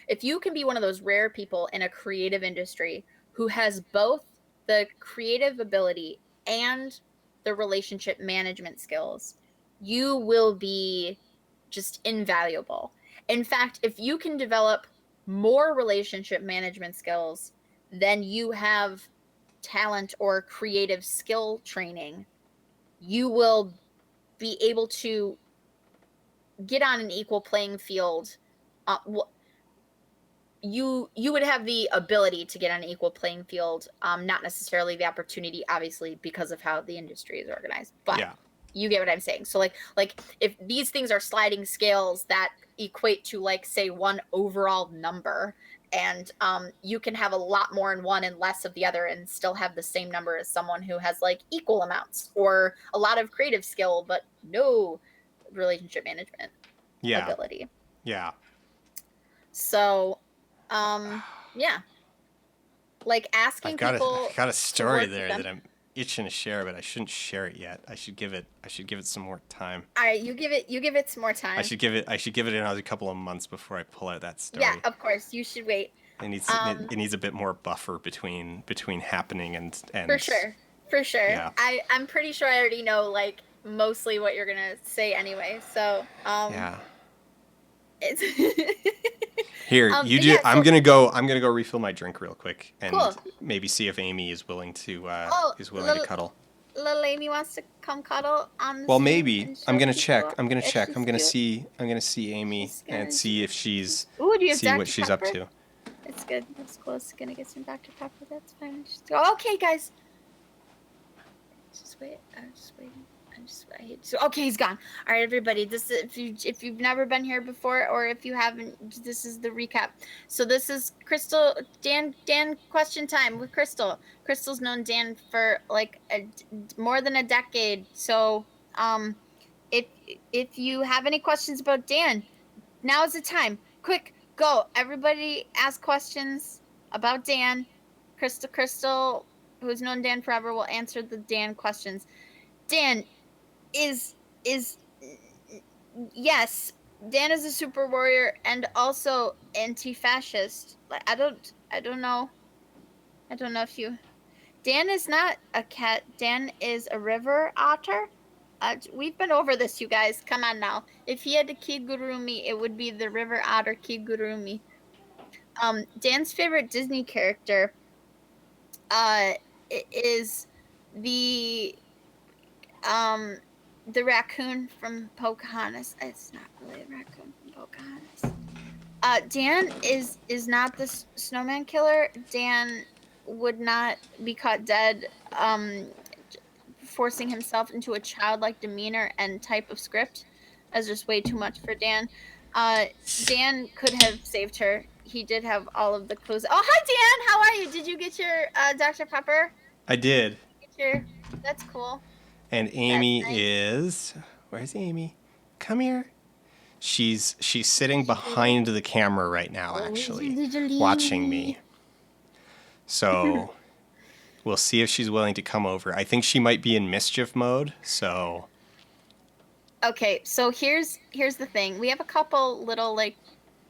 B: If you can be one of those rare people in a creative industry who has both the creative ability and the relationship management skills, you will be just invaluable. In fact, if you can develop more relationship management skills than you have talent or creative skill training, you will be able to get on an equal playing field. You would have the ability to get on an equal playing field, not necessarily the opportunity, obviously, because of how the industry is organized, but
A: Yeah.
B: you get what I'm saying. So like if these things are sliding scales that equate to, like, say, one overall number, and you can have a lot more in one and less of the other and still have the same number as someone who has like equal amounts or a lot of creative skill but no relationship management
A: Yeah.
B: ability.
A: Yeah.
B: So yeah, like
A: I've
B: asking
A: got
B: people
A: a
B: to
A: story
B: work with
A: there
B: them.
A: that I'm itching to share, but I shouldn't share it yet. I should give it some more time.
B: All right, you give it some more time.
A: I should give it another couple of months before I pull out that story.
B: Yeah, of course, you should wait.
A: It needs a bit more buffer between happening and
B: For sure.
A: Yeah.
B: I'm pretty sure I already know, like, mostly what you're gonna say anyway. So
A: Yeah.
B: it's
A: Here, you
B: but
A: do.
B: yeah, so
A: I'm gonna go refill my drink real quick and
B: cool.
A: maybe see if Amy is willing to
B: Oh,
A: cuddle.
B: little Amy wants to come cuddle on the
A: Well,
B: stream
A: maybe
B: and
A: I'm
B: show
A: gonna
B: people.
A: check. I'm gonna
B: Yeah,
A: check.
B: she's cute.
A: I'm gonna see Amy
B: She's
A: and
B: gonna.
A: see if she's
B: Ooh, do you have
A: see what
B: Dr.
A: she's up
B: Pepper?
A: to.
B: It's good. That's cool. It's gonna get some Dr. Pepper. That's fine. Okay, guys. Just wait. I'm just waiting. Okay, he's gone. All right, everybody. This is, if you've never been here before, or if you haven't, this is the recap. So this is Crystal Dan question time with Crystal. Crystal's known Dan for like more than a decade. So if you have any questions about Dan, now is the time. Quick, go. Everybody ask questions about Dan. Crystal, who's known Dan forever, will answer the Dan questions. Dan is yes, Dan is a super warrior and also anti-fascist. Like I don't know. I don't know if you Dan is not a cat. Dan is a river otter. We've been over this, you guys. Come on now. If he had a kigurumi, it would be the river otter kigurumi. Dan's favorite Disney character is the the raccoon from Pocahontas. It's not really a raccoon from Pocahontas. Dan is not the snowman killer. Dan would not be caught dead forcing himself into a childlike demeanor and type of script. That's just way too much for Dan. Dan could have saved her. He did have all of the clues. Oh, hi Dan, how are you? Did you get your Dr. Pepper?
A: I did.
B: That's cool.
A: And Amy
B: That's nice.
A: is where's Amy? Come here. She's sitting behind the camera right now, actually, watching me. So we'll see if she's willing to come over. I think she might be in mischief mode, so
B: Okay, so here's the thing. We have a couple little like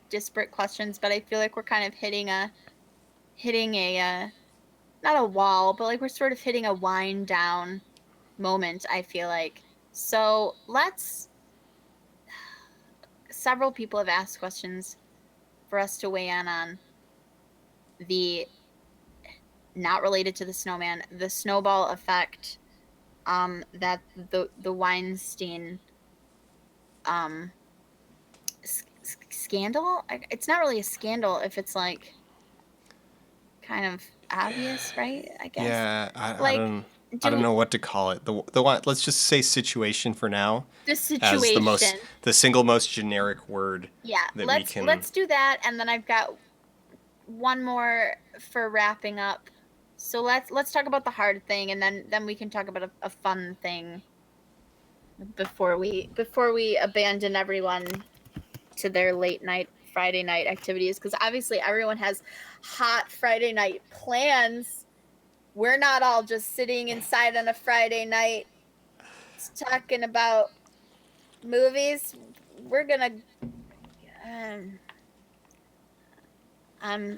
B: disparate questions, but I feel like we're kind of hitting a not a wall, but like we're sort of hitting a wind down moment, I feel like. So several people have asked questions for us to weigh in on the not related to the snowman, the snowball effect that the Weinstein scandal. It's not really a scandal if it's like kind of obvious, right? I guess.
A: yeah,
B: Like,
A: I don't know what to call it. The one, let's just say situation for now.
B: The
A: As
B: situation.
A: the single most generic word.
B: Yeah,
A: that
B: let's do that, and then I've got one more for wrapping up. So let's talk about the hard thing, and then we can talk about a fun thing before we abandon everyone to their late night Friday night activities, because obviously everyone has hot Friday night plans. We're not all just sitting inside on a Friday night talking about movies. We're gonna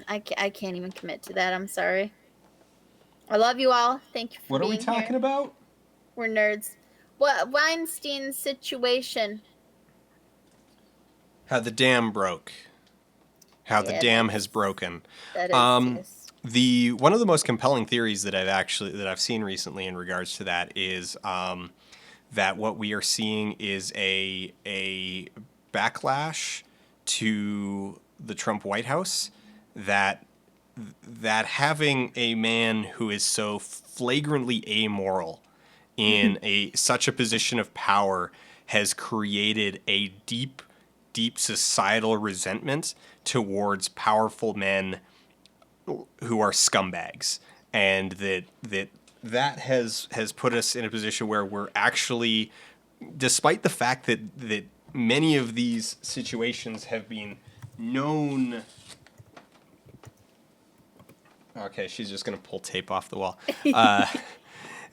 B: I can't even commit to that. I'm sorry. I love you all. Thank you for
A: What are we
B: being
A: talking
B: here.
A: about?
B: We're nerds. What Weinstein's situation?
A: How the dam broke. How the
B: Yeah,
A: dam has broken.
B: that is yes.
A: The one of the most compelling theories that I've seen recently in regards to that is that what we are seeing is a backlash to the Trump White House, that having a man who is so flagrantly amoral in such a position of power has created a deep societal resentment towards powerful men who are scumbags, and that has put us in a position where we're actually, despite the fact that many of these situations have been known. Okay, she's just gonna pull tape off the wall.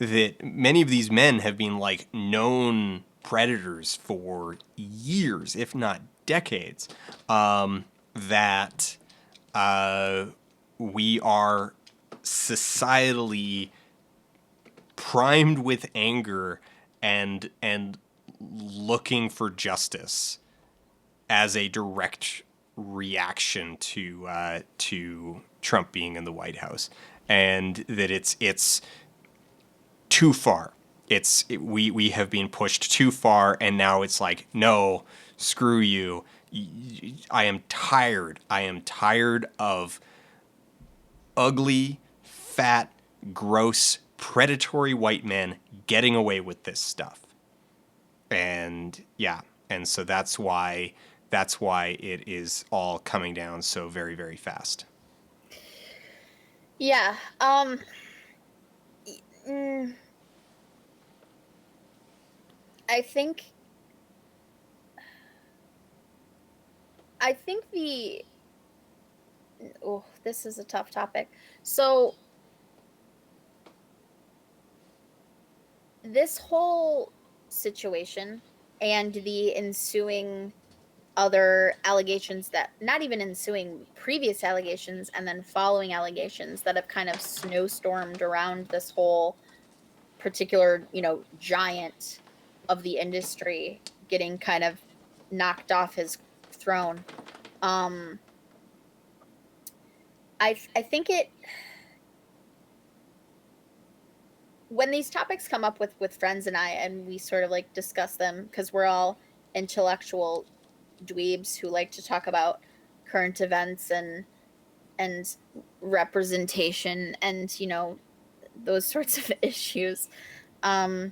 A: That many of these men have been like known predators for years, if not decades. That we are societally primed with anger and looking for justice as a direct reaction to Trump being in the White House, and that it's too far. We have been pushed too far, and now it's like, no, screw you. I am tired. I am tired of ugly, fat, gross, predatory white men getting away with this stuff. And yeah, and so that's why it is all coming down so very, very fast.
B: Yeah. I think the this is a tough topic. So this whole situation and the ensuing other allegations, that not even ensuing previous allegations and then following allegations that have kind of snowstormed around this whole particular, giant of the industry getting kind of knocked off his throne. I think when these topics come up with friends and we sort of like discuss them, because we're all intellectual dweebs who like to talk about current events and representation and those sorts of issues. I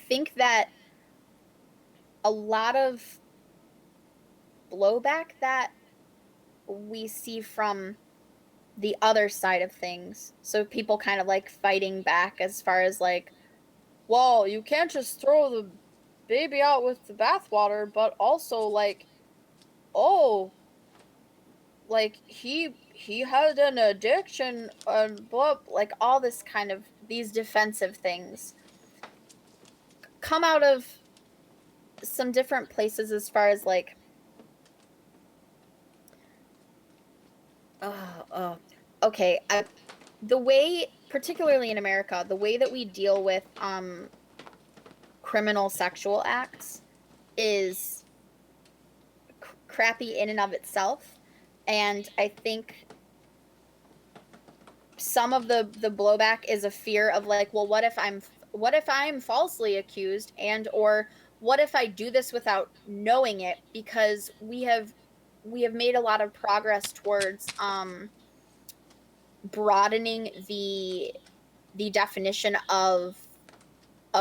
B: think that a lot of blowback that we see from the other side of things, so people kind of like fighting back as far as like, well, you can't just throw the baby out with the bathwater, but also like, oh, like he had an addiction and blah, like all this kind of these defensive things come out of some different places as far as like okay, the way, particularly in America, the way that we deal with criminal sexual acts is crappy in and of itself, and I think some of the blowback is a fear of like, well, what if I'm falsely accused, and or what if I do this without knowing it, because we have made a lot of progress towards broadening the definition of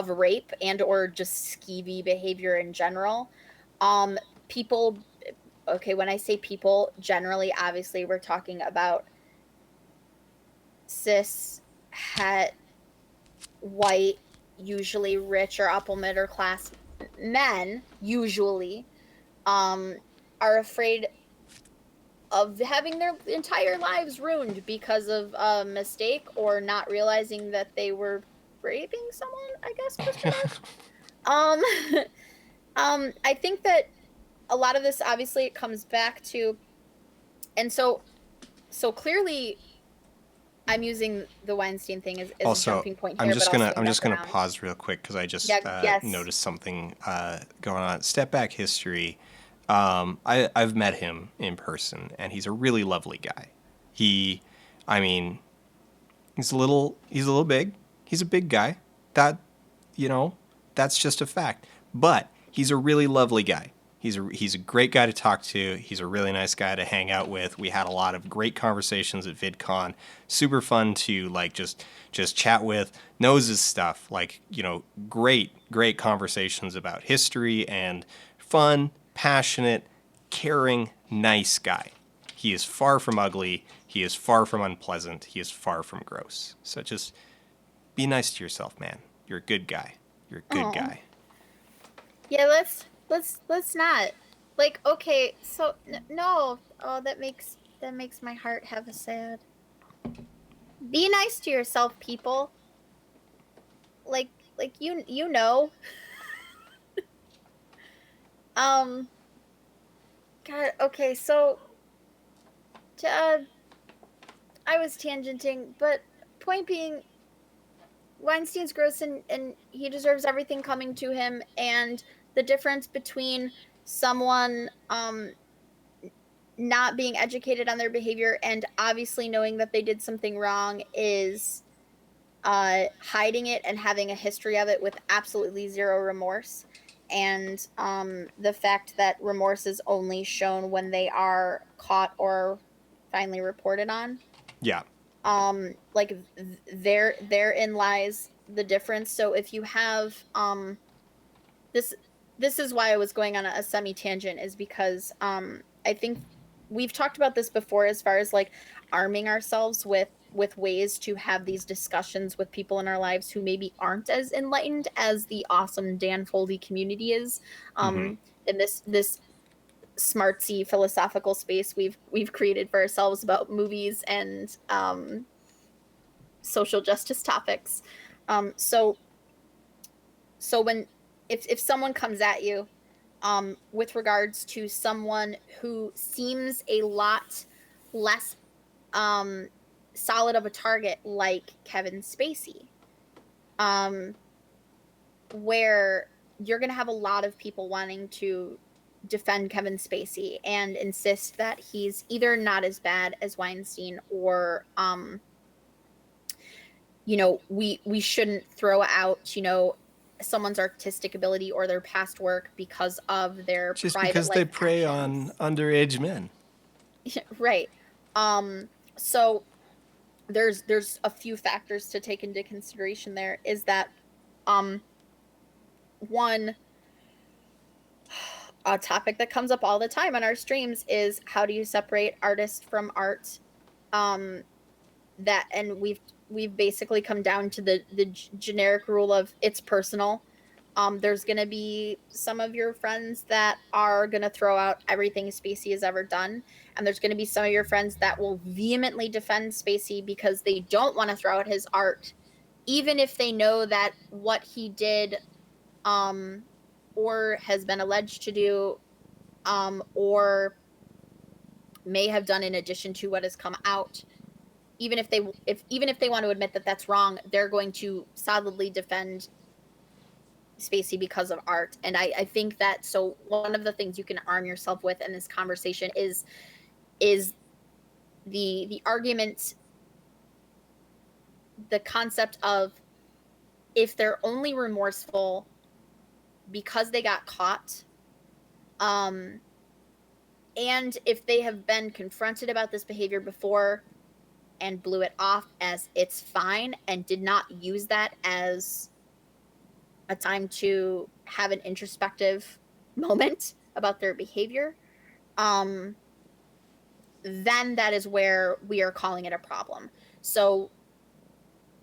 B: rape and or just skeevy behavior in general. People, okay, when I say people, generally, obviously, we're talking about cis, het, white, usually rich or upper middle class men, usually, are afraid of having their entire lives ruined because of a mistake or not realizing that they were raping someone, I guess, question mark. I think that a lot of this, obviously, it comes back to, and so clearly I'm using the Weinstein thing as a
A: Also,
B: jumping point here, but I'll swing
A: I'm
B: back
A: just gonna
B: around.
A: pause real quick because I just
B: Yeah, yes.
A: noticed something going on. Step back history. I've met him in person, and he's a really lovely guy. He, I mean, he's a little big. He's a big guy. That, you know, that's just a fact. But he's a really lovely guy. He's a great guy to talk to. He's a really nice guy to hang out with. We had a lot of great conversations at VidCon. Super fun to like just chat with. Knows his stuff. Like, great conversations about history and fun, passionate, caring, nice guy. He is far from ugly. He is far from unpleasant. He is far from gross. So just be nice to yourself, man. You're a good guy. You're a good
B: Oh.
A: guy.
B: Yeah, let's not. Like, okay, so no. Oh, that makes my heart have a sad. Be nice to yourself, people. Like you know. God, okay, so I was tangenting, but point being, Weinstein's gross, and he deserves everything coming to him, and the difference between someone not being educated on their behavior and obviously knowing that they did something wrong is hiding it and having a history of it with absolutely zero remorse. And the fact that remorse is only shown when they are caught or finally reported on.
A: Yeah.
B: Like therein lies the difference. So if you have this this is why I was going on a semi tangent, is because I think we've talked about this before, as far as like arming ourselves with ways to have these discussions with people in our lives who maybe aren't as enlightened as the awesome Dan Foldy community is.
A: Mm-hmm.
B: In this smartsy philosophical space we've created for ourselves about movies and social justice topics. So when if someone comes at you with regards to someone who seems a lot less solid of a target, like Kevin Spacey, where you're going to have a lot of people wanting to defend Kevin Spacey and insist that he's either not as bad as Weinstein, or we shouldn't throw out someone's artistic ability or their past work because of their
A: Just
B: private
A: because they
B: life
A: prey on
B: actions.
A: underage men.
B: Right. So there's a few factors to take into consideration. There is that one, a topic that comes up all the time on our streams is, how do you separate artist from art? That and we've basically come down to the generic rule of, it's personal. There's going to be some of your friends that are going to throw out everything Spacey has ever done, and there's going to be some of your friends that will vehemently defend Spacey because they don't want to throw out his art, even if they know that what he did or has been alleged to do, or may have done in addition to what has come out. Even if they want to admit that that's wrong, they're going to solidly defend Spacey because of art. And I think that, so one of the things you can arm yourself with in this conversation is the argument, the concept of, if they're only remorseful because they got caught, and if they have been confronted about this behavior before and blew it off as it's fine and did not use that as a time to have an introspective moment about their behavior, then that is where we are calling it a problem. So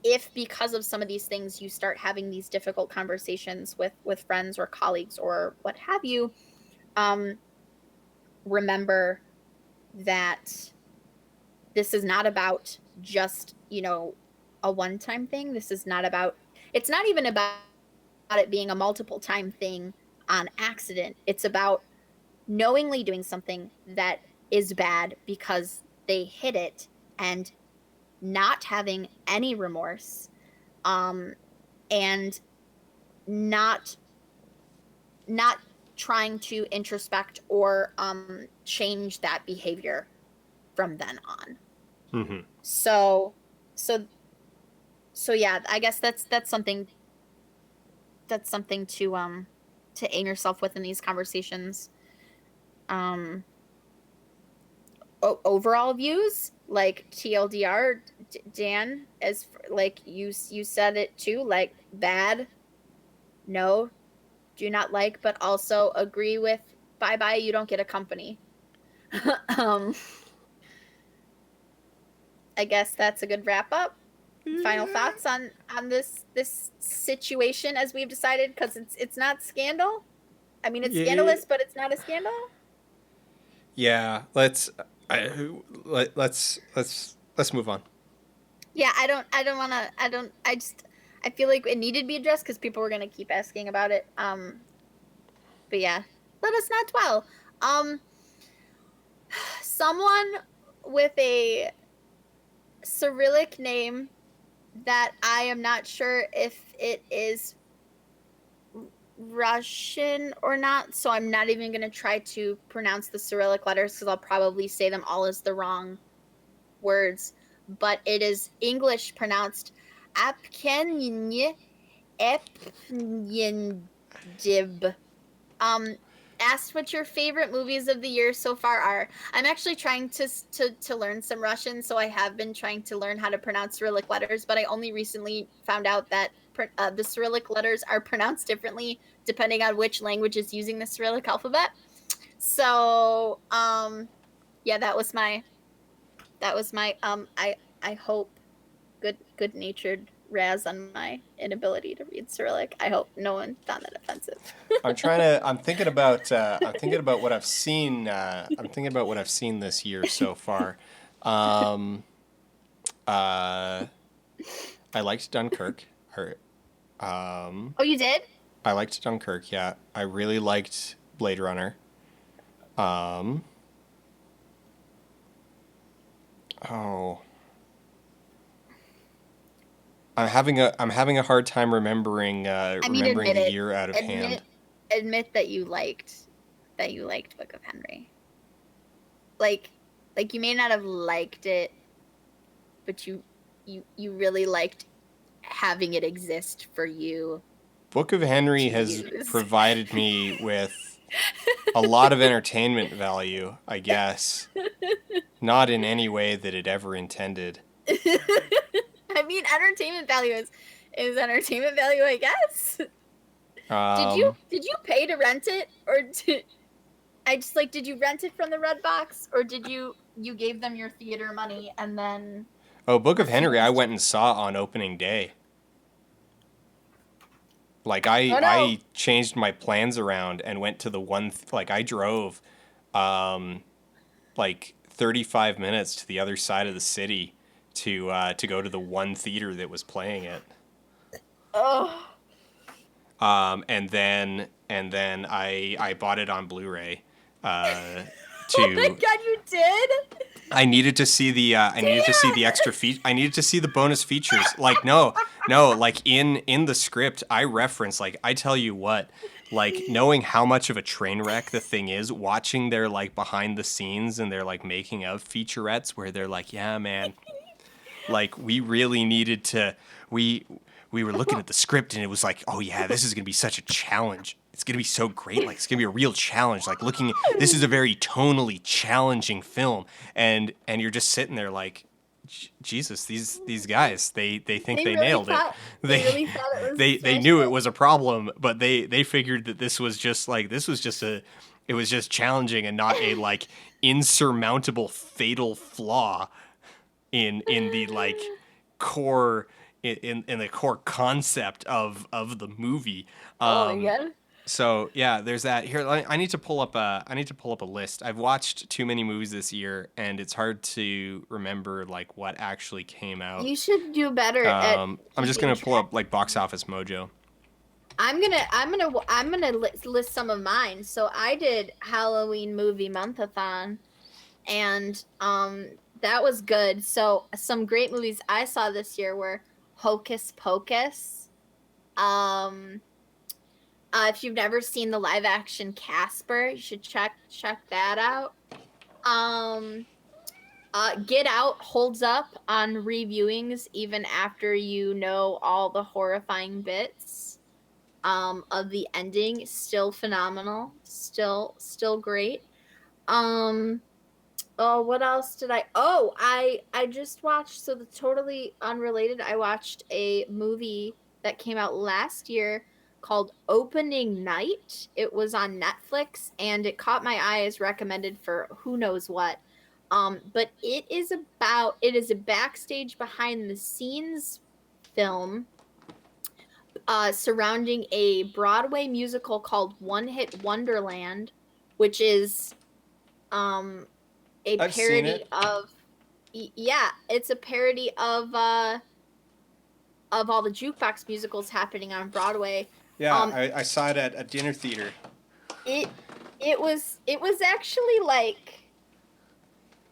B: if, because of some of these things, you start having these difficult conversations with friends or colleagues or what have you, remember that this is not about just a one-time thing. This is not about, it's not even about it being a multiple time thing on accident. It's about knowingly doing something that is bad because they hid it and not having any remorse, and not not trying to introspect or change that behavior from then on.
A: Mm-hmm.
B: So so so yeah, I guess that's something to aim yourself with in these conversations. Um overall views, like TLDR, Dan, as like you said it too, like bad, no, do not like, but also agree with bye bye, you don't get a company. um I guess that's a good wrap up. Final thoughts on this situation as we've decided, because it's not scandal. I mean, it's
A: Yeah.
B: scandalous, but it's not a scandal.
A: Yeah. Let's move on.
B: Yeah, I feel like it needed to be addressed because people were gonna keep asking about it. But yeah, let us not dwell. Um, someone with a Cyrillic name that I am not sure if it is Russian or not, so I'm not even gonna try to pronounce the Cyrillic letters because I'll probably say them all as the wrong words. But it is English pronounced Apkenye Epnyendib. Um, asked what your favorite movies of the year so far are. I'm actually trying to learn some Russian, so I have been trying to learn how to pronounce Cyrillic letters, but I only recently found out that the Cyrillic letters are pronounced differently depending on which language is using the Cyrillic alphabet. So, yeah, I hope good natured razz on my inability to read Cyrillic. I hope no one found that offensive.
A: I'm thinking about. I'm thinking about what I've seen. I'm thinking about what I've seen this year so far. Um, uh, I liked Dunkirk.
B: Oh, you did?
A: I liked Dunkirk. Yeah, I really liked Blade Runner. Um, oh, I'm having a hard time remembering
B: I mean,
A: remembering
B: admit
A: the
B: it.
A: year out of hand.
B: Admit that you liked Book of Henry. Like you may not have liked it, but you really liked having it exist for you
A: Book of Henry
B: to
A: has
B: use.
A: provided me with a lot of entertainment value, I guess. Not in any way that it ever intended.
B: I mean, entertainment value is entertainment value, I guess.
A: Um,
B: Did you pay to rent it, or did you rent it from the Red Box, or did you gave them your theater money and then
A: oh, Book of Henry, I
B: refused?
A: went and saw on opening day. Like
B: Oh no.
A: I changed my plans around and went to the one like I drove um like 35 minutes to the other side of the city to go to the one theater that was playing it.
B: Oh.
A: And then I bought it on Blu-ray
B: Oh my
A: to
B: god, you did?
A: I needed to see the I needed to see the
B: Dan!
A: extra I needed to see the bonus features. Like like in the script I reference, like I tell you what, like knowing how much of a train wreck the thing is, watching their like behind the scenes and their like making of featurettes where they're like, yeah, man, like we really needed to we were looking at the script and it was like, oh yeah, this is gonna be such a challenge. It's gonna be so great. Like it's gonna be a real challenge. Like looking, this is a very tonally challenging film, and you're just sitting there like, Jesus, these guys, they think they nailed it.
B: They
A: They
B: really thought it was
A: they
B: smashed
A: knew it
B: it.
A: was a problem, but they figured that this was just a it was just challenging and not a like insurmountable fatal flaw in the like core in the core concept of the movie.
B: Oh my god.
A: So yeah, there's that. Here, I need to pull up a list. I've watched too many movies this year, and it's hard to remember like what actually came out.
B: You should do better at
A: I'm just
B: keeping
A: gonna pull
B: track.
A: up like Box Office Mojo.
B: I'm gonna list some of mine. So I did Halloween movie month-a-thon, and that was good. So some great movies I saw this year were Hocus Pocus. Um, if you've never seen the live action Casper, you should check that out. Um, Get Out holds up on reviewings even after you know all the horrifying bits of the ending. Still phenomenal. Still great. Um Oh, what else did I? Oh, I just watched, so the totally unrelated. I watched a movie that came out last year called Opening Night. It was on Netflix and it caught my eye as recommended for who knows what. But it is a backstage behind the scenes film surrounding a Broadway musical called One Hit Wonderland, which is um a
A: I've seen
B: parody
A: it.
B: of yeah, it's a parody of all the jukebox musicals happening on Broadway.
A: Yeah,
B: Um
A: I saw it at a dinner theater.
B: it it was actually like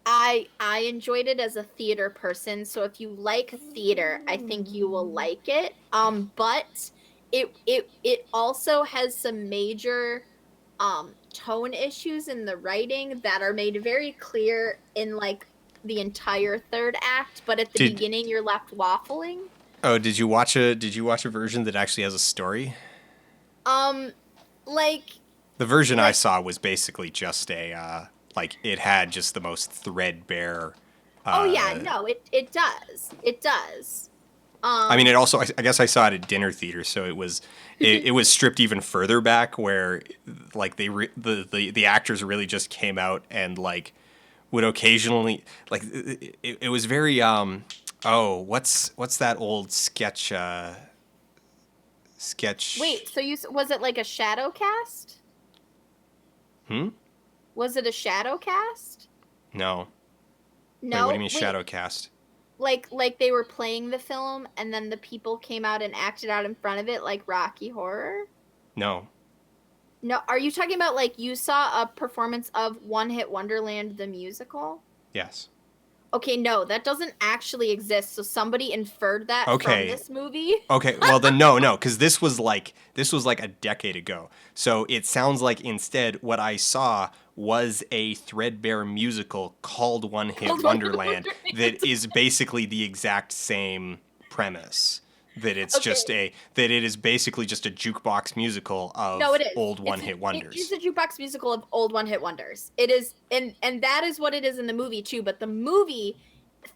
B: I enjoyed it as a theater person, so if you like theater, I think you will like it. But it also has some major tone issues in the writing that are made very clear in like the entire third act, but at the
A: Did
B: beginning you're left waffling.
A: did you watch a version that actually has a story?
B: Um like
A: The version I
B: like
A: saw was basically just a like it had just the most threadbare.
B: oh yeah,
A: Uh,
B: no, it does. It does.
A: I mean, it
B: Um
A: also I guess I saw it at dinner theater, so it was stripped even further back where like the actors really just came out and like would occasionally like it was very oh what's that old sketch.
B: Wait, so was it like a shadow cast?
A: Hmm.
B: Was it a shadow cast?
A: No. Wait, what do you
B: No,
A: mean
B: wait,
A: shadow cast?
B: like they were playing the film and then the people came out and acted out in front of it like Rocky Horror?
A: No.
B: No, are you talking about like you saw a performance of One Hit Wonderland the musical?
A: Yes.
B: Okay, no, that doesn't actually exist. So somebody inferred that from
A: Okay.
B: this movie.
A: Okay, well then no, because this was like a decade ago. So it sounds like instead what I saw was a threadbare musical called One Hit
B: Called One Hit
A: Wonderland
B: Wonderland.
A: that is basically the exact same premise. That it's just
B: Okay.
A: a that it is basically just a jukebox musical
B: No,
A: of
B: it is.
A: old one hit
B: It is
A: wonders.
B: a jukebox musical of old one hit wonders. It is, and that is what it is in the movie too. But the movie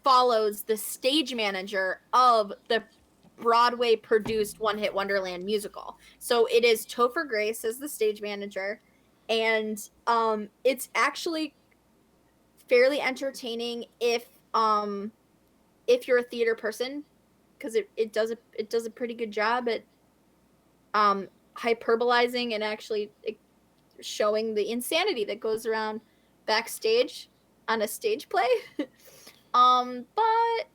B: follows the stage manager of the Broadway produced One Hit Wonderland musical. So it is Topher Grace as the stage manager, and it's actually fairly entertaining if you're a theater person because it does a pretty good job at um hyperbolizing and actually showing the insanity that goes around backstage on a stage play. But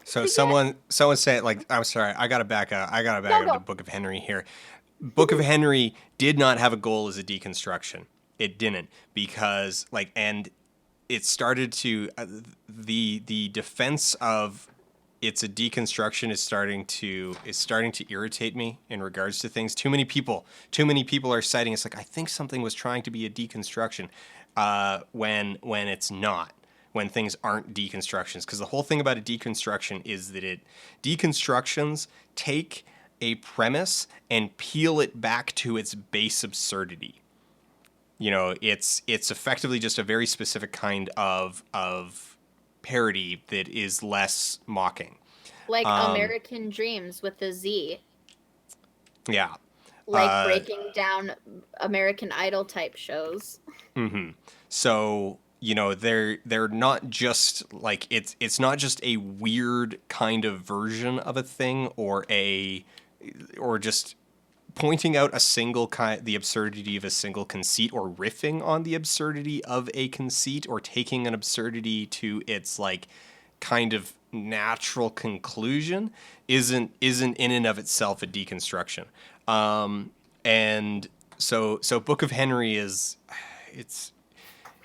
A: So
B: but yeah,
A: someone said like I'm sorry, I gotta back
B: go
A: up to
B: go.
A: Book of Henry here. Book of Henry did not have a goal as a deconstruction. It didn't because like and it started to the defense of it's a deconstruction is starting to irritate me in regards to things. Too many people are citing it's like I think something was trying to be a deconstruction when it's not when things aren't deconstructions because the whole thing about a deconstruction is that it deconstructions take a premise and peel it back to its base absurdity. You know, it's effectively just a very specific kind of parody that is less mocking.
B: Like American Dreams with the Z,
A: Yeah.
B: like breaking down American Idol type shows.
A: So, you know, they're not just like it's not just a weird kind of version of a thing or just pointing out a single kind the absurdity of a single conceit or riffing on the absurdity of a conceit or taking an absurdity to its like kind of natural conclusion isn't in and of itself a deconstruction. And so Book of Henry is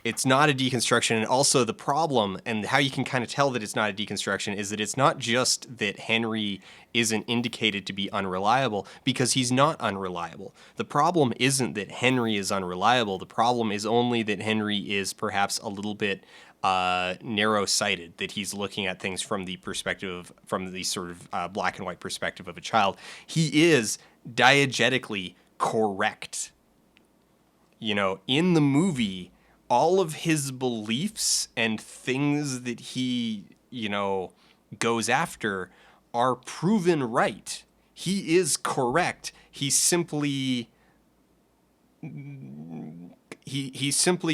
A: it's not a deconstruction. And also the problem and how you can kind of tell that it's not a deconstruction is that it's not just that Henry isn't indicated to be unreliable, because he's not unreliable. The problem isn't that Henry is unreliable. The problem is only that Henry is perhaps a little bit narrow-sighted, that he's looking at things from the perspective, from the sort of black and white perspective of a child. He is diegetically correct. You know, in the movie, all of his beliefs and things that he, you know, goes after are proven right. He is correct. He simply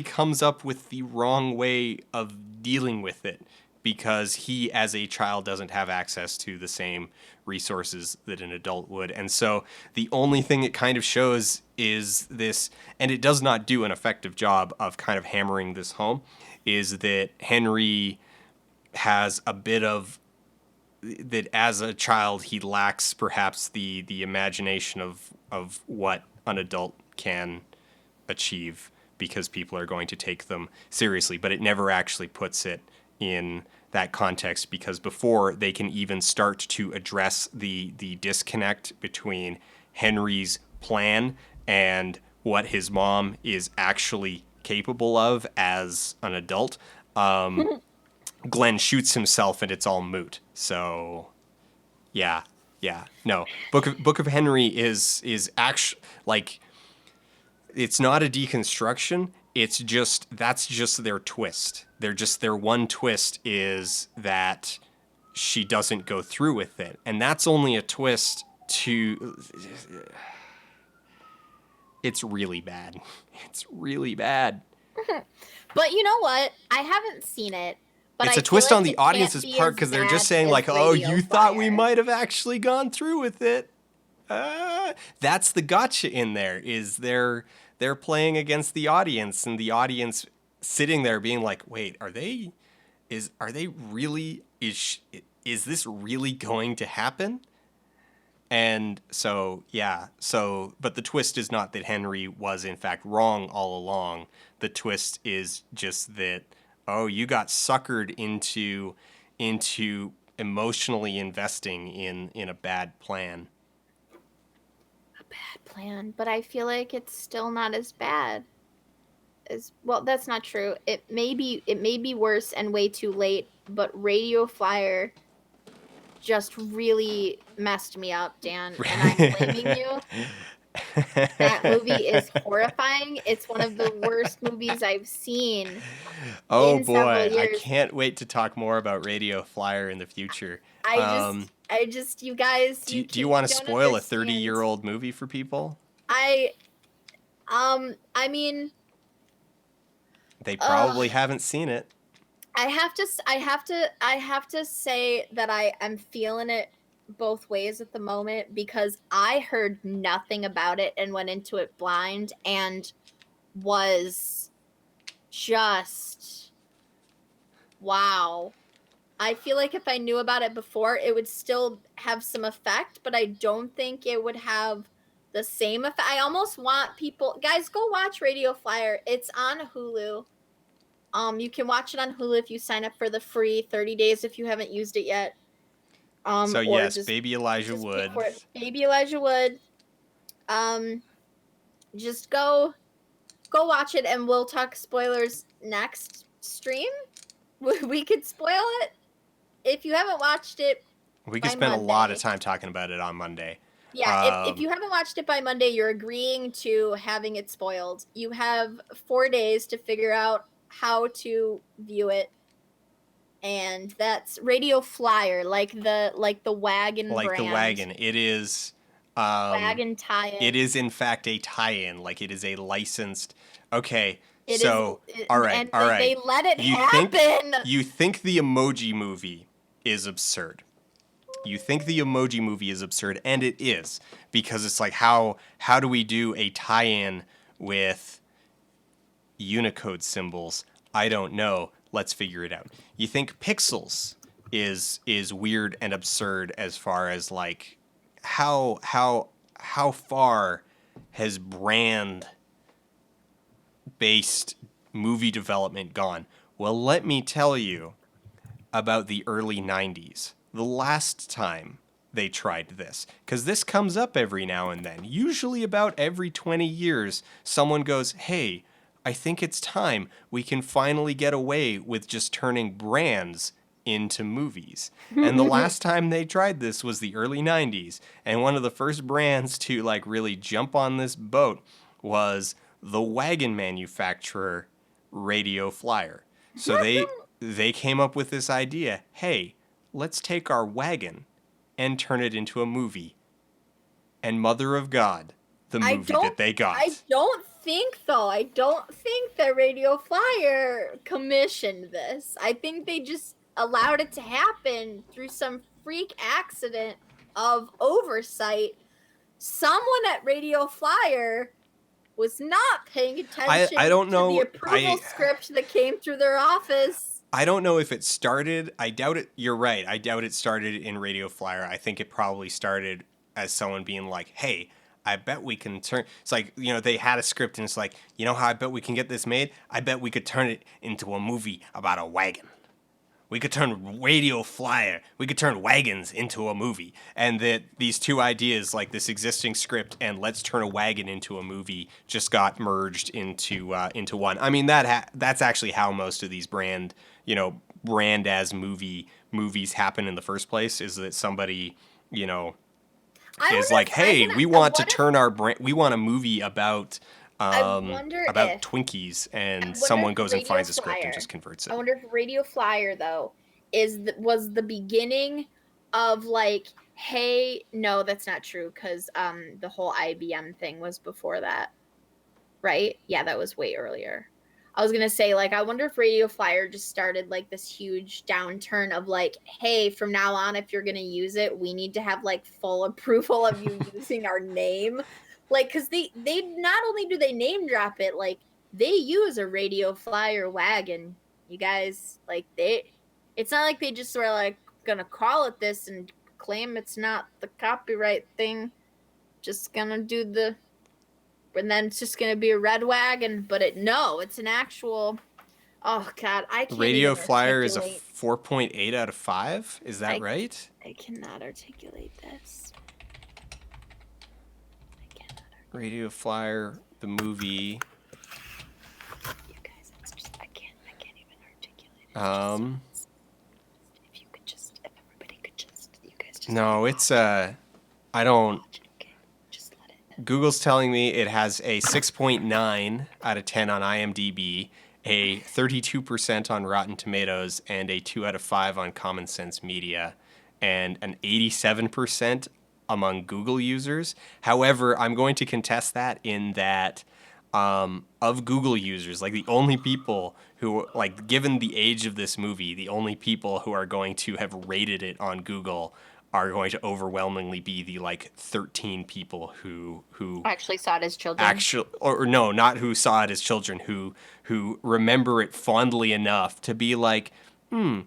A: comes up with the wrong way of dealing with it, because he as a child doesn't have access to the same resources that an adult would. And so the only thing it kind of shows is this, and it does not do an effective job of kind of hammering this home, is that Henry has a bit of that as a child he lacks perhaps the imagination of what an adult can achieve, because people are going to take them seriously. But it never actually puts it in that context, because before they can even start to address the disconnect between Henry's plan and what his mom is actually capable of as an adult, Glenn shoots himself and it's all moot. So yeah, no, Book of Henry is actually, like, it's not a deconstruction. It's just, that's just their twist. Their one twist is that she doesn't go through with it. And that's only a twist to, it's really bad. It's really bad.
B: But you know what? I haven't seen it. But
A: It's
B: I
A: a twist
B: feel
A: on
B: like
A: the
B: it can't
A: audience's
B: be
A: part,
B: as
A: because they're just
B: bad
A: saying
B: as
A: like, oh,
B: Radio
A: you thought we
B: Fire.
A: might have actually gone through with it. That's the gotcha in there, is they're playing against the audience, and the audience sitting there being like, wait, are they really, is this really going to happen? And so, yeah, but the twist is not that Henry was in fact wrong all along. The twist is just that, oh, you got suckered into emotionally investing in a bad plan.
B: Bad plan, but I feel like it's still not as bad as, well, that's not true. It may be worse and way too late, but Radio Flyer just really messed me up, Dan, and I'm blaming you. That movie is horrifying. It's one of the worst movies I've seen
A: Oh
B: in several
A: boy, I
B: years.
A: can't wait to talk more about Radio Flyer in the future.
B: I just, you guys,
A: Do you want to
B: don't
A: spoil a
B: understand.
A: 30-year-old movie for people?
B: I mean,
A: They probably haven't seen it.
B: I have to say that I am feeling it both ways at the moment, because I heard nothing about it and went into it blind and was just, wow. I feel like if I knew about it before, it would still have some effect, but I don't think it would have the same effect. I almost want people, guys, go watch Radio Flyer. It's on Hulu. You can watch it on Hulu if you sign up for the free 30 days if you haven't used it yet.
A: So
B: Or
A: yes,
B: just,
A: Baby Elijah
B: just
A: Wood.
B: pay for it. Baby Elijah Wood. Just go watch it, and we'll talk spoilers next stream. We could spoil it if you haven't watched it.
A: We could
B: by
A: spend a lot of
B: Monday.
A: time talking about it on Monday.
B: Yeah, if you haven't watched it by Monday, you're agreeing to having it spoiled. You have 4 days to figure out how to view it. And that's Radio Flyer, like the wagon
A: Like
B: brand.
A: the wagon. It is
B: Wagon tie-in.
A: it is in fact a tie-in, like it is a licensed. Okay.
B: It
A: so
B: is,
A: all right,
B: and
A: all right.
B: They let it happen.
A: You think the Emoji Movie is absurd. You think the Emoji Movie is absurd, and it is, because it's like, how do we do a tie-in with Unicode symbols? I don't know. Let's figure it out. You think Pixels is weird and absurd as far as like how far has brand based movie development gone? Well, let me tell you about the early 90s. The last time they tried this, because this comes up every now and then. Usually about every 20 years, someone goes, "Hey, I think it's time we can finally get away with just turning brands into movies." And the last time they tried this was the early 90s, and one of the first brands to like really jump on this boat was the wagon manufacturer Radio Flyer. So they came up with this idea, "Hey, let's take our wagon and turn it into a movie." And Mother of God, the movie that they got.
B: I don't think that Radio Flyer commissioned this. I think they just allowed it to happen through some freak accident of oversight. Someone at Radio Flyer was not paying attention
A: I don't know.
B: to the approval script that came through their office.
A: I don't know if it started. I doubt it. You're right. I doubt it started in Radio Flyer. I think it probably started as someone being like, "Hey, I bet we can turn." It's like, you know, they had a script and it's like, "You know how I bet we can get this made? I bet we could turn it into a movie about a wagon. We could turn Radio Flyer. We could turn wagons into a movie." And that these two ideas, like this existing script and let's turn a wagon into a movie, just got merged into one. I mean, that's actually how most of these brand as movies happen in the first place. Is that somebody, is like, "Hey, we want to turn our brand. We want a movie about." About Twinkies, and someone goes and finds a script and just converts it.
B: I wonder if Radio Flyer though was the beginning of like, hey, no, that's not true, because the whole IBM thing was before that, right? Yeah, that was way earlier. I was gonna say, like, I wonder if Radio Flyer just started like this huge downturn of like, hey, from now on, if you're gonna use it, we need to have like full approval of you using our name. Like, because they not only do they name drop it, like, they use a Radio Flyer wagon, you guys. Like, it's not like they just were, like, gonna call it this and claim it's not the copyright thing. Just gonna do and then it's just gonna be a red wagon. But it's an actual, oh, God, I can't
A: Radio
B: even
A: Flyer is a
B: articulate.
A: 4.8 out of 5? Is that right?
B: I cannot articulate this.
A: Radio Flyer, the movie.
B: You guys, it's just, I can't even articulate it. If everybody could just, you guys just.
A: No, it's I don't.
B: Okay, just let it.
A: Google's telling me it has a 6.9 out of 10 on IMDb, a 32% on Rotten Tomatoes, and a 2 out of 5 on Common Sense Media, and an 87% among Google users. However, I'm going to contest that in that of Google users, like the only people who, like, given the age of this movie, the only people who are going to have rated it on Google are going to overwhelmingly be the like 13 people who
C: actually saw it as children.
A: Or no, not who saw it as children, who remember it fondly enough to be like, I'm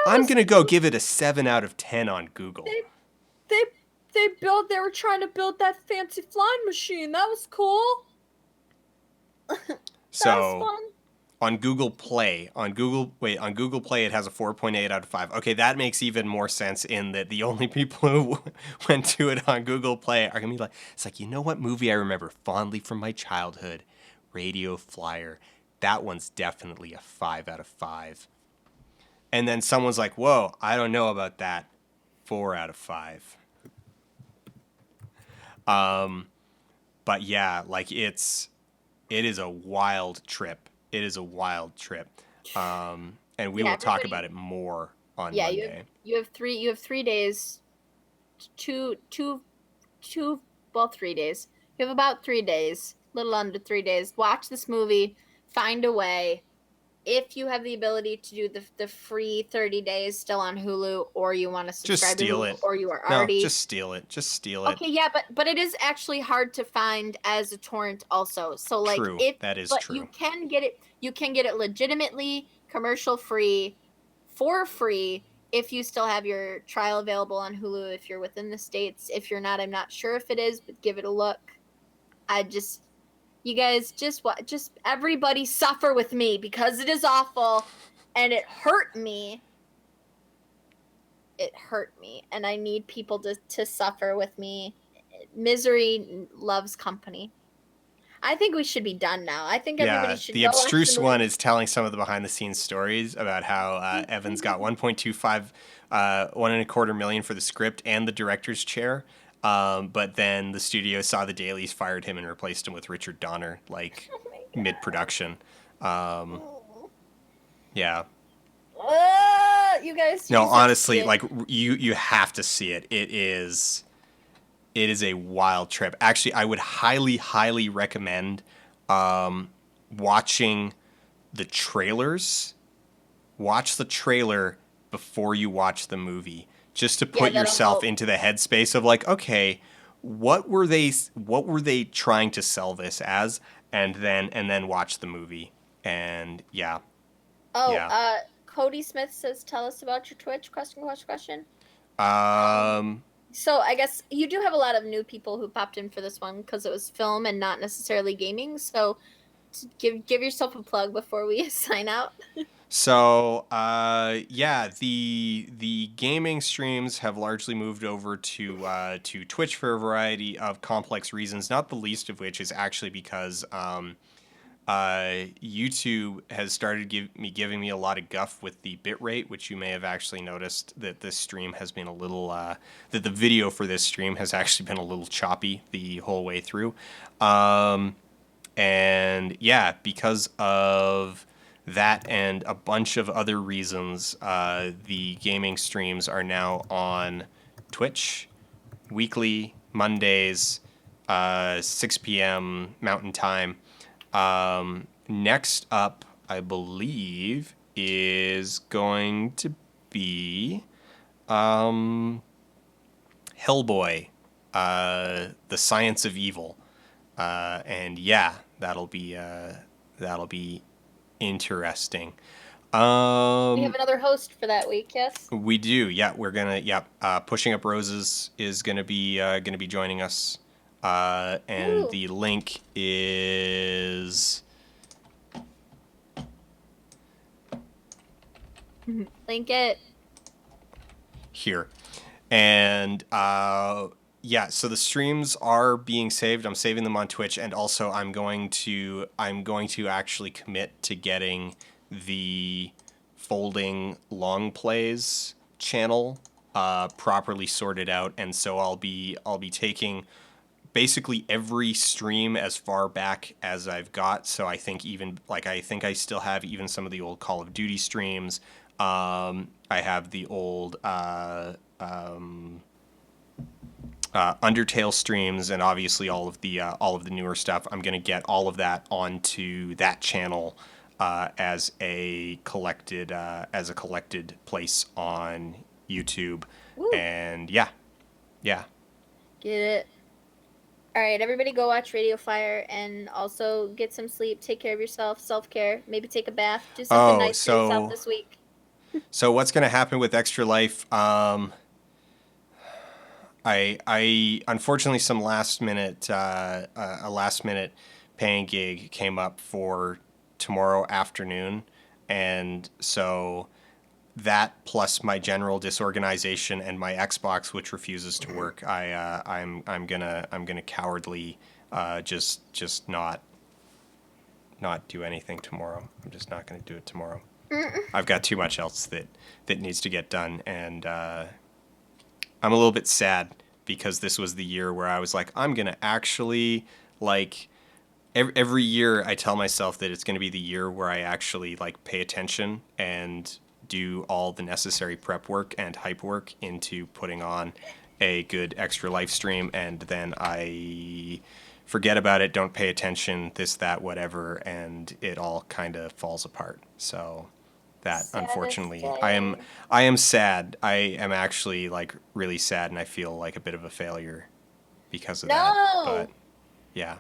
A: gonna go give it a 7 out of 10 on Google.
B: They were trying to build that fancy flying machine. That was cool.
A: So
B: was fun.
A: on Google Play, it has a 4.8 out of 5. Okay, that makes even more sense in that the only people who went to it on Google Play are gonna be like, it's like, you know what movie I remember fondly from my childhood? Radio Flyer. That one's definitely a 5 out of 5. And then someone's like, whoa, I don't know about that. 4 out of 5. But yeah, like it is a wild trip. It is a wild trip. And we will talk about it more on Monday.
B: You have 3 days. 3 days. You have about 3 days, little under 3 days. Watch this movie, find a way. If you have the ability to do the free 30 days still on Hulu, or you want to subscribe
A: just steal
B: to Hulu,
A: it.
B: or you are already...
A: No, just steal it. Just steal it.
B: Okay, yeah, but it is actually hard to find as a torrent also. So like,
A: true. That is true.
B: You can get it legitimately commercial free, for free, if you still have your trial available on Hulu, if you're within the States. If you're not, I'm not sure if it is, but give it a look. You guys just everybody suffer with me because it is awful and it hurt me. It hurt me and I need people to suffer with me. Misery loves company. I think we should be done now. I think everybody
A: Yeah,
B: should
A: the
B: go watch
A: abstruse
B: the movie.
A: one is telling some of the behind the scenes stories about how Evans got 1.25, 1.25 million for the script and the director's chair. But then the studio saw the dailies, fired him, and replaced him with Richard Donner, like
B: Oh my God.
A: mid production. Yeah.
B: You guys,
A: No,
B: just have to see
A: honestly,
B: it.
A: like you have to see it. It is a wild trip. Actually, I would highly recommend watching the trailers. Watch the trailer before you watch the movie, just to put
B: That'll
A: yourself
B: help.
A: into the headspace of like, okay, what were they trying to sell this as, and then watch the movie. And yeah.
B: Oh,
A: Yeah.
B: Cody Smith says, "Tell us about your Twitch?" Question.
A: Um
B: So I guess you do have a lot of new people who popped in for this one because it was film and not necessarily gaming. So give yourself a plug before we sign out.
A: So yeah, the gaming streams have largely moved over to Twitch for a variety of complex reasons. Not the least of which is actually because YouTube has started giving me a lot of guff with the bitrate, which you may have actually noticed that this stream has been a little that the video for this stream has actually been a little choppy the whole way through. And yeah, because of that and a bunch of other reasons, the gaming streams are now on Twitch weekly, Mondays, 6 p.m. Mountain Time. Next up, I believe, is going to be Hellboy, The Science of Evil. And yeah, that'll be interesting.
B: We have another host for that week. Yes.
A: We do. Yeah, we're gonna. Yeah, Pushing Up Roses is gonna be joining us, and
B: Woo.
A: the link is
B: Link it.
A: here. And yeah, so the streams are being saved. I'm saving them on Twitch, and also I'm going to actually commit to getting the folding long plays channel properly sorted out, and so I'll be taking basically every stream as far back as I've got. So I think I still have even some of the old Call of Duty streams. I have the old Undertale streams, and obviously all of the newer stuff. I'm gonna get all of that onto that channel as a collected place on YouTube.
B: Woo.
A: And yeah.
B: Get it. All right, everybody go watch Radio Fire and also get some sleep. Take care of yourself, self-care. Maybe take a bath. Do something nice for yourself this week.
A: So what's gonna happen with Extra Life? I unfortunately some a last minute paying gig came up for tomorrow afternoon, and so that plus my general disorganization and my Xbox, which refuses to work, I'm gonna cowardly just not do anything tomorrow. I'm just not gonna do it tomorrow. I've got too much else that needs to get done, and I'm a little bit sad because this was the year where I was like, I'm gonna actually like. Every year I tell myself that it's going to be the year where I actually like pay attention and do all the necessary prep work and hype work into putting on a good Extra Life stream, and then I forget about it, don't pay attention, this, that, whatever, and it all kind of falls apart. So that,
B: Saddest
A: unfortunately,
B: day.
A: I am sad. I am actually like really sad, and I feel like a bit of a failure because of that.
B: No.
A: But yeah.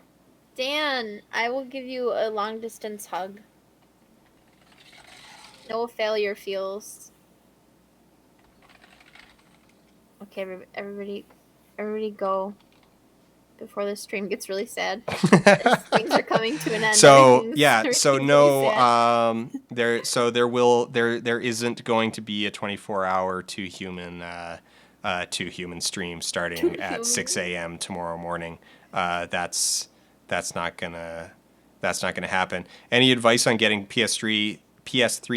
B: Dan, I will give you a long distance hug. No failure feels. Okay, everybody go before the stream gets really sad. Things are coming to an end.
A: So yeah,
B: Everything's
A: so
B: really
A: no,
B: sad.
A: there isn't going to be a 24-hour two human stream starting
B: Two
A: at 6
B: humans.
A: a.m. tomorrow morning. That's not gonna happen. Any advice on getting PS3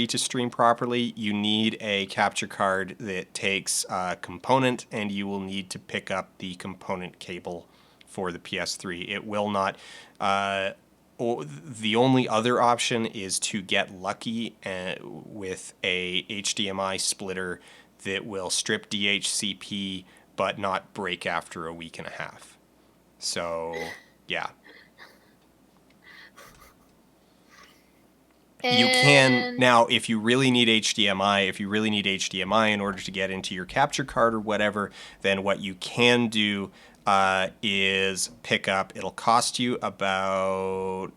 A: to stream properly? You need a capture card that takes a component, and you will need to pick up the component cable for the PS3. It will not. The only other option is to get lucky with a HDMI splitter that will strip DHCP but not break after a week and a half. So, yeah. You can now, if you really need HDMI in order to get into your capture card or whatever, then what you can do is pick up. It'll cost you about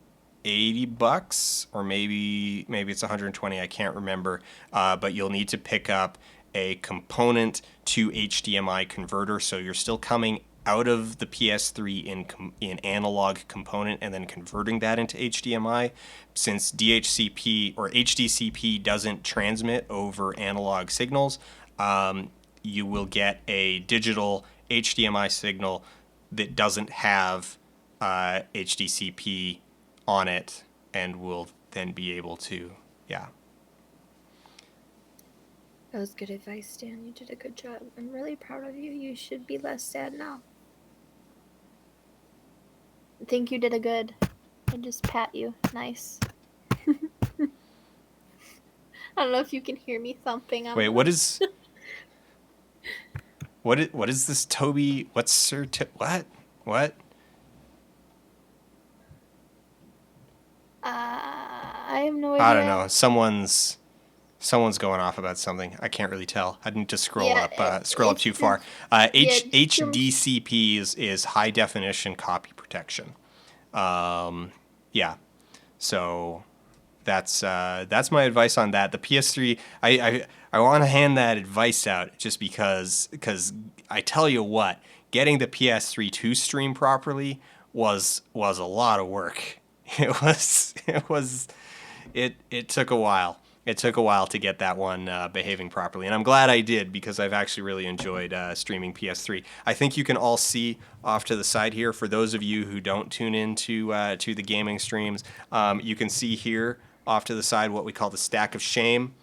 A: $80, or maybe it's 120. I can't remember. But you'll need to pick up a component to HDMI converter, so you're still coming out of the PS3 in analog component and then converting that into HDMI. Since DHCP or HDCP doesn't transmit over analog signals, you will get a digital HDMI signal that doesn't have HDCP on it, and will then be able to, yeah.
B: That was good advice, Dan. You did a good job. I'm really proud of you. You should be less sad now. I think you did a good. I just pat you. Nice. I don't know if you can hear me thumping on.
A: Wait, what is? What is this, Toby? What's Sir? What?
B: I have no idea.
A: I don't know. Someone's going off about something. I can't really tell. I need to scroll up too far. HDCP is high definition copy protection. Yeah. So that's my advice on that. The PS3, I want to hand that advice out just because I tell you what, getting the PS3 to stream properly was a lot of work. It took a while. It took a while to get that one behaving properly, and I'm glad I did, because I've actually really enjoyed streaming PS3. I think you can all see off to the side here, for those of you who don't tune in to the gaming streams, you can see here off to the side what we call the Stack of Shame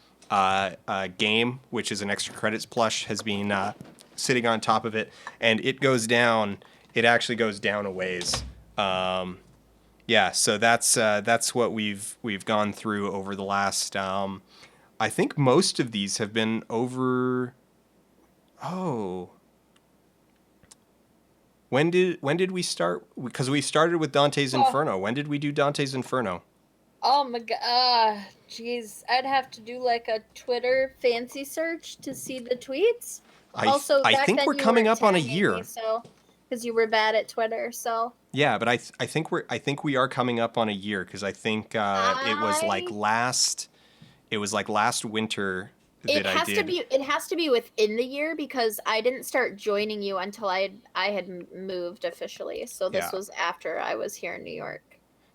A: game, which is an extra credits plush, has been sitting on top of it, and it goes down. It actually goes down a ways. Yeah, so that's what we've gone through over the last. I think most of these have been over. Oh, when did we start? Because we started with Dante's Inferno. When did we do Dante's Inferno?
B: Oh my god, jeez, I'd have to do like a Twitter fancy search to see the tweets.
A: I think we're coming up on a year.
B: Me, so because you were bad at Twitter, so
A: yeah, but I think we are coming up on a year, because I think it was like last winter that I did.
B: It has to be within the year, because I didn't start joining you until I had moved officially. So this was after I was here in New York.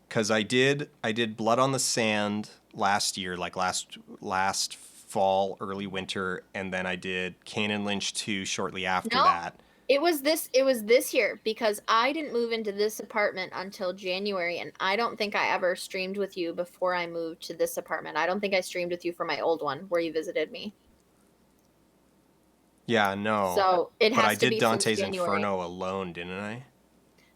A: Because I did Blood on the Sand last year, like last fall, early winter, and then I did Kane and Lynch 2 shortly after that.
B: It was this year, because I didn't move into this apartment until January, and I don't think I ever streamed with you before I moved to this apartment. I don't think I streamed with you for my old one where you visited me.
A: Yeah, no.
B: So it has to be. But I did
A: Dante's Inferno alone, didn't I?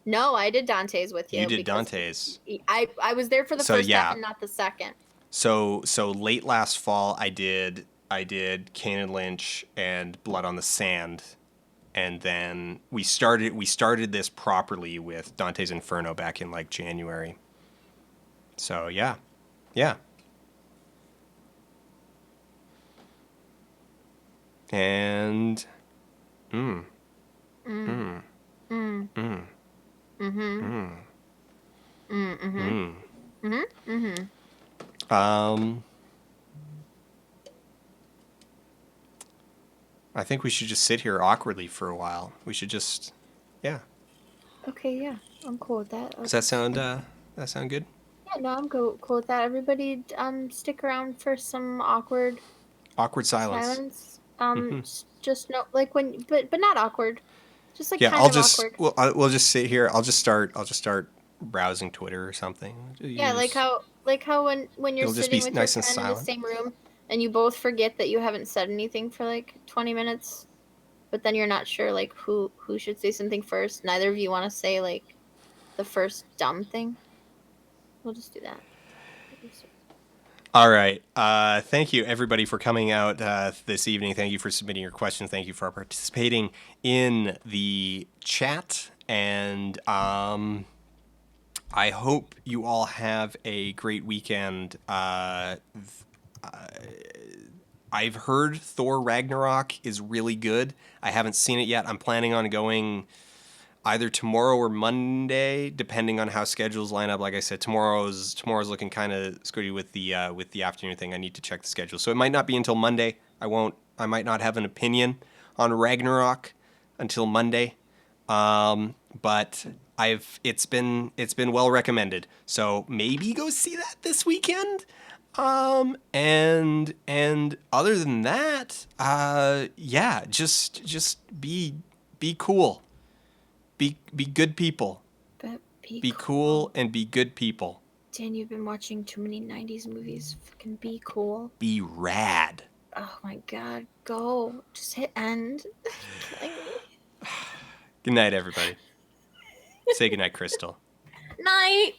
B: No, I did Dante's with you.
A: You did Dante's.
B: I was there for the first half and not the second.
A: So late last fall, I did Kane and Lynch and Blood on the Sand, and then we started this properly with Dante's Inferno back in like January. So yeah. And I think we should just sit here awkwardly for a while. We should just, yeah.
B: Okay, yeah, I'm cool with that.
A: Does that sound good?
B: Yeah, no, I'm cool with that. Everybody, stick around for some awkward
A: Awkward silence.
B: silence. Just no, like when, but not awkward. Just like
A: Yeah,
B: kind of awkward.
A: we'll just sit here. I'll just start browsing Twitter or something.
B: Yeah, like how when you're
A: It'll just be
B: sitting with your
A: nice and
B: friend in the
A: silent.
B: same room and you both forget that you haven't said anything for like 20 minutes, but then you're not sure like who should say something first. Neither of you want to say like the first dumb thing. We'll just do that.
A: All right. Thank you, everybody, for coming out this evening. Thank you for submitting your questions. Thank you for participating in the chat. And I hope you all have a great weekend. I've heard Thor Ragnarok is really good. I haven't seen it yet. I'm planning on going either tomorrow or Monday, depending on how schedules line up. Like I said, tomorrow's looking kind of screwy with the afternoon thing. I need to check the schedule, so it might not be until Monday. I might not have an opinion on Ragnarok until Monday, but it's been well recommended. So maybe go see that this weekend. And other than that, yeah, just be cool. Be good people.
B: But
A: Be cool and be good people.
B: Dan, you've been watching too many 90s movies. Fucking be cool.
A: Be rad.
B: Oh my god, go. Just hit end. Killing me.
A: Good night, everybody. Say good night, Crystal.
B: Night.